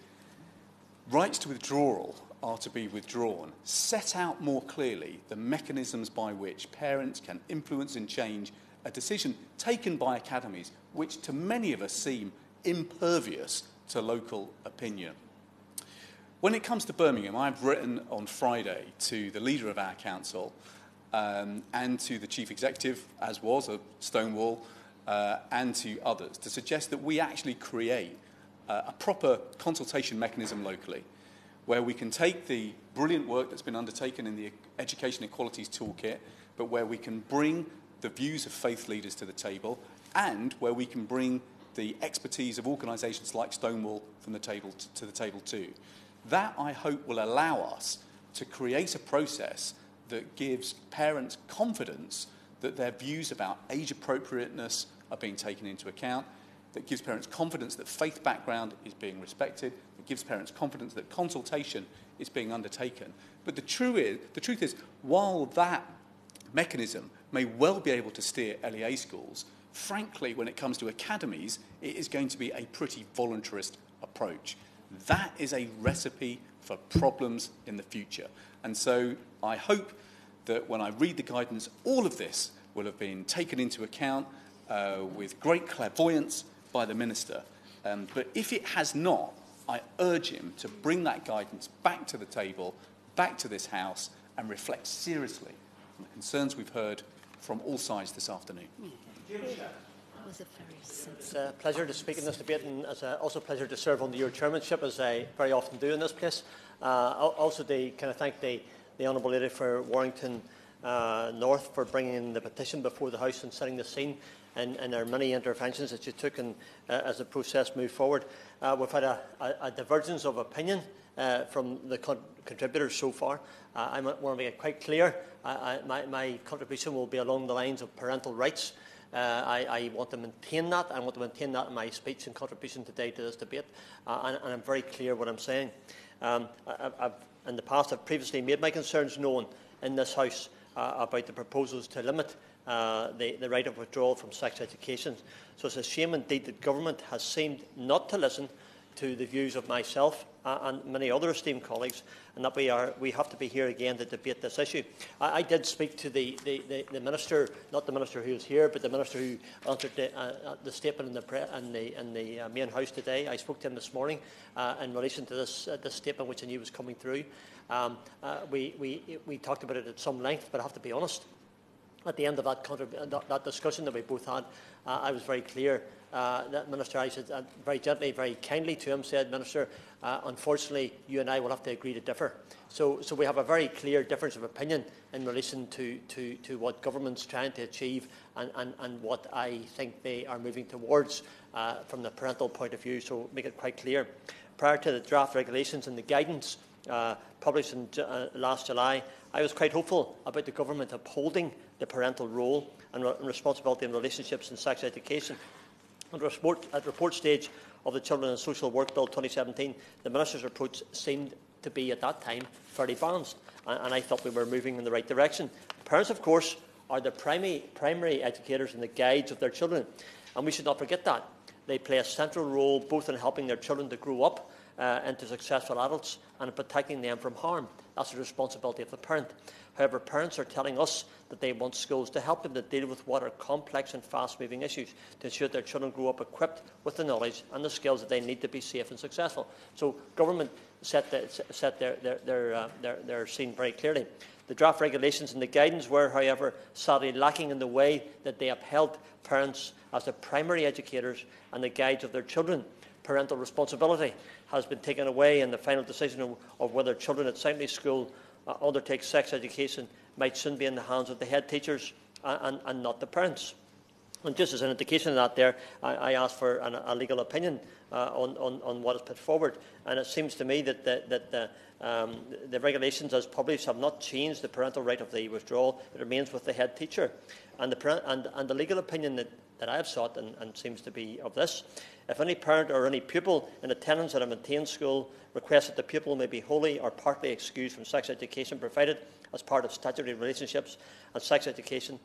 rights to withdrawal are to be withdrawn, set out more clearly the mechanisms by which parents can influence and change a decision taken by academies which to many of us seem impervious to local opinion. When it comes to Birmingham, I've written on Friday to the leader of our council and to the chief executive, as was of Stonewall, and to others, to suggest that we actually create a proper consultation mechanism locally, where we can take the brilliant work that's been undertaken in the Education Equalities Toolkit, but where we can bring the views of faith leaders to the table, and where we can bring the expertise of organisations like Stonewall from the table to the table too. That, I hope, will allow us to create a process that gives parents confidence that their views about age appropriateness are being taken into account, that gives parents confidence that faith background is being respected, that gives parents confidence that consultation is being undertaken. But the truth is, while that mechanism may well be able to steer LEA schools, frankly, when it comes to academies, it is going to be a pretty voluntarist approach. That is a recipe for problems in the future. And so I hope that when I read the guidance, all of this will have been taken into account with great clairvoyance by the Minister. But if it has not, I urge him to bring that guidance back to the table, back to this House, and reflect seriously on the concerns we've heard from all sides this afternoon. It's a pleasure to speak in this debate, and it's also a pleasure to serve under your chairmanship, as I very often do in this place. Also, to kind of thank the Honourable Lady for Warrington North for bringing the petition before the House and setting the scene and our many interventions that you took as the process moved forward. We've had a divergence of opinion from the contributors so far. I want to make it quite clear. My contribution will be along the lines of parental rights. I want to maintain that. I want to maintain that in my speech and contribution today to this debate. And I'm very clear what I'm saying. In the past, I've previously made my concerns known in this House about the proposals to limit the right of withdrawal from sex education. So it's a shame indeed that government has seemed not to listen to the views of myself and many other esteemed colleagues, and that we have to be here again to debate this issue. I did speak to the Minister, not the Minister who is here, but the Minister who answered the statement in the main House today. I spoke to him this morning in relation to this statement which I knew was coming through. We talked about it at some length, but I have to be honest. At the end of that discussion that we both had, I was very clear. That Minister, I said very gently, very kindly to him, said, Minister, unfortunately, you and I will have to agree to differ. So we have a very clear difference of opinion in relation to what government's trying to achieve and what I think they are moving towards from the parental point of view. So make it quite clear. Prior to the draft regulations and the guidance published in last July, I was quite hopeful about the government upholding the parental role and responsibility in relationships in sex education. At report stage of the Children and Social Work Bill 2017, the Minister's approach seemed to be, at that time, fairly balanced, and I thought we were moving in the right direction. Parents, of course, are the primary educators and the guides of their children, and we should not forget that. They play a central role both in helping their children to grow up into successful adults and in protecting them from harm. That's the responsibility of the parent. However, parents are telling us that they want schools to help them to deal with what are complex and fast-moving issues, to ensure that their children grow up equipped with the knowledge and the skills that they need to be safe and successful. So government set their scene very clearly. The draft regulations and the guidance were, however, sadly lacking in the way that they upheld parents as the primary educators and the guides of their children. Parental responsibility has been taken away, and the final decision of whether children at secondary school undertake sex education might soon be in the hands of the head teachers and not the parents. And just as an indication of that there, I asked for a legal opinion on what is put forward. And it seems to me that the regulations as published have not changed the parental right of the withdrawal. It remains with the head teacher. And the legal opinion that I have sought and seems to be of this: if any parent or any pupil in attendance at a maintained school requests that the pupil may be wholly or partly excused from sex education provided as part of statutory relationships and sex education,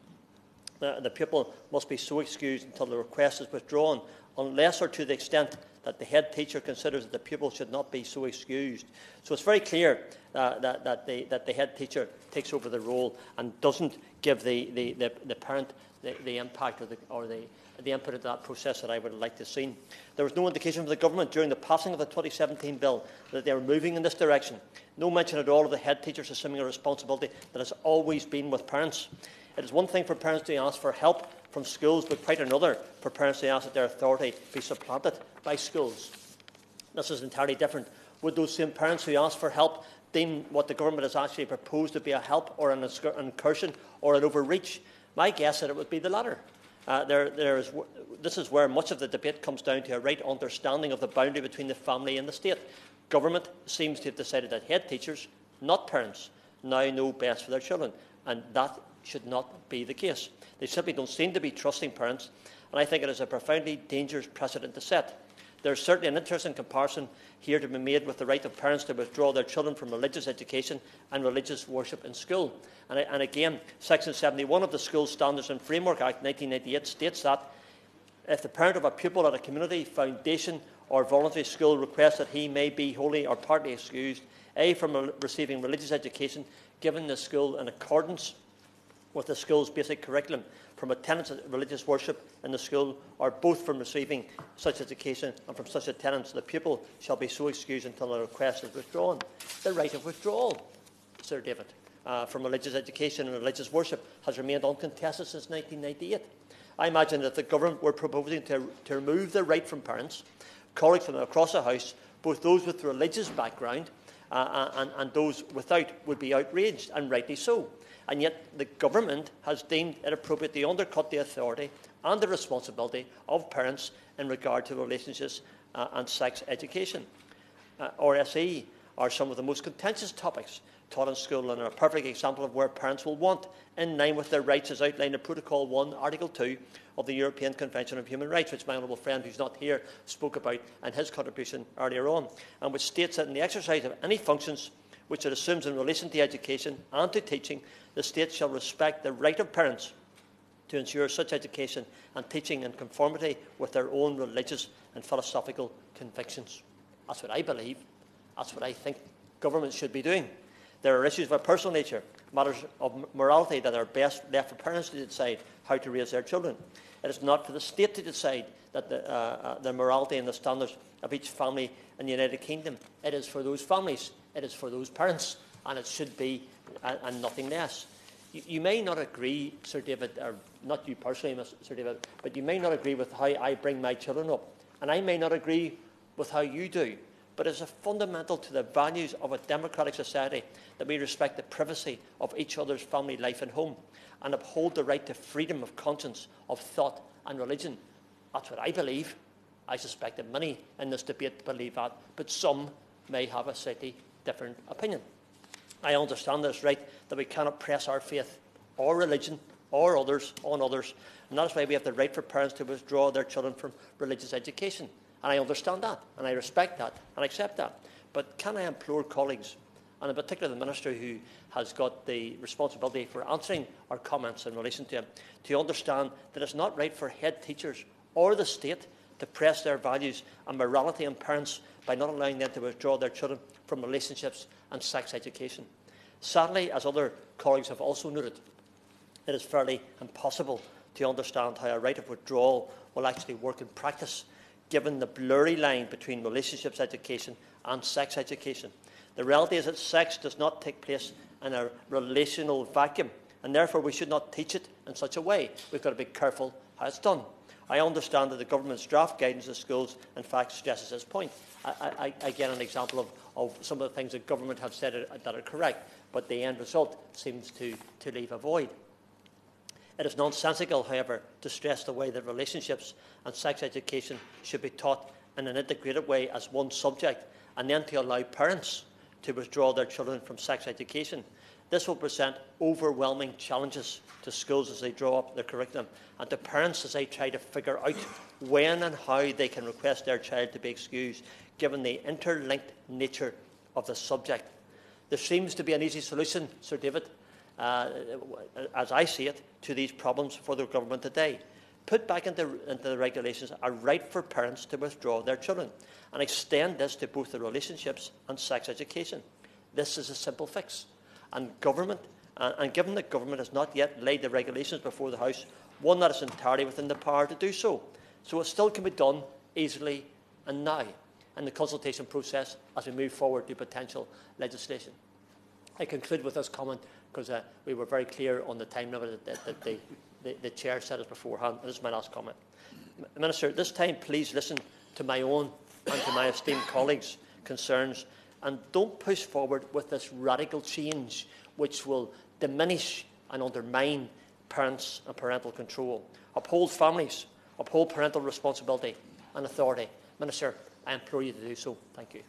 the pupil must be so excused until the request is withdrawn, unless or to the extent that the head teacher considers that the pupil should not be so excused. So it's very clear that the head teacher takes over the role and doesn't give the parent the impact or the input into that process that I would like to see. There was no indication from the government during the passing of the 2017 bill that they were moving in this direction. No mention at all of the head teachers assuming a responsibility that has always been with parents. It is one thing for parents to ask for help from schools, but quite another for parents to ask that their authority be supplanted by schools. This is entirely different. Would those same parents who ask for help deem what the government has actually proposed to be a help or an incursion or an overreach? My guess is that it would be the latter. This is where much of the debate comes down to a right understanding of the boundary between the family and the state. Government seems to have decided that head teachers, not parents, now know best for their children, and that should not be the case. They simply don't seem to be trusting parents, and I think it is a profoundly dangerous precedent to set. There is certainly an interesting comparison here to be made with the right of parents to withdraw their children from religious education and religious worship in school. And again, Section 71 of the School Standards and Framework Act 1998 states that if the parent of a pupil at a community, foundation or voluntary school requests that he may be wholly or partly excused, A, from receiving religious education given the school in accordance with the school's basic curriculum, from attendance of religious worship in the school, or both from receiving such education and from such attendance, the pupil shall be so excused until the request is withdrawn. The right of withdrawal, Sir David, from religious education and religious worship has remained uncontested since 1998. I imagine that if the government were proposing to remove the right from parents, colleagues from across the House, both those with religious background and those without, would be outraged, and rightly so. And yet the government has deemed it appropriate to undercut the authority and the responsibility of parents in regard to relationships and sex education. RSE are some of the most contentious topics taught in school and are a perfect example of where parents will want, in line with their rights as outlined in Protocol 1, Article 2 of the European Convention of Human Rights, which my honourable friend who's not here spoke about in his contribution earlier on, and which states that in the exercise of any functions which it assumes in relation to education and to teaching, the state shall respect the right of parents to ensure such education and teaching in conformity with their own religious and philosophical convictions. That's what I believe. That's what I think government should be doing. There are issues of a personal nature, matters of morality that are best left for parents to decide how to raise their children. It is not for the state to decide that the morality and the standards of each family in the United Kingdom. It is for those families. It is for those parents, and it should be and nothing less. You may not agree, Sir David, or not you personally, Sir David, but you may not agree with how I bring my children up, and I may not agree with how you do. But it is fundamental to the values of a democratic society that we respect the privacy of each other's family life and home, and uphold the right to freedom of conscience, of thought and religion. That's what I believe. I suspect that many in this debate believe that, but some may have a slightly different opinion. I understand this right, that we cannot press our faith or religion or others on others, and that is why we have the right for parents to withdraw their children from religious education. And I understand that, and I respect that, and accept that. But can I implore colleagues, and in particular the Minister who has got the responsibility for answering our comments in relation to him, to understand that it's not right for head teachers or the state to press their values and morality on parents by not allowing them to withdraw their children from relationships and sex education. Sadly, as other colleagues have also noted, it is fairly impossible to understand how a right of withdrawal will actually work in practice, given the blurry line between relationships education and sex education. The reality is that sex does not take place in a relational vacuum, and therefore we should not teach it in such a way. We've got to be careful how it's done. I understand that the government's draft guidance to schools, in fact, stresses this point. I get an example of some of the things that government have said that are correct, but the end result seems to leave a void. It is nonsensical, however, to stress the way that relationships and sex education should be taught in an integrated way as one subject, and then to allow parents to withdraw their children from sex education. This will present overwhelming challenges to schools as they draw up their curriculum, and to parents as they try to figure out when and how they can request their child to be excused, given the interlinked nature of the subject. There seems to be an easy solution, Sir David, as I see it, to these problems for the government today. Put back into the regulations a right for parents to withdraw their children, and extend this to both the relationships and sex education. This is a simple fix. And given that government has not yet laid the regulations before the House, one that is entirely within the power to do so. So it still can be done easily and now in the consultation process as we move forward to potential legislation. I conclude with this comment because we were very clear on the time limit that the Chair said it beforehand. This is my last comment. Minister, at this time, please listen to my own and to my esteemed colleagues' concerns, and don't push forward with this radical change which will diminish and undermine parents and parental control. Uphold families, uphold parental responsibility and authority. Minister, I implore you to do so. Thank you.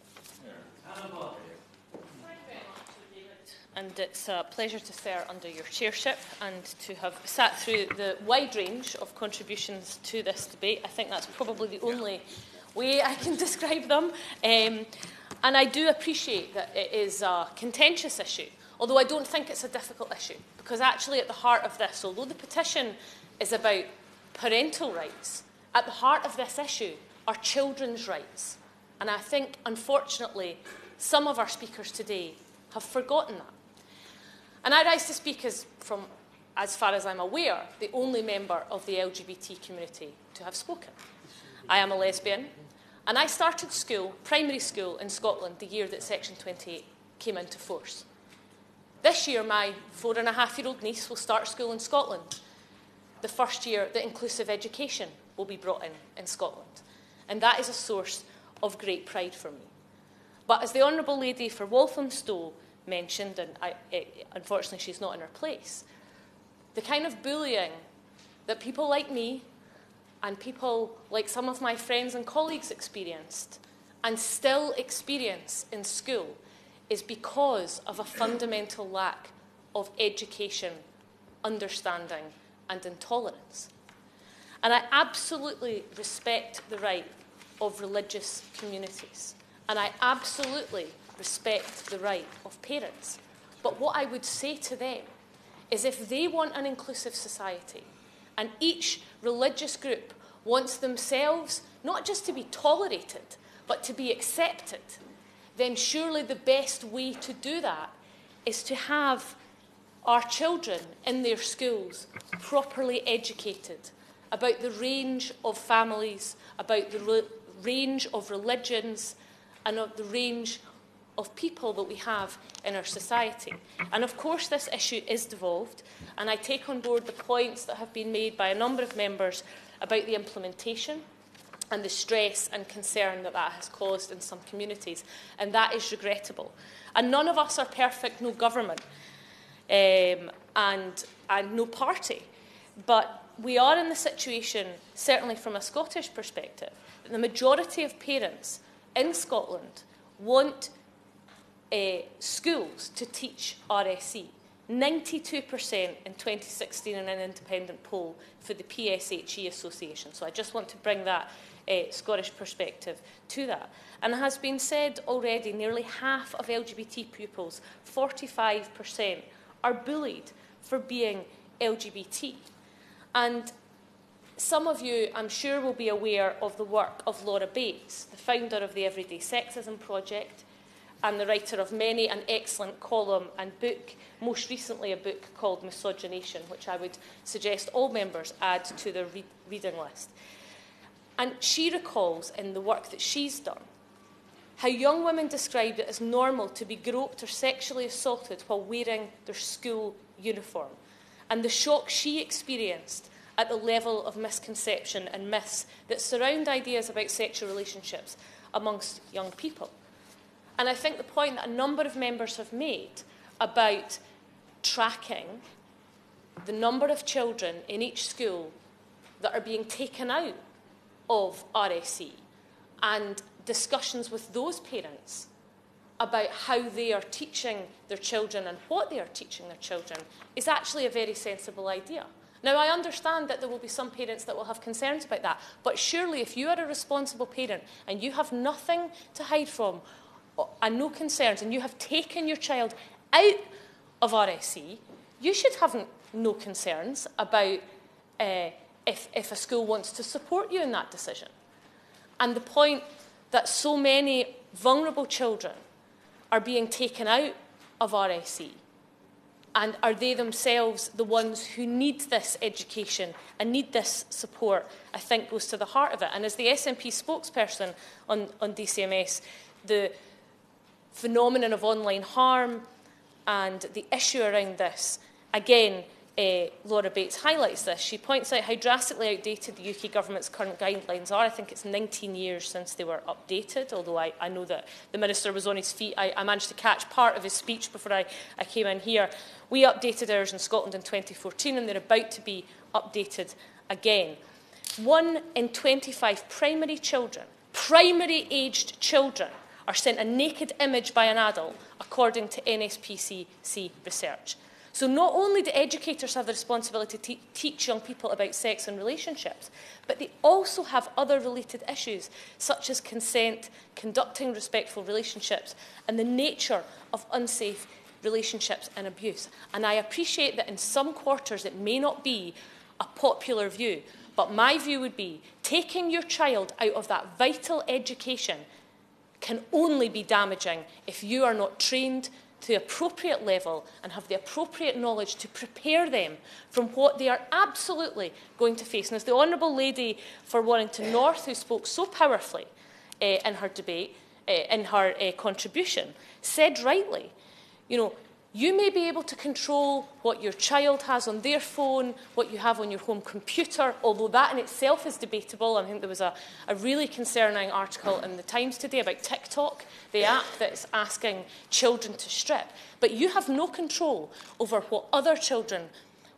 and it's a pleasure to serve under your chairship and to have sat through the wide range of contributions to this debate. I think that's probably the only way I can describe them. And I do appreciate that it is a contentious issue, although I don't think it's a difficult issue, because actually at the heart of this, although the petition is about parental rights, at the heart of this issue are children's rights. And I think, unfortunately, some of our speakers today have forgotten that. And I rise to speak as far as I'm aware, the only member of the LGBT community to have spoken. I am a lesbian, and I started school, primary school in Scotland, the year that Section 28 came into force. This year, my 4.5-year-old niece will start school in Scotland, the first year that inclusive education will be brought in Scotland. And that is a source of great pride for me. But as the Honourable Lady for Walthamstow mentioned, and unfortunately she's not in her place, the kind of bullying that people like me and people like some of my friends and colleagues experienced and still experience in school is because of a fundamental lack of education, understanding and intolerance. And I absolutely respect the right of religious communities. And I absolutely respect the right of parents. But what I would say to them is if they want an inclusive society and each religious group wants themselves not just to be tolerated, but to be accepted, then surely the best way to do that is to have our children in their schools properly educated about the range of families, about the range of religions, and of the range of people that we have in our society. And of course this issue is devolved, and I take on board the points that have been made by a number of members about the implementation and the stress and concern that that has caused in some communities, and that is regrettable. And none of us are perfect, no government and no party, but we are in the situation, certainly from a Scottish perspective, that the majority of parents in Scotland want schools to teach RSE. 92% in 2016 in an independent poll for the PSHE Association. So I just want to bring that Scottish perspective to that. And it has been said already, nearly half of LGBT pupils, 45%, are bullied for being LGBT. And some of you, I'm sure, will be aware of the work of Laura Bates, the founder of the Everyday Sexism Project and the writer of many an excellent column and book, most recently a book called Misogynation, which I would suggest all members add to their reading list. And she recalls in the work that she's done how young women described it as normal to be groped or sexually assaulted while wearing their school uniform, and the shock she experienced at the level of misconception and myths that surround ideas about sexual relationships amongst young people. And I think the point that a number of members have made about tracking the number of children in each school that are being taken out of RSE and discussions with those parents about how they are teaching their children and what they are teaching their children is actually a very sensible idea. Now, I understand that there will be some parents that will have concerns about that, but surely if you are a responsible parent and you have nothing to hide from and no concerns, and you have taken your child out of RSE, you should have no concerns about if a school wants to support you in that decision. And the point that so many vulnerable children are being taken out of RSE, and are they themselves the ones who need this education and need this support, I think goes to the heart of it. And as the SNP spokesperson on DCMS, the phenomenon of online harm and the issue around this, again, Laura Bates highlights this. She points out how drastically outdated the UK government's current guidelines are. I think it's 19 years since they were updated, although I know that the Minister was on his feet. I managed to catch part of his speech before I came in here. We updated ours in Scotland in 2014, and they're about to be updated again. 1 in 25 primary-aged children are are sent a naked image by an adult, according to NSPCC research. So not only do educators have the responsibility to teach young people about sex and relationships, but they also have other related issues, such as consent, conducting respectful relationships, and the nature of unsafe relationships and abuse. And I appreciate that in some quarters it may not be a popular view, but my view would be taking your child out of that vital education can only be damaging if you are not trained to the appropriate level and have the appropriate knowledge to prepare them from what they are absolutely going to face. And as the Honourable Lady for Warrington North, who spoke so powerfully in her debate, in her contribution, said rightly, you know, you may be able to control what your child has on their phone, what you have on your home computer, although that in itself is debatable. I think there was a really concerning article in the Times today about TikTok, the app that's asking children to strip. But you have no control over what other children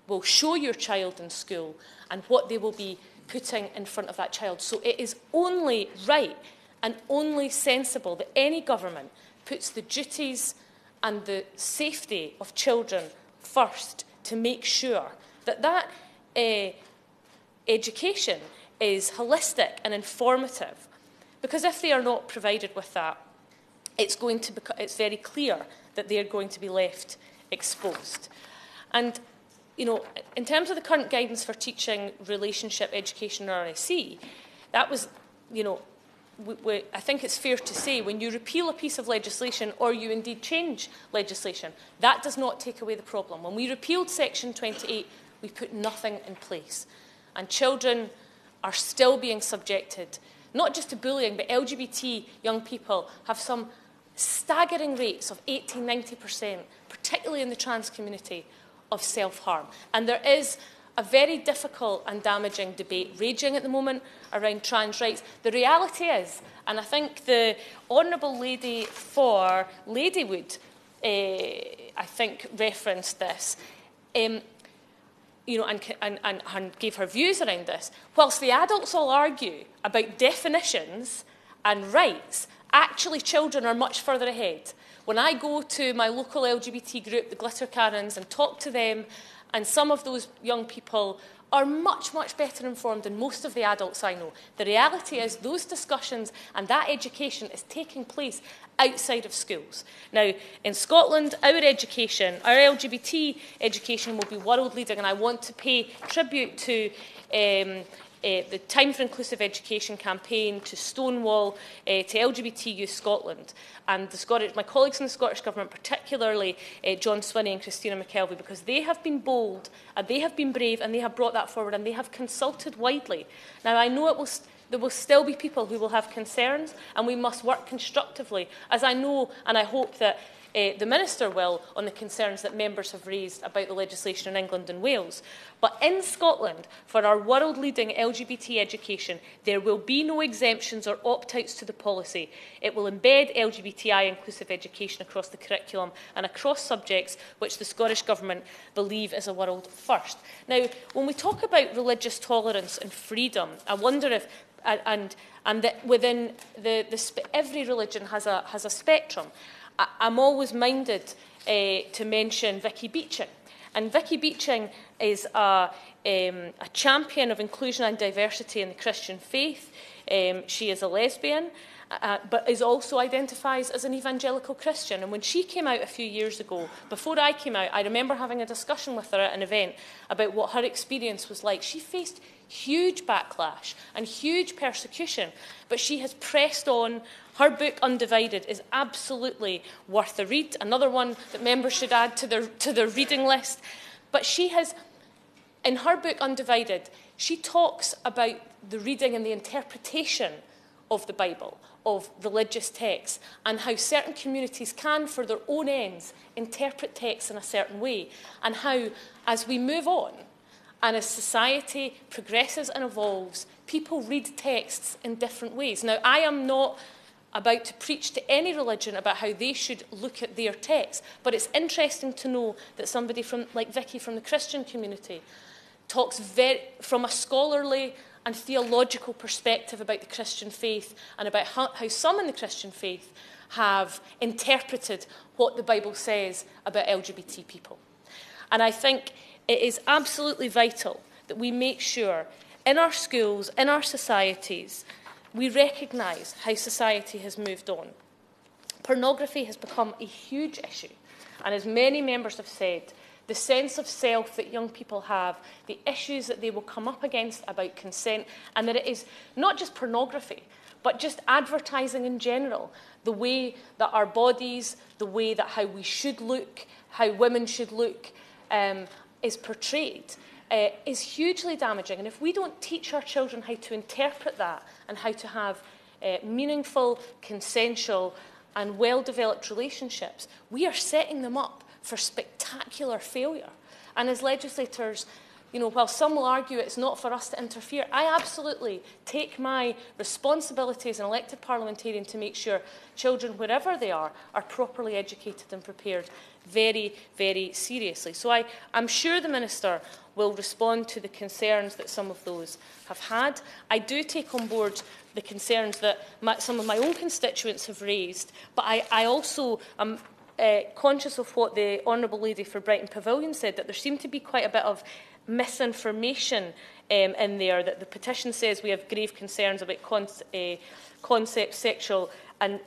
will show your child in school and what they will be putting in front of that child. So it is only right and only sensible that any government puts the duties and the safety of children first to make sure that that education is holistic and informative. Because if they are not provided with that, it's very clear that they are going to be left exposed. And, you know, in terms of the current guidance for teaching relationship education in RSE, that was, you know, I think it's fair to say when you repeal a piece of legislation or you indeed change legislation, that does not take away the problem. When we repealed Section 28, we put nothing in place. And children are still being subjected, not just to bullying, but LGBT young people have some staggering rates of 80–90%, particularly in the trans community, of self-harm. And there is a very difficult and damaging debate raging at the moment around trans rights. The reality is, and I think the Honourable Lady for Ladywood, I think, referenced this, you know, and gave her views around this. Whilst the adults all argue about definitions and rights, actually children are much further ahead. When I go to my local LGBT group, the Glitter Karens, and talk to them, and some of those young people are much, much better informed than most of the adults I know. The reality is those discussions and that education is taking place outside of schools. Now, in Scotland, our education, our LGBT education will be world leading, and I want to pay tribute to the Time for Inclusive Education campaign, to Stonewall, to LGBT Youth Scotland, and my colleagues in the Scottish Government, particularly John Swinney and Christina McKelvey, because they have been bold, and they have been brave, and they have brought that forward, and they have consulted widely. Now, I know there will still be people who will have concerns, and we must work constructively, as I know and I hope that the Minister will, on the concerns that members have raised about the legislation in England and Wales. But in Scotland, for our world-leading LGBT education, there will be no exemptions or opt-outs to the policy. It will embed LGBTI inclusive education across the curriculum and across subjects which the Scottish Government believe is a world first. Now, when we talk about religious tolerance and freedom, I wonder if, and that within every religion has a spectrum. I'm always minded to mention Vicky Beeching. And Vicky Beeching is a champion of inclusion and diversity in the Christian faith. She is a lesbian, but also identifies as an evangelical Christian. And when she came out a few years ago, before I came out, I remember having a discussion with her at an event about what her experience was like. She faced huge backlash and huge persecution, but she has pressed on. Her book, Undivided, is absolutely worth a read. Another one that members should add to their reading list. But she has, in her book, Undivided, she talks about the reading and the interpretation of the Bible, of religious texts, and how certain communities can, for their own ends, interpret texts in a certain way, and how, as we move on, and as society progresses and evolves, people read texts in different ways. Now, I am not about to preach to any religion about how they should look at their texts, but it's interesting to know that somebody like Vicky from the Christian community talks from a scholarly and theological perspective about the Christian faith and about how some in the Christian faith have interpreted what the Bible says about LGBT people. And I think it is absolutely vital that we make sure in our schools, in our societies, we recognise how society has moved on. Pornography has become a huge issue. And as many members have said, the sense of self that young people have, the issues that they will come up against about consent, and that it is not just pornography, but just advertising in general, the way that our bodies, the way that how we should look, how women should look, is portrayed, is hugely damaging. And if we don't teach our children how to interpret that and how to have meaningful, consensual and well-developed relationships, we are setting them up for spectacular failure. And as legislators, you know, while some will argue it's not for us to interfere, I absolutely take my responsibility as an elected parliamentarian to make sure children, wherever they are properly educated and prepared very, very seriously. So I'm sure the Minister will respond to the concerns that some of those have had. I do take on board the concerns that some of my own constituents have raised, but I also am conscious of what the Honourable Lady for Brighton Pavilion said, that there seemed to be quite a bit of misinformation in there, that the petition says we have grave concerns about concepts, sexual and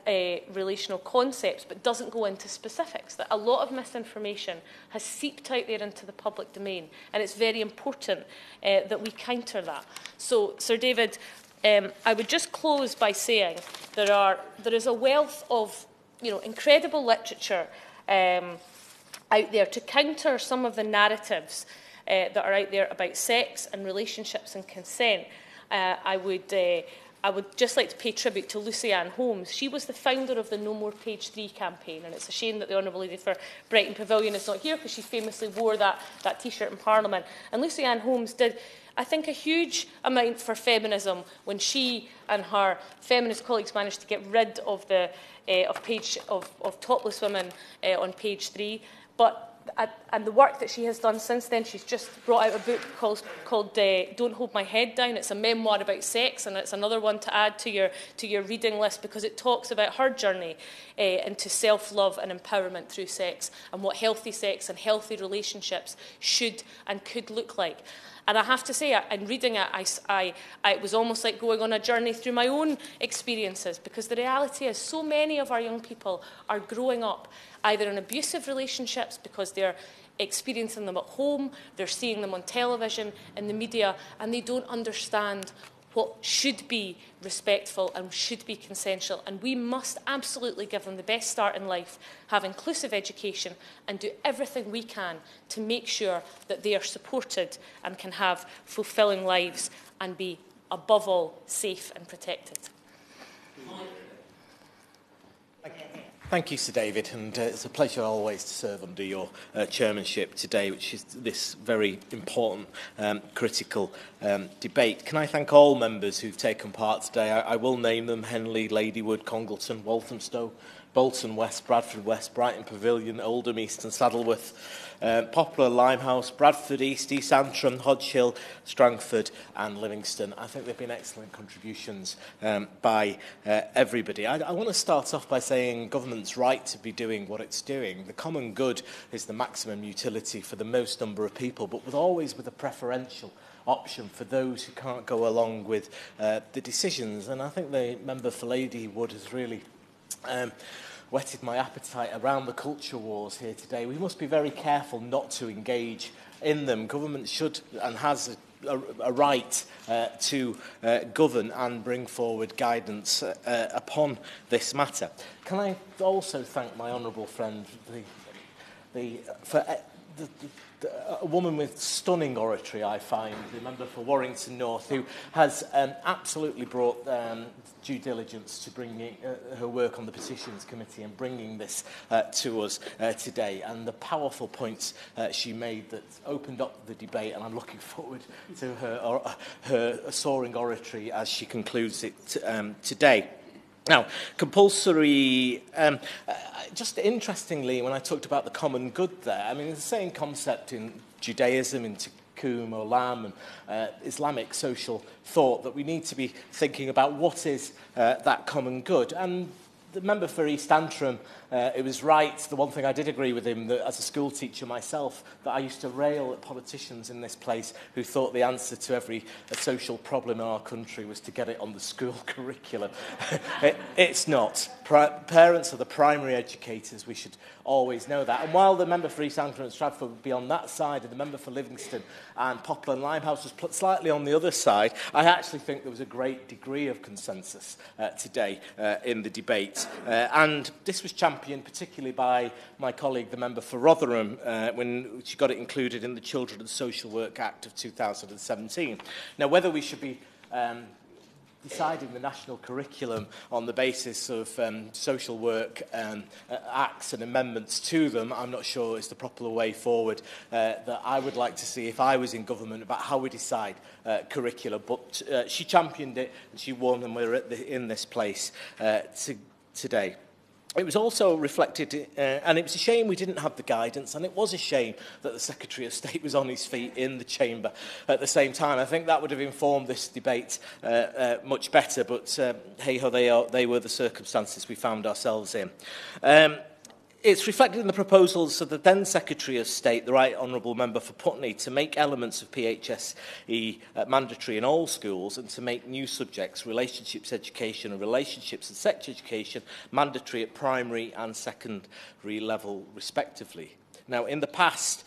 relational concepts, but doesn't go into specifics, that a lot of misinformation has seeped out there into the public domain, and it's very important that we counter that. So, Sir David, I would just close by saying there is a wealth of incredible literature out there to counter some of the narratives that are out there about sex and relationships and consent. I would just like to pay tribute to Lucy Ann Holmes. She was the founder of the No More Page 3 campaign, and it's a shame that the Honourable Lady for Brighton Pavilion is not here, because she famously wore that T-shirt in Parliament. And Lucy Ann Holmes did, I think, a huge amount for feminism when she and her feminist colleagues managed to get rid of the of topless women on page 3. And the work that she has done since then, she's just brought out a book called Don't Hold My Head Down. It's a memoir about sex, and it's another one to add to your reading list, because it talks about her journey into self-love and empowerment through sex, and what healthy sex and healthy relationships should and could look like. And I have to say, in reading it, it was almost like going on a journey through my own experiences, because the reality is so many of our young people are growing up either in abusive relationships because they're experiencing them at home, they're seeing them on television, in the media, and they don't understand what should be respectful and should be consensual. And we must absolutely give them the best start in life, have inclusive education, and do everything we can to make sure that they are supported and can have fulfilling lives and be, above all, safe and protected. Thank you, Sir David, and it's a pleasure always to serve under your chairmanship today, which is this very important, critical debate. Can I thank all members who've taken part today? I will name them: Henley, Ladywood, Congleton, Walthamstow, Bolton West, Bradford West, Brighton Pavilion, Oldham East and Saddleworth, Poplar, Limehouse, Bradford East, East Antrim, Hodge Hill, Strangford and Livingston. I think they've been excellent contributions by everybody. I want to start off by saying government's right to be doing what it's doing. The common good is the maximum utility for the most number of people, but always with a preferential option for those who can't go along with the decisions. And I think the member for Ladywood has really whetted my appetite around the culture wars here today. We must be very careful not to engage in them. Government should and has a right to govern and bring forward guidance upon this matter. Can I also thank my honourable friend for a woman with stunning oratory, I find, the member for Warrington North, who has absolutely brought due diligence to bringing her work on the Petitions Committee and bringing this to us today, and the powerful points she made that opened up the debate, and I'm looking forward to her soaring oratory as she concludes it today. Now, compulsory, just interestingly, when I talked about the common good there, I mean, it's the same concept in Judaism, in Tikkun Olam and Islamic social thought, that we need to be thinking about what is that common good. And the member for East Antrim, it was right. The one thing I did agree with him, that as a school teacher myself, that I used to rail at politicians in this place who thought the answer to every social problem in our country was to get it on the school curriculum. It's not. Parents are the primary educators. We should always know that. And while the member for East Antrim and Stratford would be on that side, and the member for Livingston and Poplar and Limehouse was slightly on the other side, I actually think there was a great degree of consensus today in the debate. And this was championed particularly by my colleague, the member for Rotherham, when she got it included in the Children and Social Work Act of 2017. Now, whether we should be deciding the national curriculum on the basis of social work acts and amendments to them, I'm not sure is the proper way forward that I would like to see if I was in government about how we decide curriculum. But she championed it and she won, and we're in this place today. It was also reflected, and it was a shame we didn't have the guidance, and it was a shame that the Secretary of State was on his feet in the chamber at the same time. I think that would have informed this debate much better, but hey-ho, they were the circumstances we found ourselves in. It's reflected in the proposals of the then Secretary of State, the Right Honourable Member for Putney, to make elements of PHSE mandatory in all schools and to make new subjects, relationships education and relationships and sex education, mandatory at primary and secondary level respectively. Now, in the past,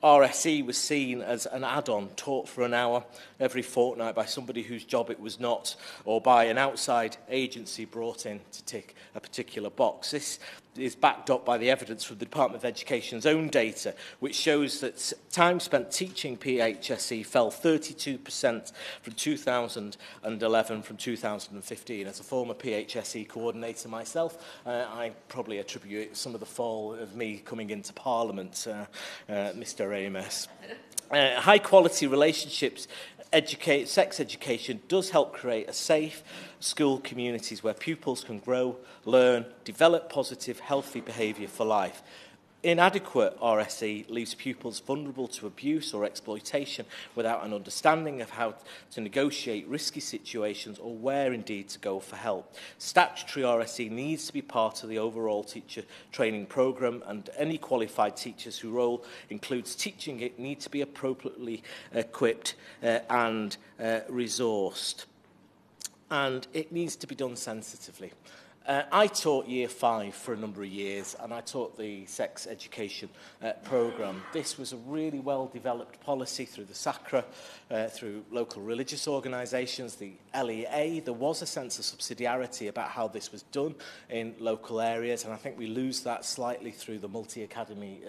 RSE was seen as an add-on taught for an hour every fortnight by somebody whose job it was not, or by an outside agency brought in to tick a particular box. This is backed up by the evidence from the Department of Education's own data, which shows that time spent teaching PHSE fell 32% from 2011 from 2015. As a former PHSE coordinator myself, I probably attribute some of the fall of me coming into Parliament, Mr. Amos. High-quality relationships, sex education does help create a safe school communities where pupils can grow, learn, develop positive, healthy behaviour for life. Inadequate RSE leaves pupils vulnerable to abuse or exploitation without an understanding of how to negotiate risky situations or where indeed to go for help. Statutory RSE needs to be part of the overall teacher training programme, and any qualified teachers whose role includes teaching it need to be appropriately equipped and resourced. And it needs to be done sensitively. I taught Year 5 for a number of years, and I taught the sex education programme. This was a really well-developed policy through the SACRA, through local religious organisations, the LEA. There was a sense of subsidiarity about how this was done in local areas, and I think we lose that slightly through the multi-academy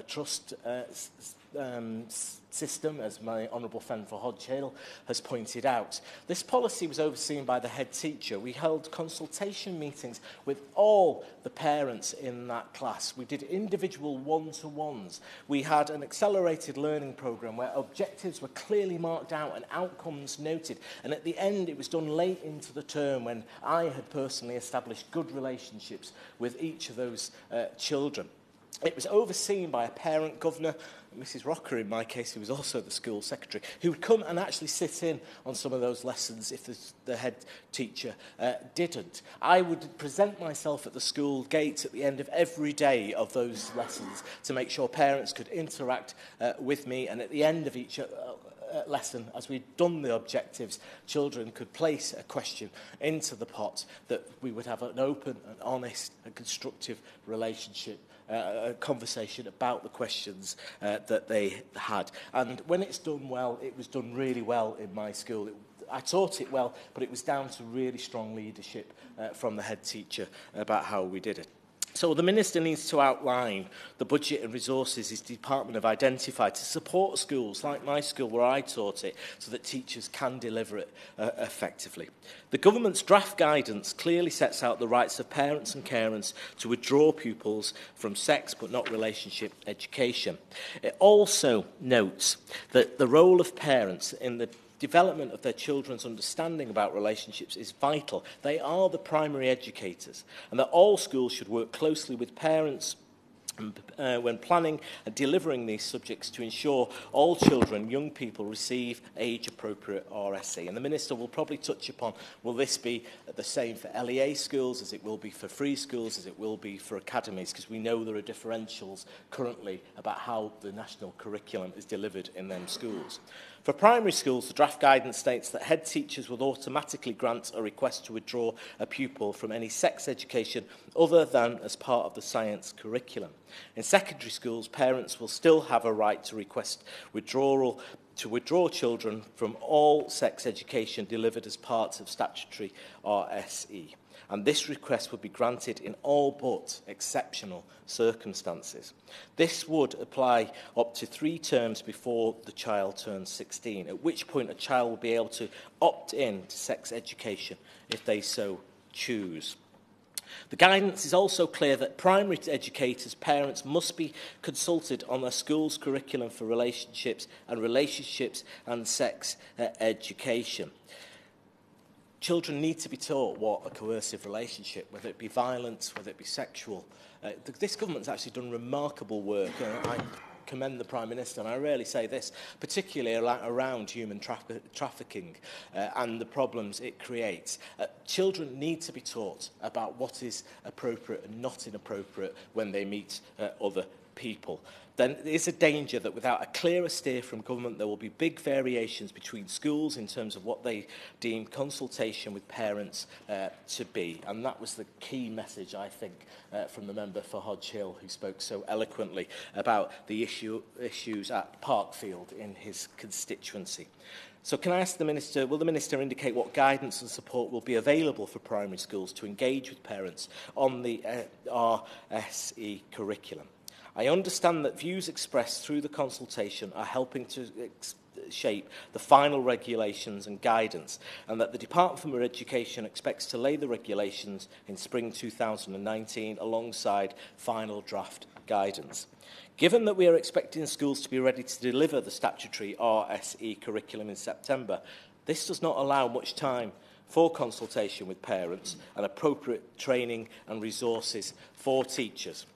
trust system, as my honourable friend for Hodge Hill has pointed out. This policy was overseen by the head teacher. We held consultation meetings with all the parents in that class. We did individual one-to-ones. We had an accelerated learning programme where objectives were clearly marked out and outcomes noted. And at the end, it was done late into the term when I had personally established good relationships with each of those children. It was overseen by a parent governor, Mrs. Rocker in my case, who was also the school secretary, who would come and actually sit in on some of those lessons if the head teacher didn't. I would present myself at the school gate at the end of every day of those lessons to make sure parents could interact with me, and at the end of each lesson, as we'd done the objectives, children could place a question into the pot that we would have an open and honest and constructive relationship, a conversation about the questions that they had. And when it's done well, it was done really well in my school. I taught it well, but it was down to really strong leadership from the head teacher about how we did it. So the Minister needs to outline the budget and resources his department have identified to support schools like my school where I taught it so that teachers can deliver it effectively. The government's draft guidance clearly sets out the rights of parents and carers to withdraw pupils from sex but not relationship education. It also notes that the role of parents in the development of their children's understanding about relationships is vital. They are the primary educators, and that all schools should work closely with parents when planning and delivering these subjects to ensure all children, young people, receive age-appropriate RSE. And the Minister will probably touch upon, will this be the same for LEA schools as it will be for free schools, as it will be for academies, because we know there are differentials currently about how the national curriculum is delivered in them schools. For primary schools, the draft guidance states that head teachers will automatically grant a request to withdraw a pupil from any sex education other than as part of the science curriculum. In secondary schools, parents will still have a right to request withdrawal to withdraw children from all sex education delivered as part of statutory RSE. And this request would be granted in all but exceptional circumstances. This would apply up to 3 terms before the child turns 16, at which point a child will be able to opt in to sex education if they so choose. The guidance is also clear that primary educators, parents, must be consulted on their school's curriculum for relationships and sex education. Children need to be taught what a coercive relationship, whether it be violence, whether it be sexual. This government's actually done remarkable work. I commend the Prime Minister, and I rarely say this, particularly around human trafficking and the problems it creates. Children need to be taught about what is appropriate and not inappropriate when they meet other people. Then there is a danger that without a clearer steer from government, there will be big variations between schools in terms of what they deem consultation with parents to be. And that was the key message, I think, from the member for Hodge Hill, who spoke so eloquently about the issues at Parkfield in his constituency. So can I ask the Minister, will the Minister indicate what guidance and support will be available for primary schools to engage with parents on the RSE curriculum? I understand that views expressed through the consultation are helping to shape the final regulations and guidance, and that the Department for Education expects to lay the regulations in spring 2019 alongside final draft guidance. Given that we are expecting schools to be ready to deliver the statutory RSE curriculum in September, this does not allow much time for consultation with parents and appropriate training and resources for teachers.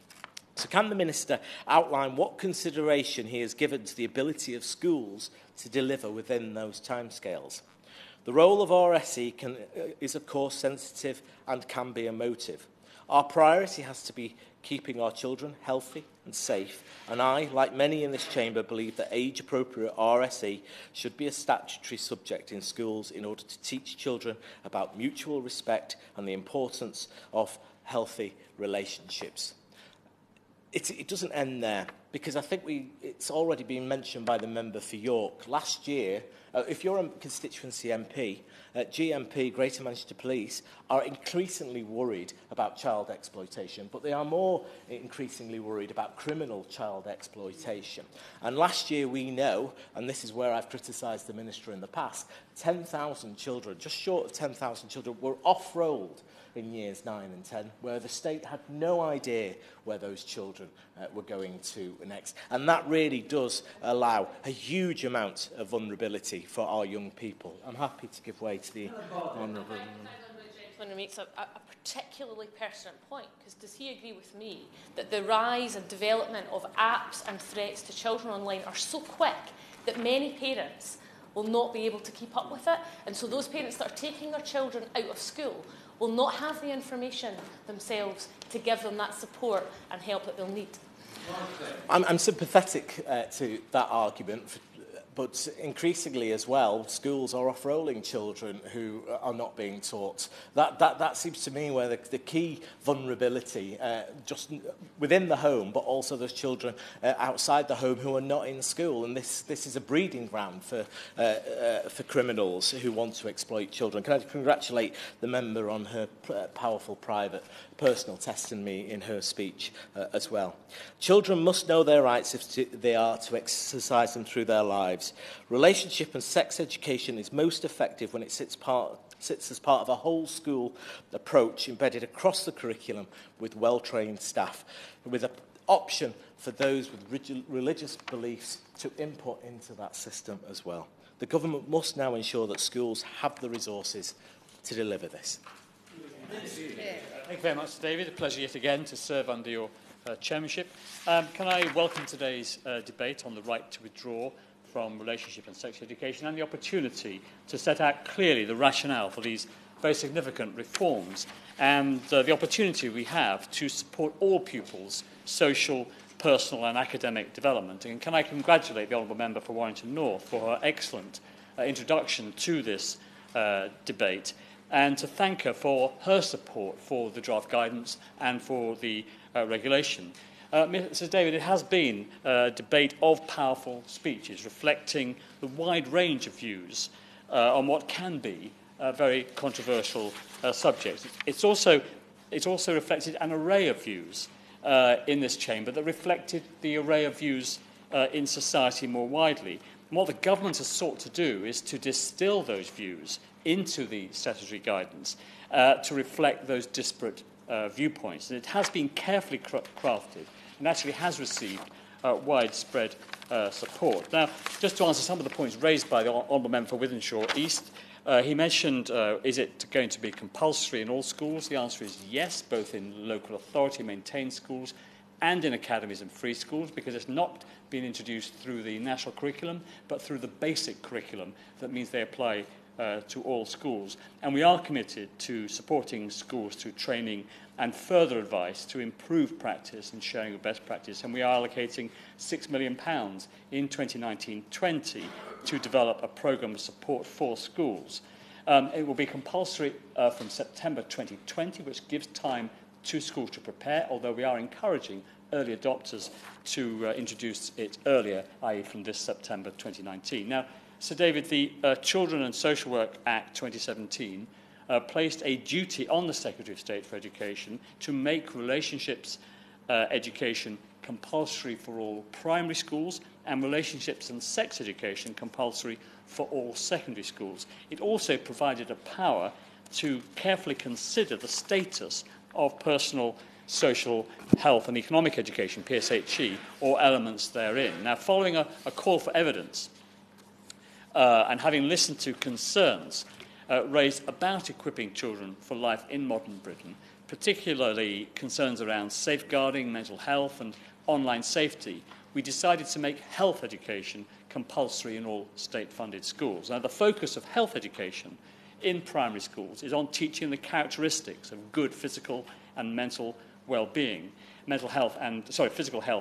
So can the Minister outline what consideration he has given to the ability of schools to deliver within those timescales? The role of RSE is, of course, sensitive and can be emotive. Our priority has to be keeping our children healthy and safe, and I, like many in this chamber, believe that age-appropriate RSE should be a statutory subject in schools in order to teach children about mutual respect and the importance of healthy relationships. It doesn't end there, because I think it's already been mentioned by the member for York. Last year, if you're a constituency MP, GMP, Greater Manchester Police, are increasingly worried about child exploitation, but they are more increasingly worried about criminal child exploitation. And last year we know, and this is where I've criticised the Minister in the past, 10,000 children, just short of 10,000 children, were off-rolled in years 9 and 10, where the state had no idea where those children were going to next. And that really does allow a huge amount of vulnerability for our young people. I'm happy to give way to the honourable. When he makes a particularly pertinent point, because does he agree with me that the rise and development of apps and threats to children online are so quick that many parents will not be able to keep up with it, and so those parents that are taking their children out of school will not have the information themselves to give them that support and help that they'll need? I'm sympathetic to that argument, but increasingly as well, schools are off-rolling children who are not being taught. That seems to me where the key vulnerability, just within the home, but also those children outside the home who are not in school. And this is a breeding ground for criminals who want to exploit children. Can I congratulate the member on her powerful private personal testimony in her speech as well. Children must know their rights if they are to exercise them through their lives. Relationship and sex education is most effective when it sits as part of a whole school approach embedded across the curriculum with well-trained staff, with an option for those with religious beliefs to input into that system as well. The government must now ensure that schools have the resources to deliver this. Thank you very much, David. A pleasure yet again to serve under your chairmanship. Can I welcome today's debate on the right to withdraw from relationship and sex education and the opportunity to set out clearly the rationale for these very significant reforms and the opportunity we have to support all pupils' social, personal and academic development. And can I congratulate the Honourable Member for Warrington North for her excellent introduction to this debate, and to thank her for her support for the draft guidance and for the regulation. Mrs David, it has been a debate of powerful speeches reflecting the wide range of views on what can be very controversial subjects. It's also reflected an array of views in this chamber that reflected the array of views in society more widely. And what the government has sought to do is to distill those views into the statutory guidance to reflect those disparate viewpoints. And it has been carefully crafted and actually has received widespread support. Now, just to answer some of the points raised by the Honourable Member for Wythenshawe East, he mentioned, is it going to be compulsory in all schools? The answer is yes, both in local authority-maintained schools and in academies and free schools, because it's not been introduced through the national curriculum, but through the basic curriculum. That means they apply to all schools. And we are committed to supporting schools through training and further advice to improve practice and sharing of best practice. And we are allocating £6 million in 2019-20 to develop a programme of support for schools. It will be compulsory from September 2020, which gives time to schools to prepare, although we are encouraging early adopters to introduce it earlier, i.e. from this September 2019. Now, Sir David, the Children and Social Work Act 2017 placed a duty on the Secretary of State for Education to make relationships education compulsory for all primary schools and relationships and sex education compulsory for all secondary schools. It also provided a power to carefully consider the status of personal, social, health and economic education, PSHE, or elements therein. Now, following a call for evidence and having listened to concerns raised about equipping children for life in modern Britain, particularly concerns around safeguarding mental health and online safety, we decided to make health education compulsory in all state-funded schools. Now, the focus of health education in primary schools is on teaching the characteristics of good physical and mental well-being, physical health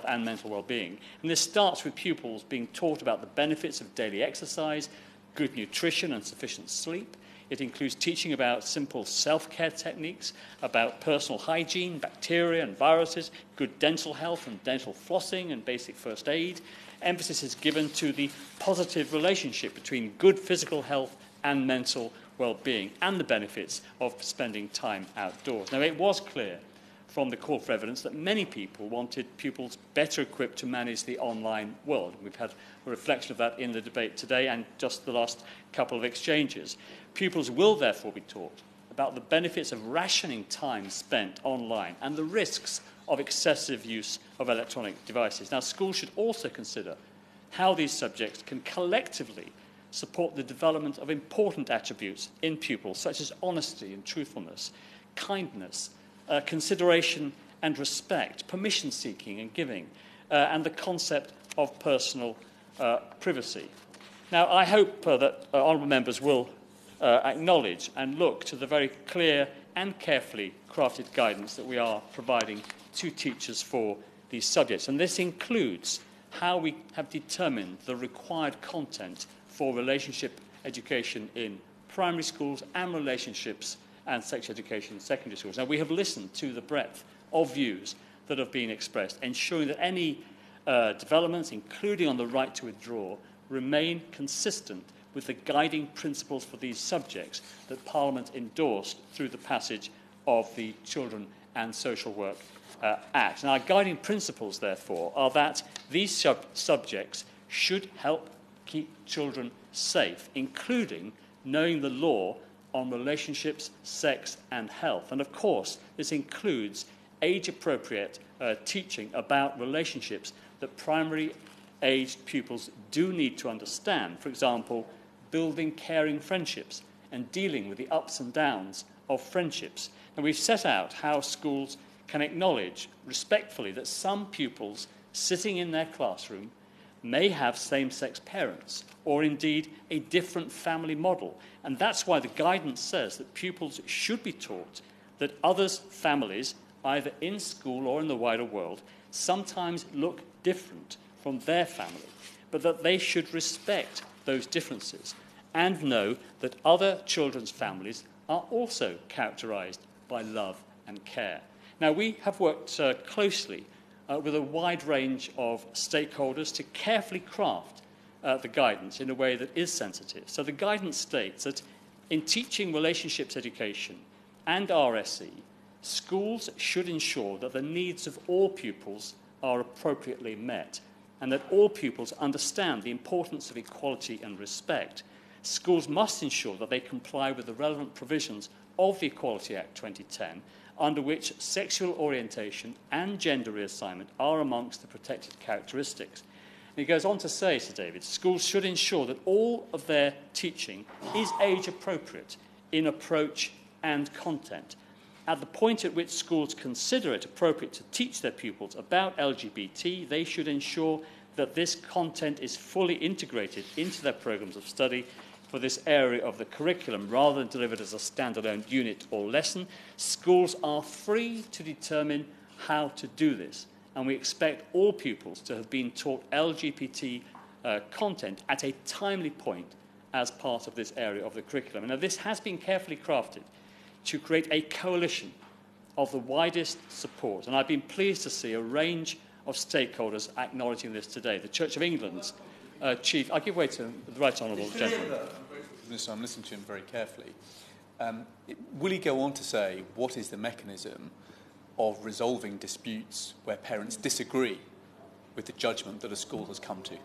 and mental well-being. And this starts with pupils being taught about the benefits of daily exercise, good nutrition and sufficient sleep. It includes teaching about simple self-care techniques, about personal hygiene, bacteria and viruses, good dental health and dental flossing and basic first aid. Emphasis is given to the positive relationship between good physical health and mental well-being and the benefits of spending time outdoors. Now, it was clear from the call for evidence that many people wanted pupils better equipped to manage the online world. We've had a reflection of that in the debate today and just the last couple of exchanges. Pupils will therefore be taught about the benefits of rationing time spent online and the risks of excessive use of electronic devices. Now, schools should also consider how these subjects can collectively support the development of important attributes in pupils, such as honesty and truthfulness, kindness, consideration and respect, permission-seeking and giving, and the concept of personal privacy. Now, I hope that honourable members will acknowledge and look to the very clear and carefully crafted guidance that we are providing to teachers for these subjects. And this includes how we have determined the required content for relationship education in primary schools and relationships and sex education in secondary schools. Now, we have listened to the breadth of views that have been expressed, ensuring that any developments, including on the right to withdraw, remain consistent with the guiding principles for these subjects that Parliament endorsed through the passage of the Children and Social Work Act. And our guiding principles, therefore, are that these subjects should help keep children safe, including knowing the law on relationships, sex and health. And of course, this includes age-appropriate teaching about relationships that primary-aged pupils do need to understand. For example, building caring friendships and dealing with the ups and downs of friendships. And we've set out how schools can acknowledge respectfully that some pupils sitting in their classroom may have same-sex parents or indeed a different family model. And that's why the guidance says that pupils should be taught that others' families, either in school or in the wider world, sometimes look different from their family, but that they should respect those differences and know that other children's families are also characterised by love and care. Now, we have worked closely with a wide range of stakeholders to carefully craft the guidance in a way that is sensitive. So the guidance states that in teaching relationships education and RSE, schools should ensure that the needs of all pupils are appropriately met and that all pupils understand the importance of equality and respect. Schools must ensure that they comply with the relevant provisions of the Equality Act 2010, under which sexual orientation and gender reassignment are amongst the protected characteristics. And he goes on to say, Sir David, schools should ensure that all of their teaching is age-appropriate in approach and content. At the point at which schools consider it appropriate to teach their pupils about LGBT, they should ensure that this content is fully integrated into their programmes of study for this area of the curriculum, rather than delivered as a standalone unit or lesson. Schools are free to determine how to do this, and we expect all pupils to have been taught LGBT content at a timely point as part of this area of the curriculum. Now, this has been carefully crafted to create a coalition of the widest support, and I've been pleased to see a range of stakeholders acknowledging this today. The Church of England's Chief... I give way to the Right Honourable Gentleman. I'm listening to him very carefully. Will he go on to say what is the mechanism of resolving disputes where parents disagree with the judgment that a school has come to?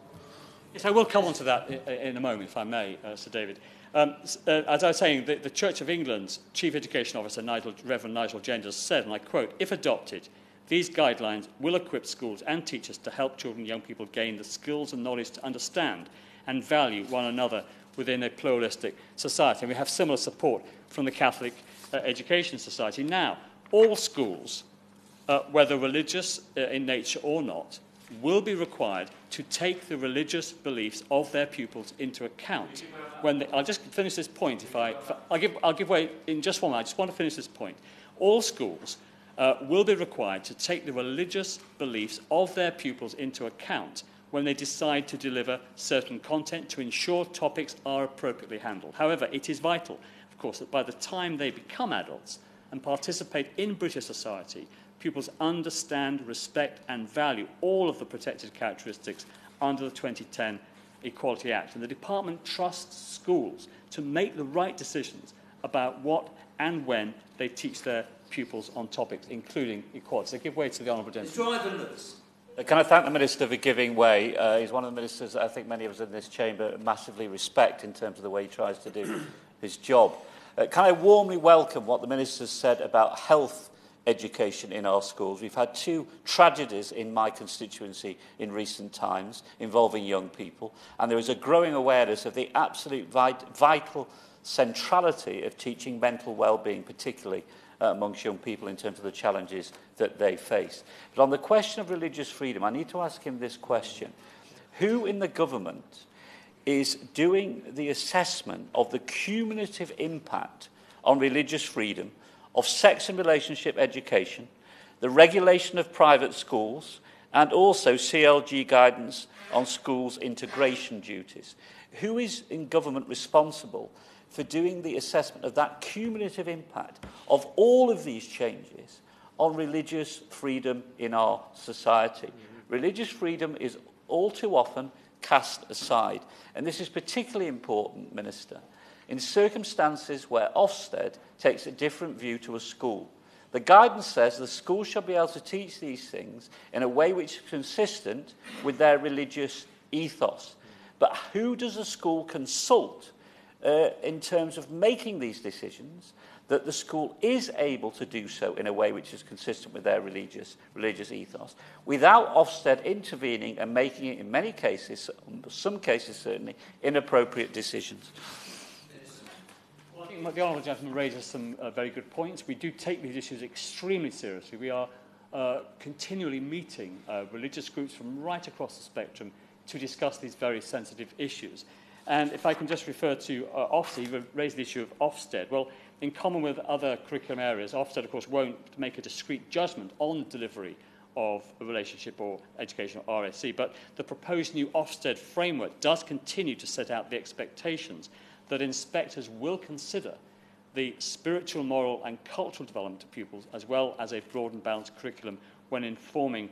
Yes, I will come on to that in a moment, if I may, Sir David. As I was saying, the Church of England's Chief Education Officer, Reverend Nigel Genders, said, and I quote, "If adopted, these guidelines will equip schools and teachers to help children and young people gain the skills and knowledge to understand and value one another within a pluralistic society." And we have similar support from the Catholic Education Society. Now, all schools, whether religious in nature or not, will be required to take the religious beliefs of their pupils into account. I'll just finish this point. I'll give way in just one minute. I just want to finish this point. All schools will be required to take the religious beliefs of their pupils into account when they decide to deliver certain content to ensure topics are appropriately handled. However, it is vital, of course, that by the time they become adults and participate in British society, pupils understand, respect and value all of the protected characteristics under the 2010 Equality Act. And the Department trusts schools to make the right decisions about what and when they teach their pupils on topics, including equality. So I give way to the Honourable Gentleman. Can I thank the Minister for giving way? He's one of the ministers that I think many of us in this chamber massively respect in terms of the way he tries to do his job. Can I warmly welcome what the Minister said about health education in our schools? We've had two tragedies in my constituency in recent times involving young people, and there is a growing awareness of the absolute vital centrality of teaching mental well-being, particularly amongst young people in terms of the challenges that they face. But on the question of religious freedom, I need to ask him this question. Who in the government is doing the assessment of the cumulative impact on religious freedom of sex and relationship education, the regulation of private schools, and also CLG guidance on schools' integration duties? Who is in government responsible for doing the assessment of that cumulative impact of all of these changes on religious freedom in our society? Religious freedom is all too often cast aside. And this is particularly important, Minister, in circumstances where Ofsted takes a different view to a school. The guidance says the school shall be able to teach these things in a way which is consistent with their religious ethos. But who does a school consult in terms of making these decisions that the school is able to do so in a way which is consistent with their religious ethos, without Ofsted intervening and making it, in many cases, some cases certainly, inappropriate decisions? Well, think the honourable gentleman raises some very good points. We do take these issues extremely seriously. We are continually meeting religious groups from right across the spectrum to discuss these very sensitive issues. And if I can just refer to Ofsted, you raised the issue of Ofsted. Well, in common with other curriculum areas, Ofsted, of course, won't make a discrete judgment on delivery of a relationship or education or RSE, but the proposed new Ofsted framework does continue to set out the expectations that inspectors will consider the spiritual, moral and cultural development of pupils, as well as a broad and balanced curriculum when informing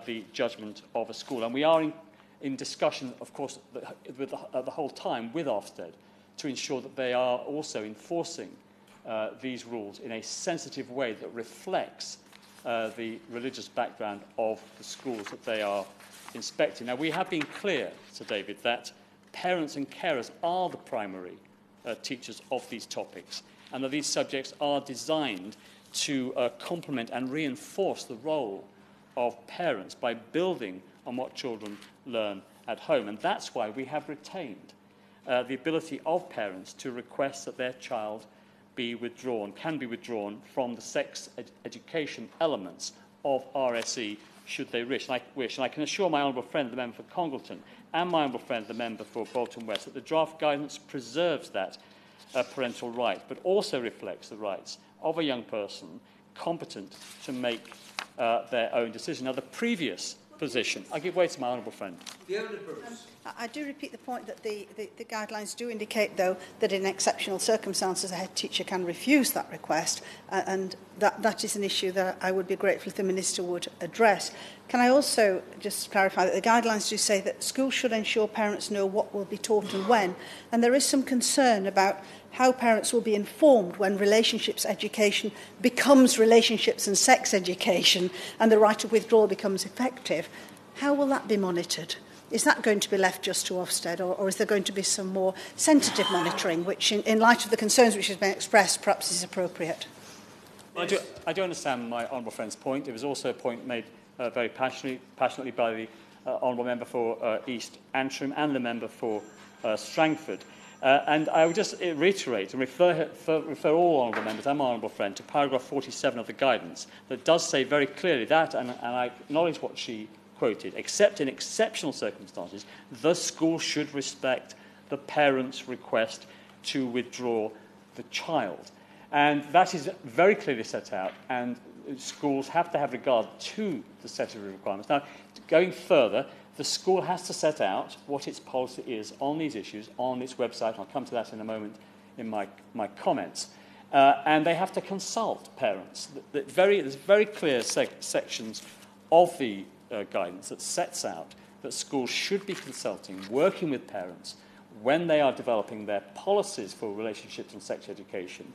the judgment of a school. And we are in discussion, of course, with the whole time with Ofsted to ensure that they are also enforcing these rules in a sensitive way that reflects the religious background of the schools that they are inspecting. Now, we have been clear, Sir David, that parents and carers are the primary teachers of these topics, and that these subjects are designed to complement and reinforce the role of parents by building on what children learn at home. And that's why we have retained the ability of parents to request that their child can be withdrawn from the sex education elements of RSE should they wish. And I can assure my honourable friend, the member for Congleton, and my honourable friend, the member for Bolton West, that the draft guidance preserves that parental right, but also reflects the rights of a young person competent to make their own decision. Now, the previous position, I give way to my honourable friend. I do repeat the point that the guidelines do indicate, though, that in exceptional circumstances a head teacher can refuse that request, and that is an issue that I would be grateful if the Minister would address. Can I also just clarify that the guidelines do say that schools should ensure parents know what will be taught and when, and there is some concern about how parents will be informed when relationships education becomes relationships and sex education and the right of withdrawal becomes effective. How will that be monitored? Is that going to be left just to Ofsted, or is there going to be some more sensitive monitoring, which, in light of the concerns which have been expressed, perhaps is appropriate? Well, I do understand my honourable friend's point. It was also a point made very passionately by the honourable member for East Antrim and the member for Strangford. And I would just reiterate and refer all honourable members and my honourable friend to paragraph 47 of the guidance that does say very clearly that, and I acknowledge what she quoted, except in exceptional circumstances, the school should respect the parent's request to withdraw the child. And that is very clearly set out, and schools have to have regard to the statutory requirements. Now, going further, the school has to set out what its policy is on these issues on its website, and I'll come to that in a moment in my comments. And they have to consult parents. There's very clear sections of the guidance that sets out that schools should be consulting, working with parents when they are developing their policies for relationships and sex education,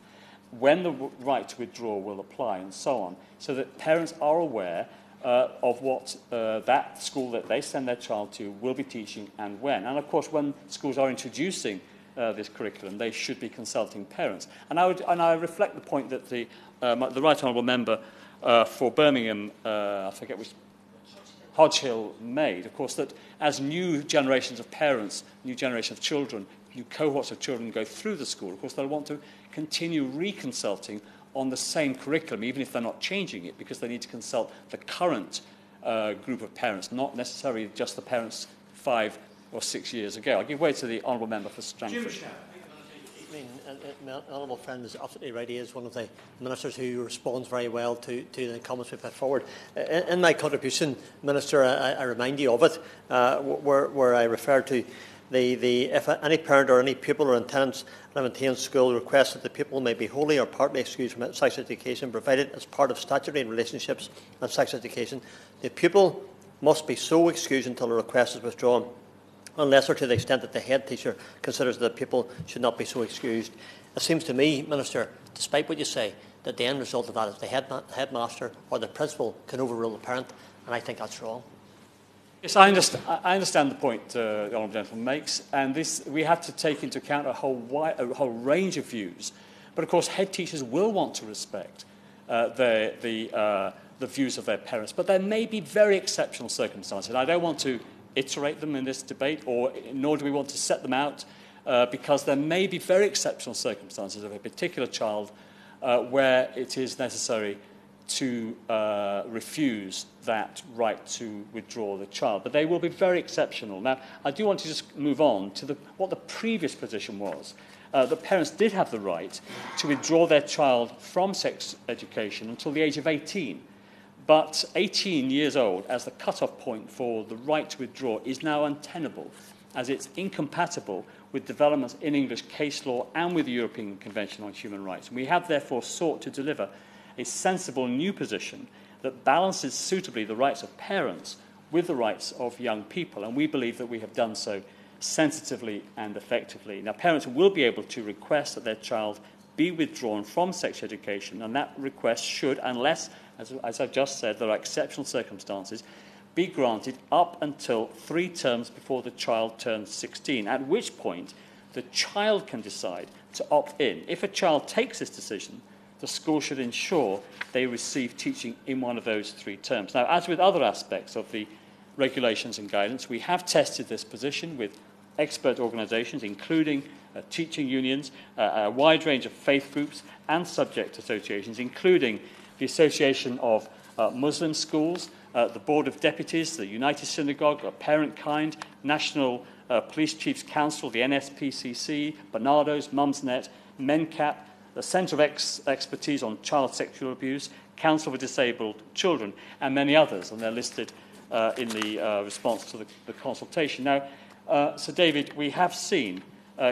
when the right to withdraw will apply, and so on, so that parents are aware of what that school that they send their child to will be teaching and when. And, of course, when schools are introducing this curriculum, they should be consulting parents. And I reflect the point that the Right Honourable Member for Birmingham, I forget which, Hodge-Hill made, of course, that as new generations of parents, new generations of children, new cohorts of children go through the school, of course, they'll want to continue reconsulting on the same curriculum, even if they're not changing it, because they need to consult the current group of parents, not necessarily just the parents 5 or 6 years ago. I'll give way to the honourable member for Strangford. I mean, my honourable friend is absolutely right. He is one of the ministers who responds very well to the comments we put forward. In my contribution, Minister, I remind you of it, where I refer to if any parent or any pupil or attendant at a maintained school requests that the pupil may be wholly or partly excused from sex education provided as part of statutory relationships and sex education, the pupil must be so excused until the request is withdrawn, unless or to the extent that the head teacher considers that the pupil should not be so excused. It seems to me, Minister, despite what you say, that the end result of that is the headmaster or the principal can overrule the parent, and I think that's wrong. Yes, I understand the point the honourable gentleman makes, and we have to take into account a whole range of views. But of course, head teachers will want to respect the views of their parents. But there may be very exceptional circumstances. I don't want to iterate them in this debate, nor do we want to set them out because there may be very exceptional circumstances of a particular child where it is necessary to refuse that right to withdraw the child. But they will be very exceptional. Now, I do want to just move on to what the previous position was. The parents did have the right to withdraw their child from sex education until the age of 18. But 18 years old, as the cut-off point for the right to withdraw, is now untenable, as it's incompatible with developments in English case law and with the European Convention on Human Rights. And we have therefore sought to deliver a sensible new position that balances suitably the rights of parents with the rights of young people. And we believe that we have done so sensitively and effectively. Now, parents will be able to request that their child be withdrawn from sex education, and that request should, unless, as I've just said, there are exceptional circumstances, be granted up until 3 terms before the child turns 16, at which point the child can decide to opt in. If a child takes this decision, the school should ensure they receive teaching in one of those 3 terms. Now, as with other aspects of the regulations and guidance, we have tested this position with expert organisations, including teaching unions, a wide range of faith groups and subject associations, including the Association of Muslim Schools, the Board of Deputies, the United Synagogue, Parent Kind, National Police Chiefs Council, the NSPCC, Barnardo's, Mumsnet, MENCAP, the Centre of Expertise on Child Sexual Abuse, Council for Disabled Children, and many others, and they're listed in the response to the consultation. Now, Sir David, we have seen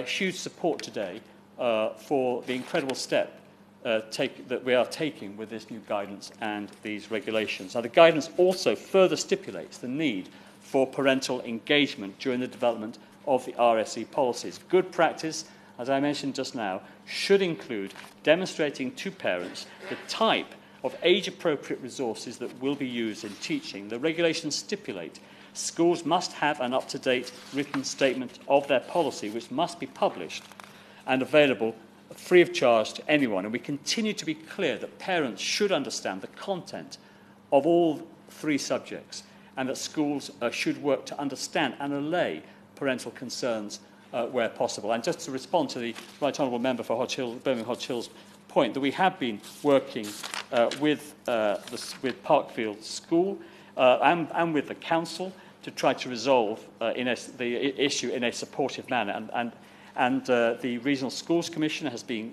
huge support today for the incredible step that we are taking with this new guidance and these regulations. Now, the guidance also further stipulates the need for parental engagement during the development of the RSE policies. Good practice, as I mentioned just now, should include demonstrating to parents the type of age-appropriate resources that will be used in teaching. The regulations stipulate schools must have an up-to-date written statement of their policy, which must be published and available free of charge to anyone. And we continue to be clear that parents should understand the content of all 3 subjects, and that schools should work to understand and allay parental concerns where possible. And just to respond to the Right Honourable Member for Birmingham Hodge Hill's point, that we have been working with Parkfield School and with the Council to try to resolve the issue in a supportive manner. And the Regional Schools Commissioner has been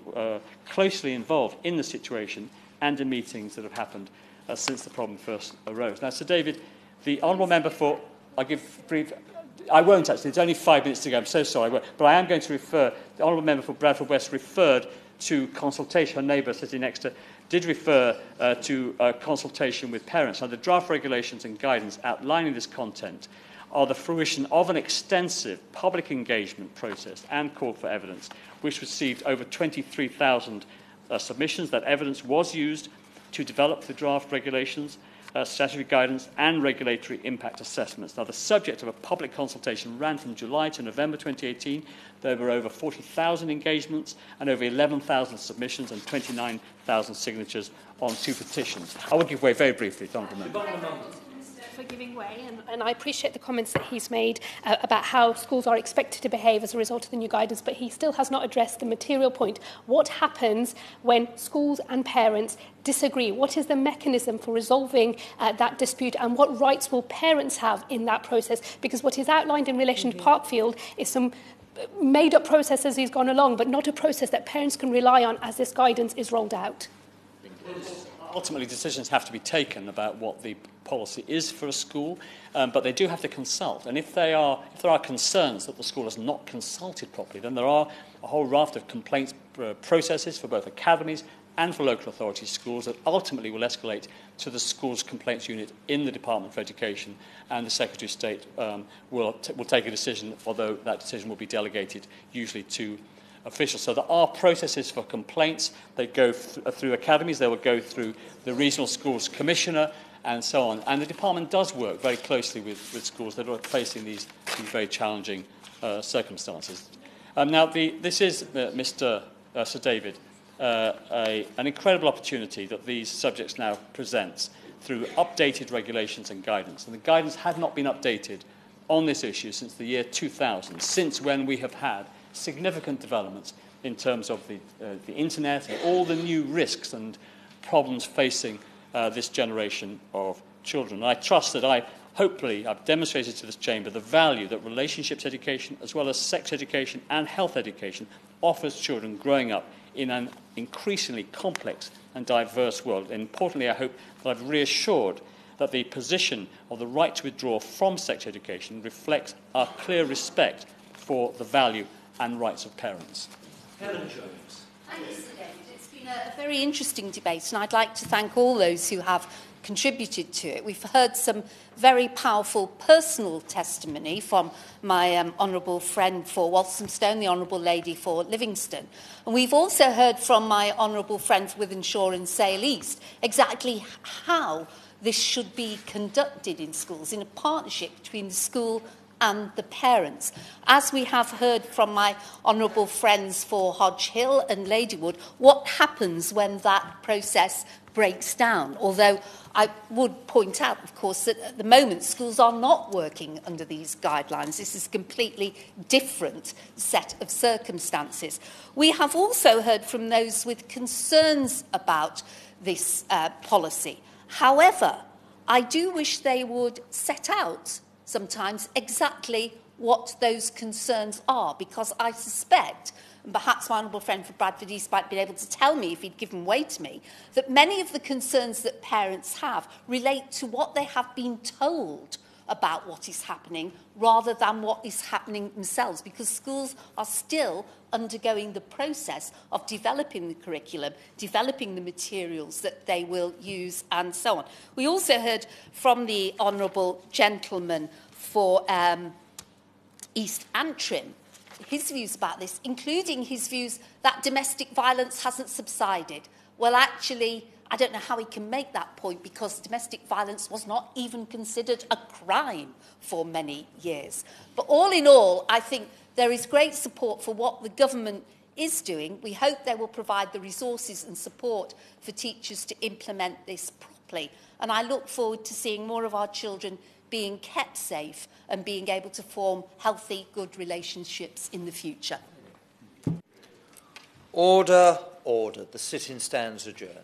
closely involved in the situation and in meetings that have happened since the problem first arose. Now, Sir David, the Honourable Member for... I'll give brief... I won't actually, it's only 5 minutes to go, I'm so sorry, but I am going to refer... The Honourable Member for Bradford West referred to consultation. Her neighbour sitting next to did refer to consultation with parents. Now, the draft regulations and guidance outlining this content are the fruition of an extensive public engagement process and call for evidence, which received over 23,000 submissions. That evidence was used to develop the draft regulations, statutory guidance and regulatory impact assessments. Now, the subject of a public consultation ran from July to November 2018. There were over 40,000 engagements and over 11,000 submissions and 29,000 signatures on 2 petitions. I will give way very briefly to Honourable Member. For giving way, and I appreciate the comments that he's made about how schools are expected to behave as a result of the new guidance, but he still has not addressed the material point. What happens when schools and parents disagree? What is the mechanism for resolving that dispute, and what rights will parents have in that process? Because what is outlined in relation to Parkfield is some made-up process as he's gone along, but not a process that parents can rely on as this guidance is rolled out. Ultimately, decisions have to be taken about what the policy is for a school, but they do have to consult. And if there are concerns that the school has not consulted properly, then there are a whole raft of complaints processes for both academies and for local authority schools that ultimately will escalate to the school's complaints unit in the Department for Education, and the Secretary of State will take a decision, although that decision will be delegated usually to officials. So there are processes for complaints. They go through academies, they will go through the Regional Schools Commissioner, and so on. And the department does work very closely with schools that are facing these very challenging circumstances. Now, this is, Mr. Sir David, an incredible opportunity that these subjects now present through updated regulations and guidance. And the guidance had not been updated on this issue since the year 2000, since when we have had significant developments in terms of the internet and all the new risks and problems facing this generation of children. I trust that hopefully I've demonstrated to this chamber the value that relationships education, as well as sex education and health education, offers children growing up in an increasingly complex and diverse world. And importantly, I hope that I've reassured that the position of the right to withdraw from sex education reflects our clear respect for the value and rights of parents. Helen Jones. Thank you, Sir David. It's been a very interesting debate, and I'd like to thank all those who have contributed to it. We've heard some very powerful personal testimony from my honourable friend for Walthamstow, the honourable lady for Livingston. And we've also heard from my honourable friend for Wythenshawe and Sale East exactly how this should be conducted in schools, in a partnership between the school and the parents. As we have heard from my honourable friends for Hodge Hill and Ladywood, what happens when that process breaks down? Although I would point out, of course, that at the moment schools are not working under these guidelines. This is a completely different set of circumstances. We have also heard from those with concerns about this policy. However, I do wish they would set out sometimes exactly what those concerns are, because I suspect, and perhaps my honourable friend for Bradford East might be able to tell me if he'd given way to me, that many of the concerns that parents have relate to what they have been told about what is happening rather than what is happening themselves, because schools are still undergoing the process of developing the curriculum, developing the materials that they will use, and so on. We also heard from the honourable gentleman for East Antrim his views about this, including his views that domestic violence hasn't subsided. Well, actually, I don't know how he can make that point, because domestic violence was not even considered a crime for many years. But all in all, I think there is great support for what the government is doing. We hope they will provide the resources and support for teachers to implement this properly. And I look forward to seeing more of our children being kept safe and being able to form healthy, good relationships in the future. Order, order. The sitting stands adjourned.